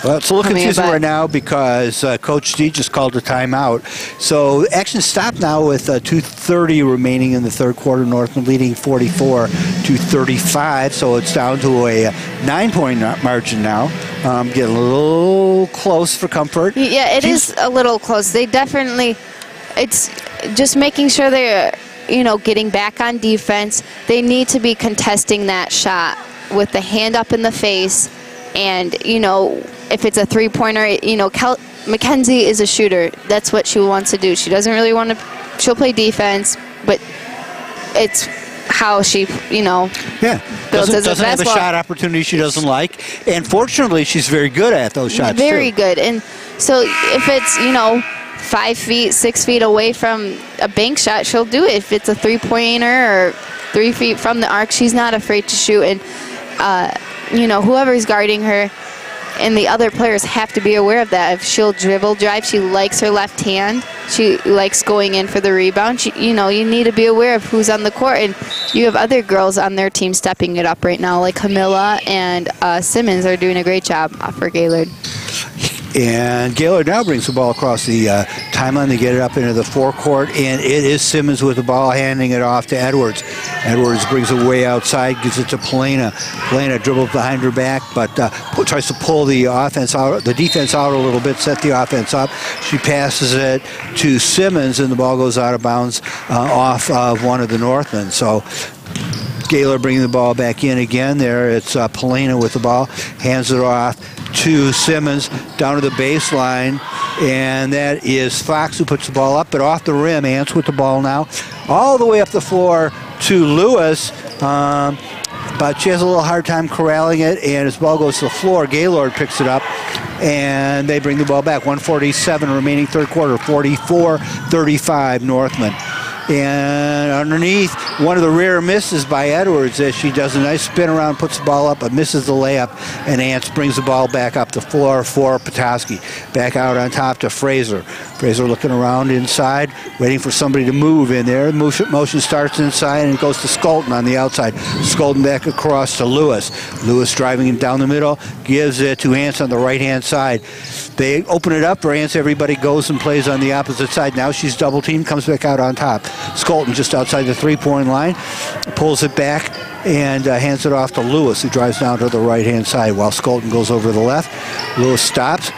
Well, it's a little confusing right now because Coach D just called a timeout. So action stopped now with 2:30 remaining in the third quarter. Northman leading 44-35. So it's down to a 9-point margin now. Getting a little close for comfort. Yeah, it is a little close. They definitely, it's just making sure they're, getting back on defense. They need to be contesting that shot with the hand up in the face. And, if it's a three-pointer, Mackenzie is a shooter. That's what she wants to do. She doesn't really want to, she'll play defense, but it's how she, builds doesn't have a shot opportunity she doesn't like. And fortunately, she's very good at those shots, Very good. And so if it's, 5 feet, 6 feet away from a bank shot, she'll do it. If it's a three-pointer or 3 feet from the arc, she's not afraid to shoot. And, whoever's guarding her and the other players have to be aware of that. If she'll dribble drive, she likes her left hand. She likes going in for the rebound. You need to be aware of who's on the court. And you have other girls on their team stepping it up right now, like Camilla and Simmons are doing a great job for Gaylord. And Gaylord now brings the ball across the timeline. They get it up into the forecourt, and it is Simmons with the ball, handing it off to Edwards. Edwards brings it way outside, gives it to Polina. Polina dribbles behind her back, but tries to pull the defense out a little bit, set the offense up. She passes it to Simmons, and the ball goes out of bounds off of one of the Northmen. So Gaylord bringing the ball back in again. There it's Polina with the ball, hands it off to Simmons down to the baseline, and that is Fox who puts the ball up, but off the rim. Ants with the ball now, all the way up the floor to Lewis, but she has a little hard time corralling it, and as the ball goes to the floor, Gaylord picks it up, and they bring the ball back. 1:47 remaining third quarter, 44-35 Northman. And underneath, one of the rare misses by Edwards as she does a nice spin around, puts the ball up, but misses the layup, and Ants brings the ball back up the floor for Petoskey. Back out on top to Fraser. Fraser looking around inside, waiting for somebody to move in there. Motion starts inside and goes to Skolton on the outside. Skolton back across to Lewis. Lewis driving him down the middle, gives it to Ants on the right-hand side. They open it up for Ants. Everybody goes and plays on the opposite side. Now she's double-teamed, comes back out on top. Skolton just outside the three-point line, pulls it back and hands it off to Lewis, who drives down to the right-hand side while Skolton goes over to the left. Lewis stops,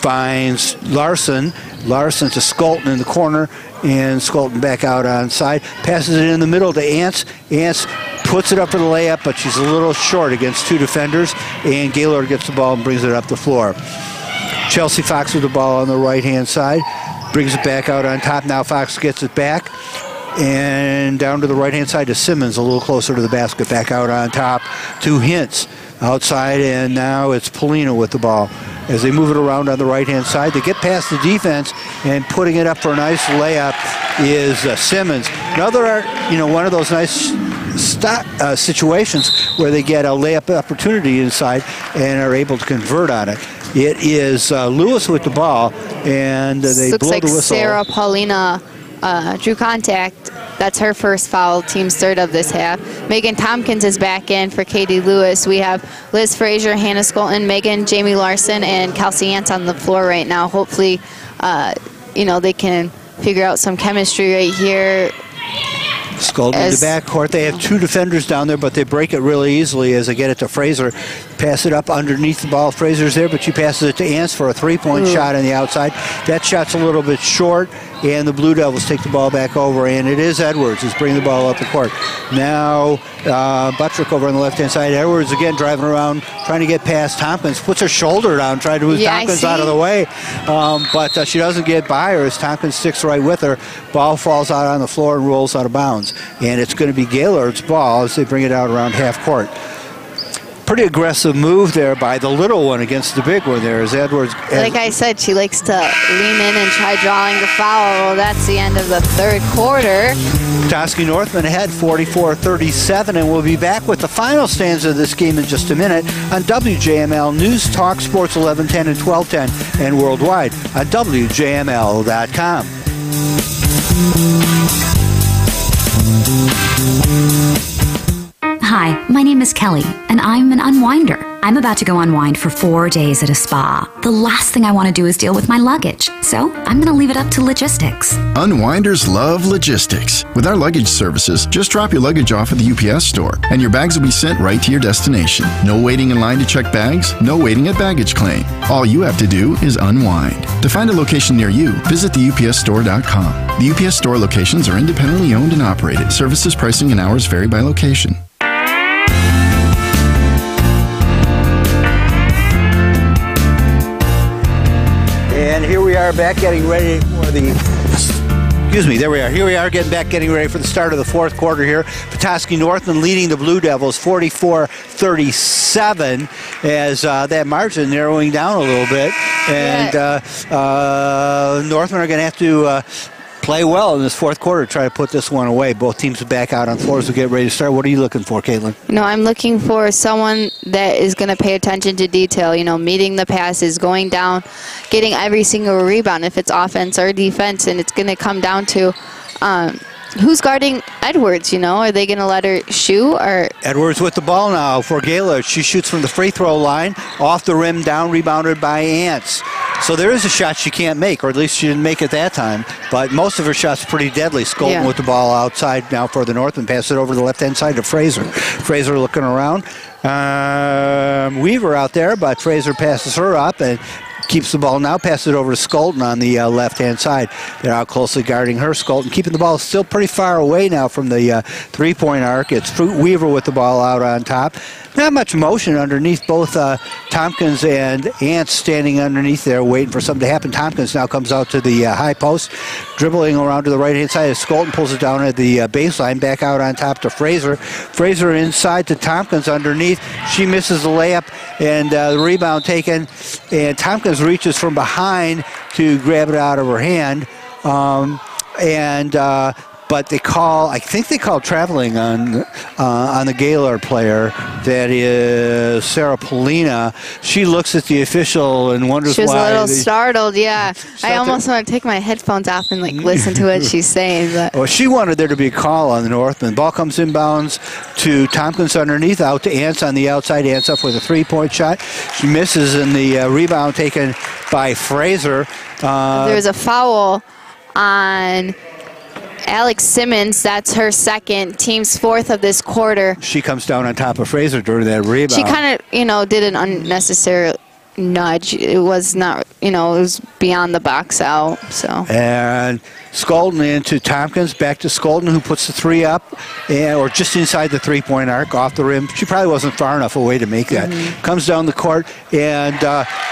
finds Larson. Larson to Skolton in the corner, and Skolton back out on side. Passes it in the middle to Ants. Ants puts it up for the layup, but she's a little short against two defenders, and Gaylord gets the ball and brings it up the floor. Chelsea Fox with the ball on the right-hand side. Brings it back out on top. Now Fox gets it back. And down to the right-hand side to Simmons, a little closer to the basket. Back out on top to Hintz. Outside, and now it's Polina with the ball. As they move it around on the right-hand side, they get past the defense, and putting it up for a nice layup is Simmons. Another, one of those nice situations where they get a layup opportunity inside and are able to convert on it. It is Lewis with the ball, and they blow the whistle. Sarah Paulina drew contact. That's her first foul, team's third of this half. Megan Tompkins is back in for Katie Lewis. We have Liz Frazier, Hannah Skolton, Megan, Jamie Larson, and Kelsey Ants on the floor right now. Hopefully, they can figure out some chemistry right here. Skolton in the backcourt. They have two defenders down there, but they break it really easily as they get it to Fraser. Pass it up underneath the ball. Fraser's there, but she passes it to Ants for a three-point shot on the outside. That shot's a little bit short, and the Blue Devils take the ball back over, and it is Edwards who's bringing the ball up the court. Now Buttrick over on the left-hand side. Edwards again driving around, trying to get past Tompkins. Puts her shoulder down, trying to move Tompkins out of the way, but she doesn't get by her as Tompkins sticks right with her. Ball falls out on the floor and rolls out of bounds. And it's going to be Gaylord's ball as they bring it out around half court. pretty aggressive move there by the little one against the big one there as Edwards. Like I said, she likes to lean in and try drawing the foul. Well, that's the end of the third quarter. Petoskey Northman ahead 44-37, and we'll be back with the final stanza of this game in just a minute on WJML News Talk Sports 1110 and 1210 and worldwide on WJML.com. Hi, my name is Kelly, and I'm an unwinder. I'm about to go unwind for 4 days at a spa. The last thing I want to do is deal with my luggage, so I'm going to leave it up to logistics. Unwinders love logistics. With our luggage services, just drop your luggage off at the UPS store, and your bags will be sent right to your destination. No waiting in line to check bags, no waiting at baggage claim. All you have to do is unwind. To find a location near you, visit theupsstore.com. The UPS store locations are independently owned and operated. Services, pricing, and hours vary by location. And here we are back getting ready for the, excuse me, there we are. Here we are getting ready for the start of the fourth quarter here. Petoskey Northman leading the Blue Devils 44-37 as that margin narrowing down a little bit. And Northman are going to have to play well in this fourth quarter, try to put this one away. Both teams are back out on floors to get ready to start. What are you looking for, Caitlin? I'm looking for someone that is going to pay attention to detail, meeting the passes, going down, getting every single rebound if it's offense or defense, and it's going to come down to who's guarding Edwards, Are they going to let her shoot? Or Edwards with the ball now for Gaylord. She shoots from the free throw line, off the rim, down, rebounded by Ants. So there is a shot she can't make, or at least she didn't make it that time. But most of her shots are pretty deadly. Skolton with the ball outside now for the Northman. Pass it over to the left-hand side to Fraser. Fraser looking around. Weaver out there, but Fraser passes her up and keeps the ball now, passes it over to Skolton on the left-hand side. They're out closely guarding her. Skolton keeping the ball still pretty far away now from the three-point arc. It's Weaver with the ball out on top. Not much motion underneath both Tompkins and Ants standing underneath there waiting for something to happen. Tompkins now comes out to the high post, dribbling around to the right-hand side as Skolton pulls it down at the baseline, back out on top to Fraser. Fraser inside to Tompkins underneath. She misses the layup and the rebound taken, and Tompkins reaches from behind to grab it out of her hand. But I think they call traveling on the Gaylord player. That is Sarah Polina. She looks at the official and wonders why. She was a little startled, yeah. I almost want to take my headphones off and listen to what she's saying. But. Well, she wanted there to be a call on the Northman. Ball comes inbounds to Tompkins underneath, out to Ants on the outside. Ants up with a three-point shot. She misses, and the rebound taken by Fraser. There was a foul on Alex Simmons. That's her second, team's fourth of this quarter. She comes down on top of Fraser during that rebound. She kind of, did an unnecessary nudge. It was not, it was beyond the box out. So. And Skolton into Tompkins, back to Skolton, who puts the three up, or just inside the three-point arc, off the rim. She probably wasn't far enough away to make that. Comes down the court, and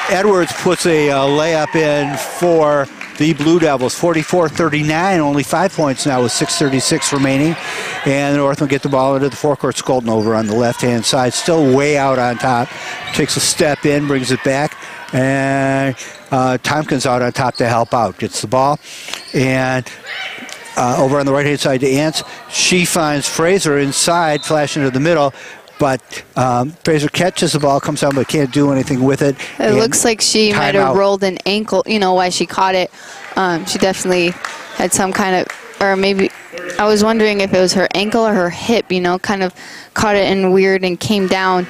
Edwards puts a layup in for the Blue Devils, 44-39, only 5 points now with 6:36 remaining. And the Northman get the ball into the forecourt. Skolton over on the left-hand side, still way out on top. Takes a step in, brings it back, and Tompkins out on top to help out. Gets the ball, and over on the right-hand side to Ants. She finds Fraser inside, flashing to the middle. But Fraser catches the ball, comes down, but can't do anything with it. It looks like she might have rolled an ankle, why she caught it. She definitely had some kind of, or maybe, I was wondering if it was her ankle or her hip, kind of caught it in weird and came down.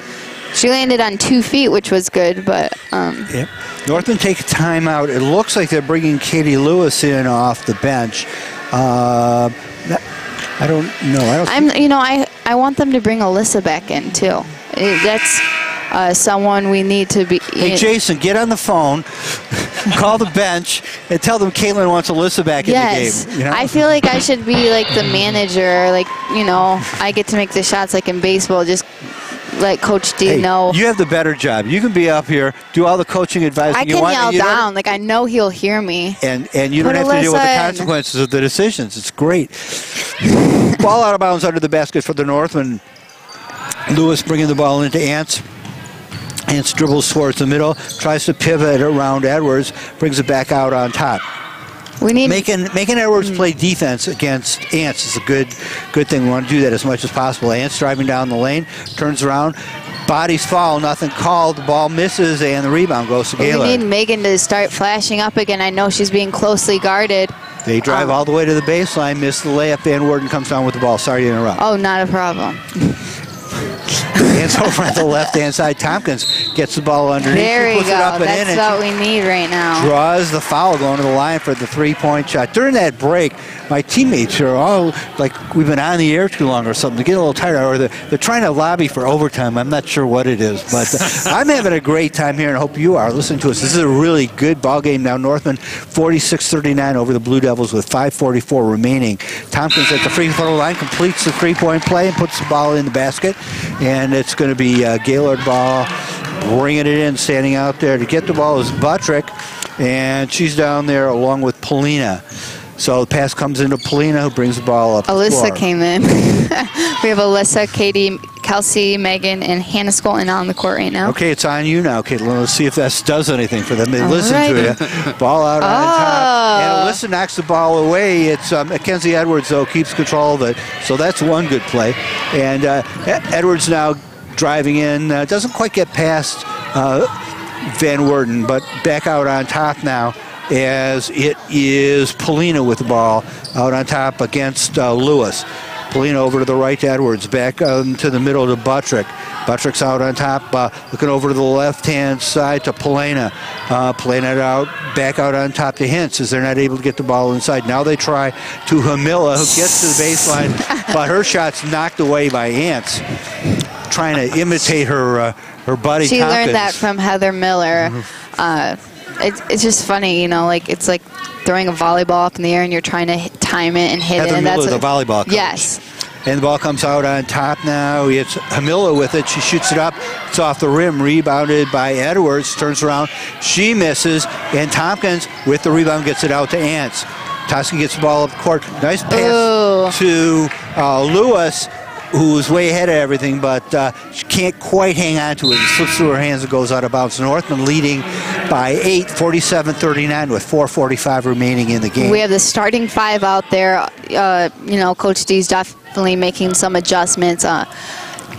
She landed on 2 feet, which was good, but... Yep. Northman take a timeout. It looks like they're bringing Katie Lewis in off the bench. I don't know. I want them to bring Alyssa back in too. That's someone we need to be. Hey, Jason, get on the phone, call the bench, and tell them Caitlin wants Alyssa back in the game. I feel like I should be like the manager. I get to make the shots like in baseball. Just let Coach D know. You have the better job. You can be up here, do all the coaching advice. I can yell down. I know he'll hear me. And you don't have to deal with the consequences of the decisions. It's great. Ball out of bounds under the basket for the Northman. Lewis bringing the ball into Ants. Ants dribbles towards the middle, tries to pivot around Edwards, brings it back out on top. We need making Edwards play defense against Ants is a good thing. We want to do that as much as possible. Ants driving down the lane, turns around, bodies fall, nothing called. The ball misses, and the rebound goes to Gaylord. We need Megan to start flashing up again. I know she's being closely guarded. They drive all the way to the baseline, miss the layup. Van Worden comes down with the ball. Sorry to interrupt. Oh, not a problem. Ants over at the left-hand side. Tompkins gets the ball underneath. There we puts go. It up and That's in, what we need right now. Draws the foul, going to the line for the three-point shot. During that break, my teammates are all like, we've been on the air too long or something. They get a little tired, or they're trying to lobby for overtime. I'm not sure what it is, but I'm having a great time here, and I hope you are listening to us. This is a really good ball game now. Northman 46-39 over the Blue Devils with 5:44 remaining. Tompkins at the free throw line completes the three-point play and puts the ball in the basket, and it's going to be Gaylord ball, bringing it in, standing out there to get the ball is Buttrick, and she's down there along with Polina. So the pass comes into Polina, who brings the ball up. Alyssa came in. We have Alyssa, Katie, Kelsey, Megan, and Hannah Skolton on the court right now. Okay, it's on you now, Caitlin. Let's see if that does anything for them. They listen to you. Ball out on top. And Alyssa knocks the ball away. It's Mackenzie Edwards, though, keeps control of it. So that's one good play. And Edwards now driving in. Doesn't quite get past Van Worden, but back out on top now, as it is Polina with the ball out on top against Lewis. Polina over to the right to Edwards, back to the middle to Buttrick. Buttrick's out on top, looking over to the left-hand side to Polina. Polina out, back out on top to Hintz, as they're not able to get the ball inside. Now they try to Hamilla, who gets to the baseline, but her shot's knocked away by Ants, trying to imitate her buddy She Tompkins. learned that from Heather Miller. It's just funny, you know, like it's like throwing a volleyball up in the air and you're trying to time it and hit Heather it. And Miller, that's the volleyball coach. Yes. And the ball comes out on top now. It's Hamilla with it. She shoots it up. It's off the rim. Rebounded by Edwards. Turns around. She misses. And Tompkins, with the rebound, gets it out to Ants. Petoskey gets the ball up the court. Nice pass to Lewis, who's way ahead of everything, but she can't quite hang on to it. It slips through her hands and goes out of bounds. Northman leading by 8, 47-39, with 4:45 remaining in the game. We have the starting five out there. You know, Coach D's definitely making some adjustments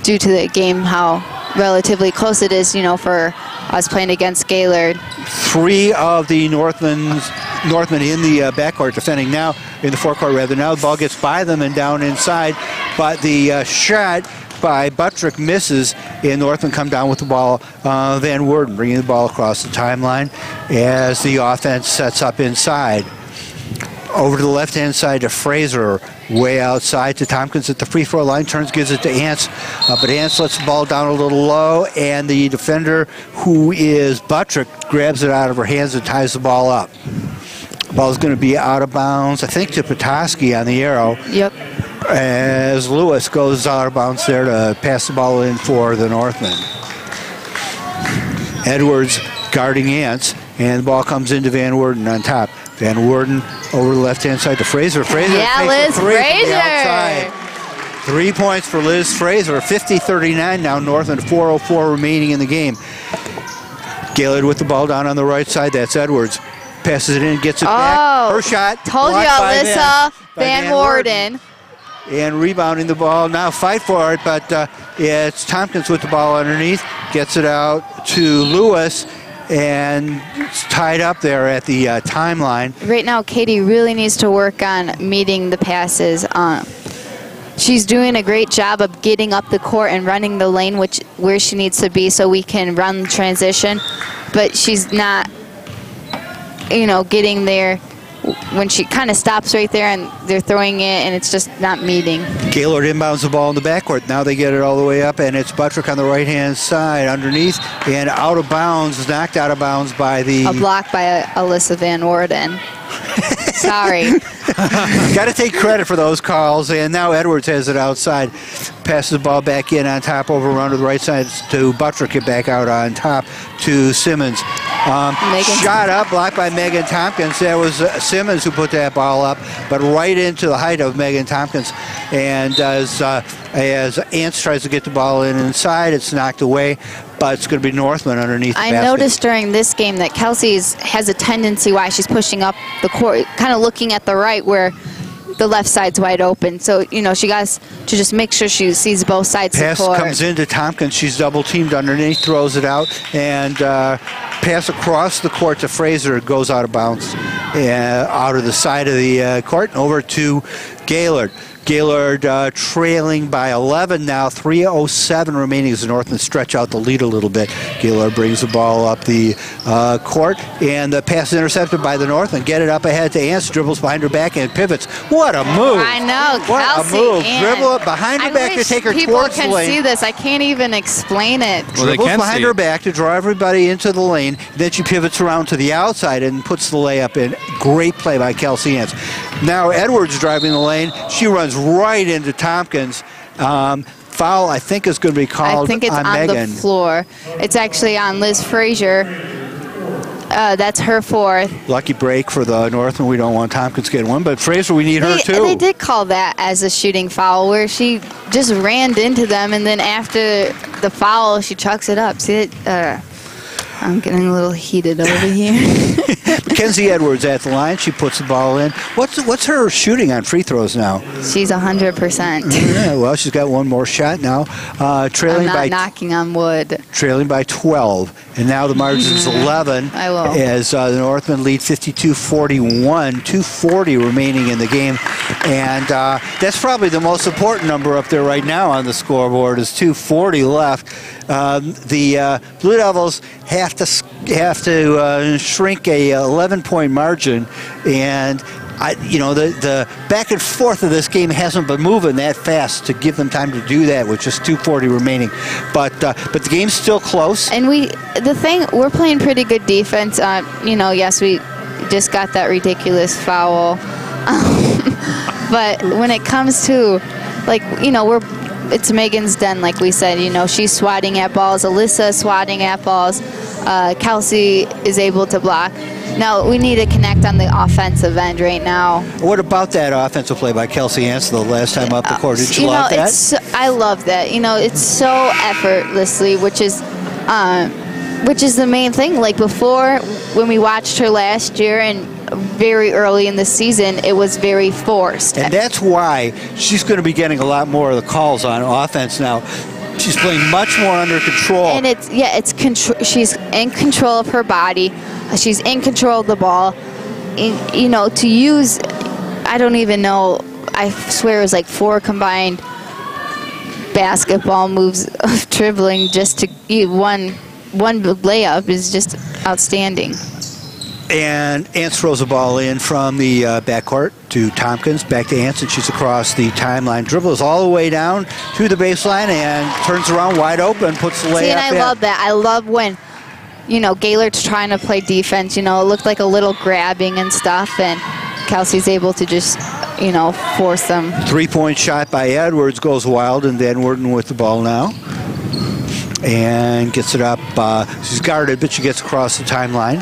due to the game, how relatively close it is, you know, for us playing against Gaylord. 3 of the Northmen in the backcourt defending now, in the forecourt rather. Now the ball gets by them and down inside, but the shot by Buttrick misses, and Northman come down with the ball. Van Worden bringing the ball across the timeline as the offense sets up inside. Over to the left-hand side to Fraser, way outside to Tompkins at the free throw line, turns, gives it to Ants, but Ants lets the ball down a little low, and the defender, who is Buttrick, grabs it out of her hands and ties the ball up. The ball is going to be out of bounds, I think, to Petoskey on the arrow. Yep. As Lewis goes out of bounds there to pass the ball in for the Northmen. Edwards guarding Ants, and the ball comes into Van Worden on top. Van Worden over the left-hand side to Fraser. Fraser Yeah, takes Liz a three from the Fraser. outside. 3 points for Liz Fraser. 50-39 now, Northland. 4:04 remaining in the game. Gaylord with the ball down on the right side. That's Edwards. Passes it in, gets it back. Her shot. Told you, blocked by Alyssa. by Van Worden. And rebounding the ball. Now fight for it, but it's Tompkins with the ball underneath. Gets it out to Lewis, and it's tied up there at the timeline. Right now, Katie really needs to work on meeting the passes. She's doing a great job of getting up the court and running the lane where she needs to be so we can run transition, but she's not, you know, getting there when she kind of stops right there and they're throwing it and it's just not meeting. Gaylord inbounds the ball in the backcourt. Now they get it all the way up, and it's Buttrick on the right-hand side underneath and out of bounds, knocked out of bounds by the... A block by Alyssa Van Worden. Sorry. Got to take credit for those calls, and now Edwards has it outside. Passes the ball back in on top, overrun to the right side to Buttrick, it back out on top to Simmons. Shot up, blocked by Megan Tompkins. That was Simmons who put that ball up, but right into the height of Megan Tompkins. And as Ants tries to get the ball in inside, it's knocked away but it's going to be Northman underneath the I basket. noticed during this game that Kelsey has a tendency why she's pushing up the court, kind of looking at the right where the left side's wide open. So, she got to just make sure she sees both sides Pass of the court. comes into Tompkins. She's double-teamed underneath, throws it out, and pass across the court to Fraser. It goes out of bounds, out of the side of the court, and over to Gaylord. Gaylord trailing by 11 now, 3:07 remaining as the Northmen stretch out the lead a little bit. Gaylord brings the ball up the court, and the pass is intercepted by the Northmen. Get it up ahead to Ants, dribbles behind her back and pivots. What a move! I know, what Kelsey, a move! and Dribble it behind her back to take her towards the lane. People can see this. I can't even explain it. Well, dribbles behind her back to draw everybody into the lane. Then she pivots around to the outside and puts the layup in. Great play by Kelsey Ants. Now Edwards driving the lane. She runs right into Tompkins. Foul, I think, is going to be called. I think it's on Megan. the floor. It's actually on Liz Frazier. That's her fourth. Lucky break for the Northmen. We don't want Tompkins getting one, but Fraser, we need her too. They did call that as a shooting foul, where she just ran into them, and then after the foul, she chucks it up. See it? I'm getting a little heated over here. Mackenzie Edwards at the line. She puts the ball in. What's her shooting on free throws now? She's 100%. Yeah, well, she's got one more shot now. Trailing I'm not knocking on wood. Trailing by 12. And now the margin is 11. I will. As the Northmen lead 52-41. 2:40 remaining in the game. And that's probably the most important number up there right now on the scoreboard is 2:40 left. The Blue Devils have to shrink a 11-point margin, and the back and forth of this game hasn't been moving that fast to give them time to do that with just 2:40 remaining. But the game's still close. And we're playing pretty good defense. Yes, we just got that ridiculous foul. But when it comes to, it's Megan's den, like we said. She's swatting at balls. Alyssa swatting at balls. Kelsey is able to block. Now, we need to connect on the offensive end right now. What about that offensive play by Kelsey Hansen the last time up the court? Did you love that? I love that. It's so effortlessly, which is the main thing. Like before, when we watched her last year and very early in the season, it was very forced. And that's why she's going to be getting a lot more of the calls on offense now. She's playing much more under control. And she's in control of her body. She's in control of the ball. And, to use, I don't even know, I swear it was like 4 combined basketball moves of dribbling just to one layup is just outstanding. And Ants throws the ball in from the backcourt to Tompkins. Back to Ants, and she's across the timeline. Dribbles all the way down to the baseline and turns around wide open, puts the layup in. See, and I love that. I love when, Gaylord's trying to play defense. It looked like a little grabbing and stuff, and Kelsey's able to just, force them. 3-point shot by Edwards goes wild, and Van Worden with the ball now. And gets it up. She's guarded, but she gets across the timeline.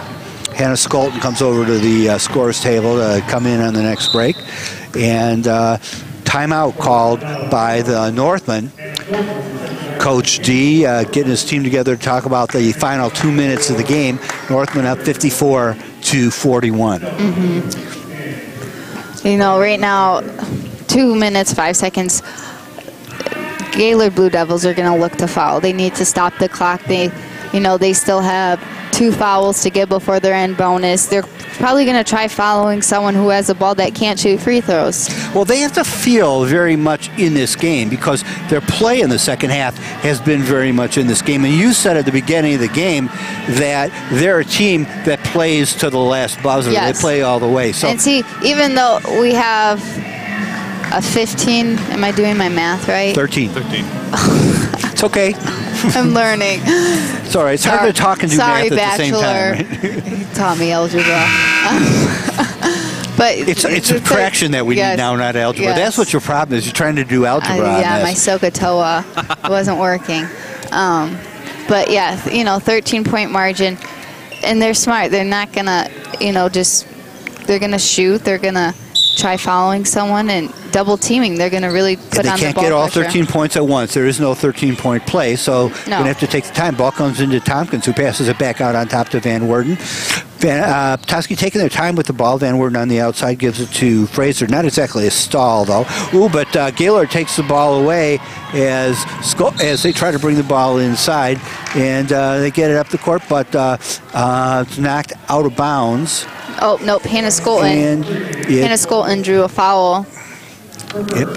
Hannah Skolton comes over to the scores table to come in on the next break. And timeout called by the Northmen. Coach D getting his team together to talk about the final 2 minutes of the game. Northmen up 54-41. Mm-hmm. Right now, 2 minutes, 5 seconds. Gaylord Blue Devils are going to look to foul. They need to stop the clock. They still have 2 fouls to get before their end bonus. They're probably going to try following someone who has a ball that can't shoot free throws. Well, they have to feel very much in this game because their play in the second half has been very much in this game. And you said at the beginning of the game that they're a team that plays to the last buzzer. Yes. They play all the way. So, and see, even though we have a 15, am I doing my math right? 13. It's okay. I'm learning. It's all right. It's hard to talk and do math at the same time. Right? He taught me algebra. But it's a fraction that we need now, not algebra. Yes. That's what your problem is. You're trying to do algebra on yeah, this. my SOHCAHTOA wasn't working. But yeah, 13-point margin, and they're smart. They're not gonna, they're gonna shoot. They're gonna try following someone and double teaming. They're going to really put on the ball They can't get all pressure. 13 points at once. There is no 13-point play, so you're going to have to take the time. Ball comes into Tompkins, who passes it back out on top to Van Worden. Petoskey taking their time with the ball. Van Worden on the outside gives it to Fraser. Not exactly a stall, though. But Gaylord takes the ball away as they try to bring the ball inside, and they get it up the court, but it's knocked out of bounds. Oh, nope, Hannah Skolton. Hannah Skolton drew a foul.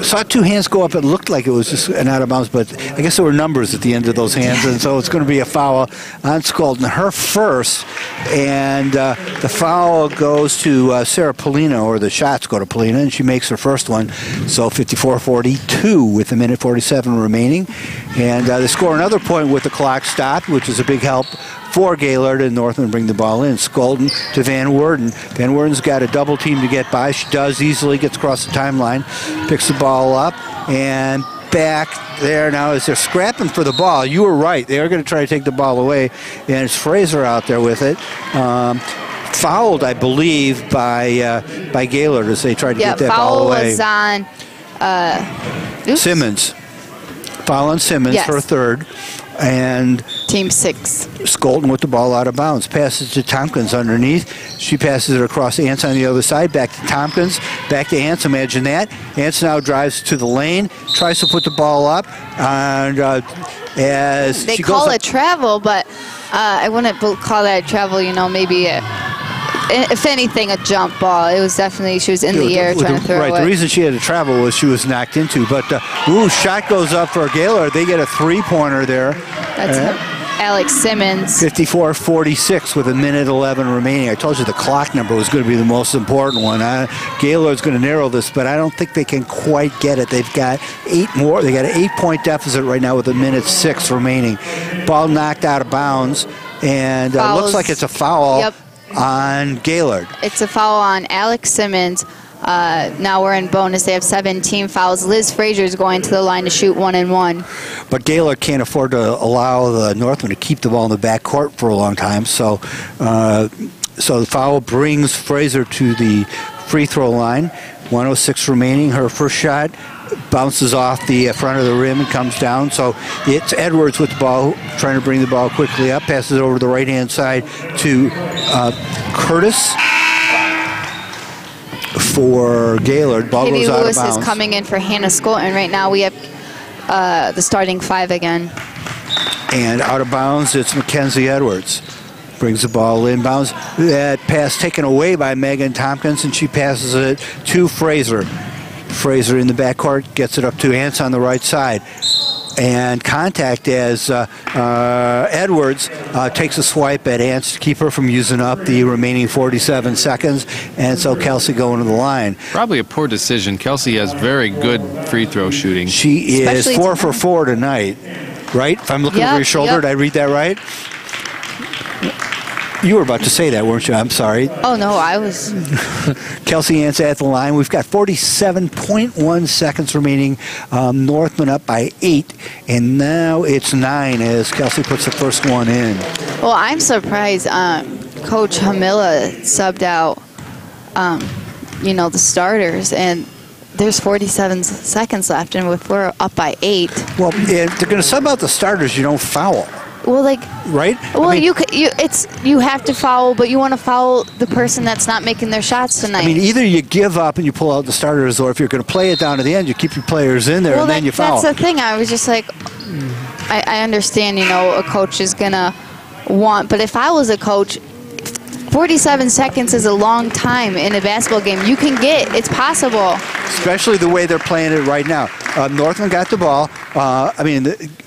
Saw two hands go up. It looked like it was just an out of bounds, but I guess there were numbers at the end of those hands, and so it's going to be a foul on Skolton. Her first, and the foul goes to Sarah Polina, or the shots go to Polina, and she makes her first one. So 54-42 with a minute 47 remaining. And they score another point with the clock stopped, which is a big help for Gaylord, and Northman bring the ball in. Skolton to Van Worden. Van Worden's got a double team to get by. She does easily, gets across the timeline, picks the ball up, and back there now as they're scrapping for the ball. You were right. They are going to try to take the ball away, and it's Fraser out there with it. Fouled, I believe, by Gaylord as they tried to get that ball away. Foul was on Simmons. Foul on Simmons, yes. her third. And Team 6. Skolton with the ball out of bounds. Passes to Tompkins underneath. She passes it across Ants on the other side. Back to Tompkins. Back to Ants. Imagine that. Ants now drives to the lane. Tries to put the ball up. And as they she call goes it travel, but I wouldn't call that travel. Maybe if anything, a jump ball. It was definitely, she was in the air trying to throw it away. The reason she had to travel was she was knocked into. But, shot goes up for Gaylord. They get a three-pointer there. That's Alex Simmons. 54-46 with a minute 11 remaining. I told you the clock number was going to be the most important one. Gaylord's going to narrow this, but I don't think they can quite get it. They've got 8 more. They got an 8-point deficit right now with a minute 6 remaining. Ball knocked out of bounds, and looks like it's a foul on Gaylord. It's a foul on Alex Simmons. Now we're in bonus. They have 17 fouls. Liz Frazier's going to the line to shoot 1-1. But Gaylord can't afford to allow the Northman to keep the ball in the backcourt for a long time. So the foul brings Fraser to the free throw line. 1:06 remaining. Her first shot bounces off the front of the rim and comes down. So it's Edwards with the ball, trying to bring the ball quickly up. Passes it over to the right-hand side to Curtis for Gaylord. Ball Katie goes out Lewis of bounds. is coming in for Hannah Skolton. Right now we have the starting 5 again. And out of bounds, it's Mackenzie Edwards. Brings the ball inbounds. That pass taken away by Megan Tompkins, and she passes it to Fraser. Fraser in the backcourt gets it up to Ants on the right side. And contact as Edwards takes a swipe at Ants to keep her from using up the remaining 47 seconds. And so Kelsey going to the line. Probably a poor decision. Kelsey has very good free throw shooting. She is 4 for 4 tonight, right? If I'm looking over your shoulder, did I read that right? You were about to say that, weren't you? I'm sorry. Oh, no, I was. Kelsey Ants at the line. We've got 47.1 seconds remaining. Northman up by 8, and now it's 9 as Kelsey puts the first one in. Well, I'm surprised Coach Hamila subbed out, the starters, and there's 47 seconds left, and if we're up by 8. Well, if they're going to sub out the starters, you don't foul. Well, right? Well, I mean, you have to foul, but you want to foul the person that's not making their shots tonight. I mean, either you give up and you pull out the starters, or if you're going to play it down to the end, you keep your players in there and then you foul. That's the thing. I was just like, I understand, a coach is going to want, but if I was a coach, 47 seconds is a long time in a basketball game. It's possible. Especially the way they're playing it right now. Northman got the ball.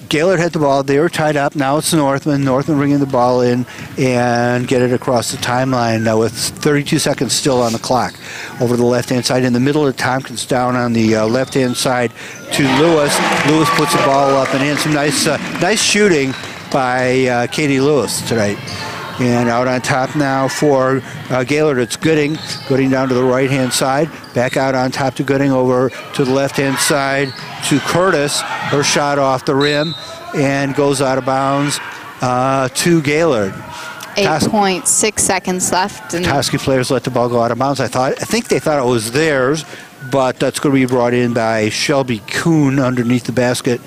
Gaylord had the ball. They were tied up. Now it's Northman. Northman bringing the ball in and get it across the timeline now with 32 seconds still on the clock. Over the left-hand side. In the middle of Tompkins down on the left-hand side to Lewis. Lewis puts the ball up and in. Some nice shooting by Katie Lewis tonight. And out on top now for Gaylord, it's Gooding. Gooding down to the right-hand side. Back out on top to Gooding, over to the left-hand side to Curtis. Her shot off the rim and goes out of bounds to Gaylord. 8.6 seconds left. And Petoskey players let the ball go out of bounds. I think they thought it was theirs, but that's going to be brought in by Shelby Kuhn underneath the basket.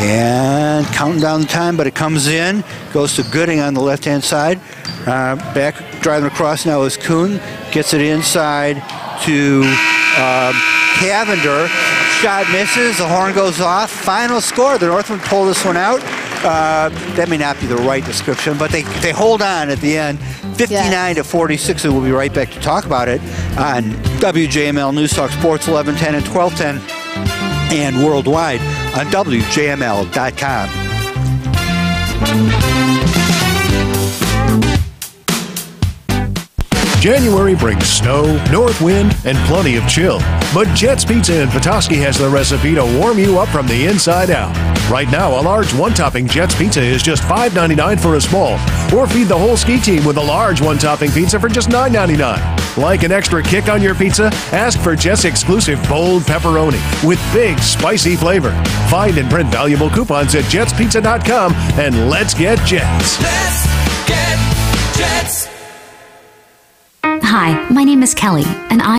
And counting down the time, but it comes in, goes to Gooding on the left-hand side. Back driving across now is Kuhn, gets it inside to Cavender. Shot misses, the horn goes off. Final score, the Northmen pull this one out. That may not be the right description, but they hold on at the end, 59-46, and we'll be right back to talk about it on WJML News Talk Sports 1110 and 1210. And worldwide on WJML.com. January brings snow, north wind, and plenty of chill. But Jet's Pizza in Petoskey has the recipe to warm you up from the inside out. Right now, a large one-topping Jet's Pizza is just $5.99 for a small. Or feed the whole ski team with a large one-topping pizza for just $9.99. Like an extra kick on your pizza? Ask for Jet's exclusive bold pepperoni with big, spicy flavor. Find and print valuable coupons at jetspizza.com and let's get Jets. Let's get Jets. Hi, my name is Kelly, and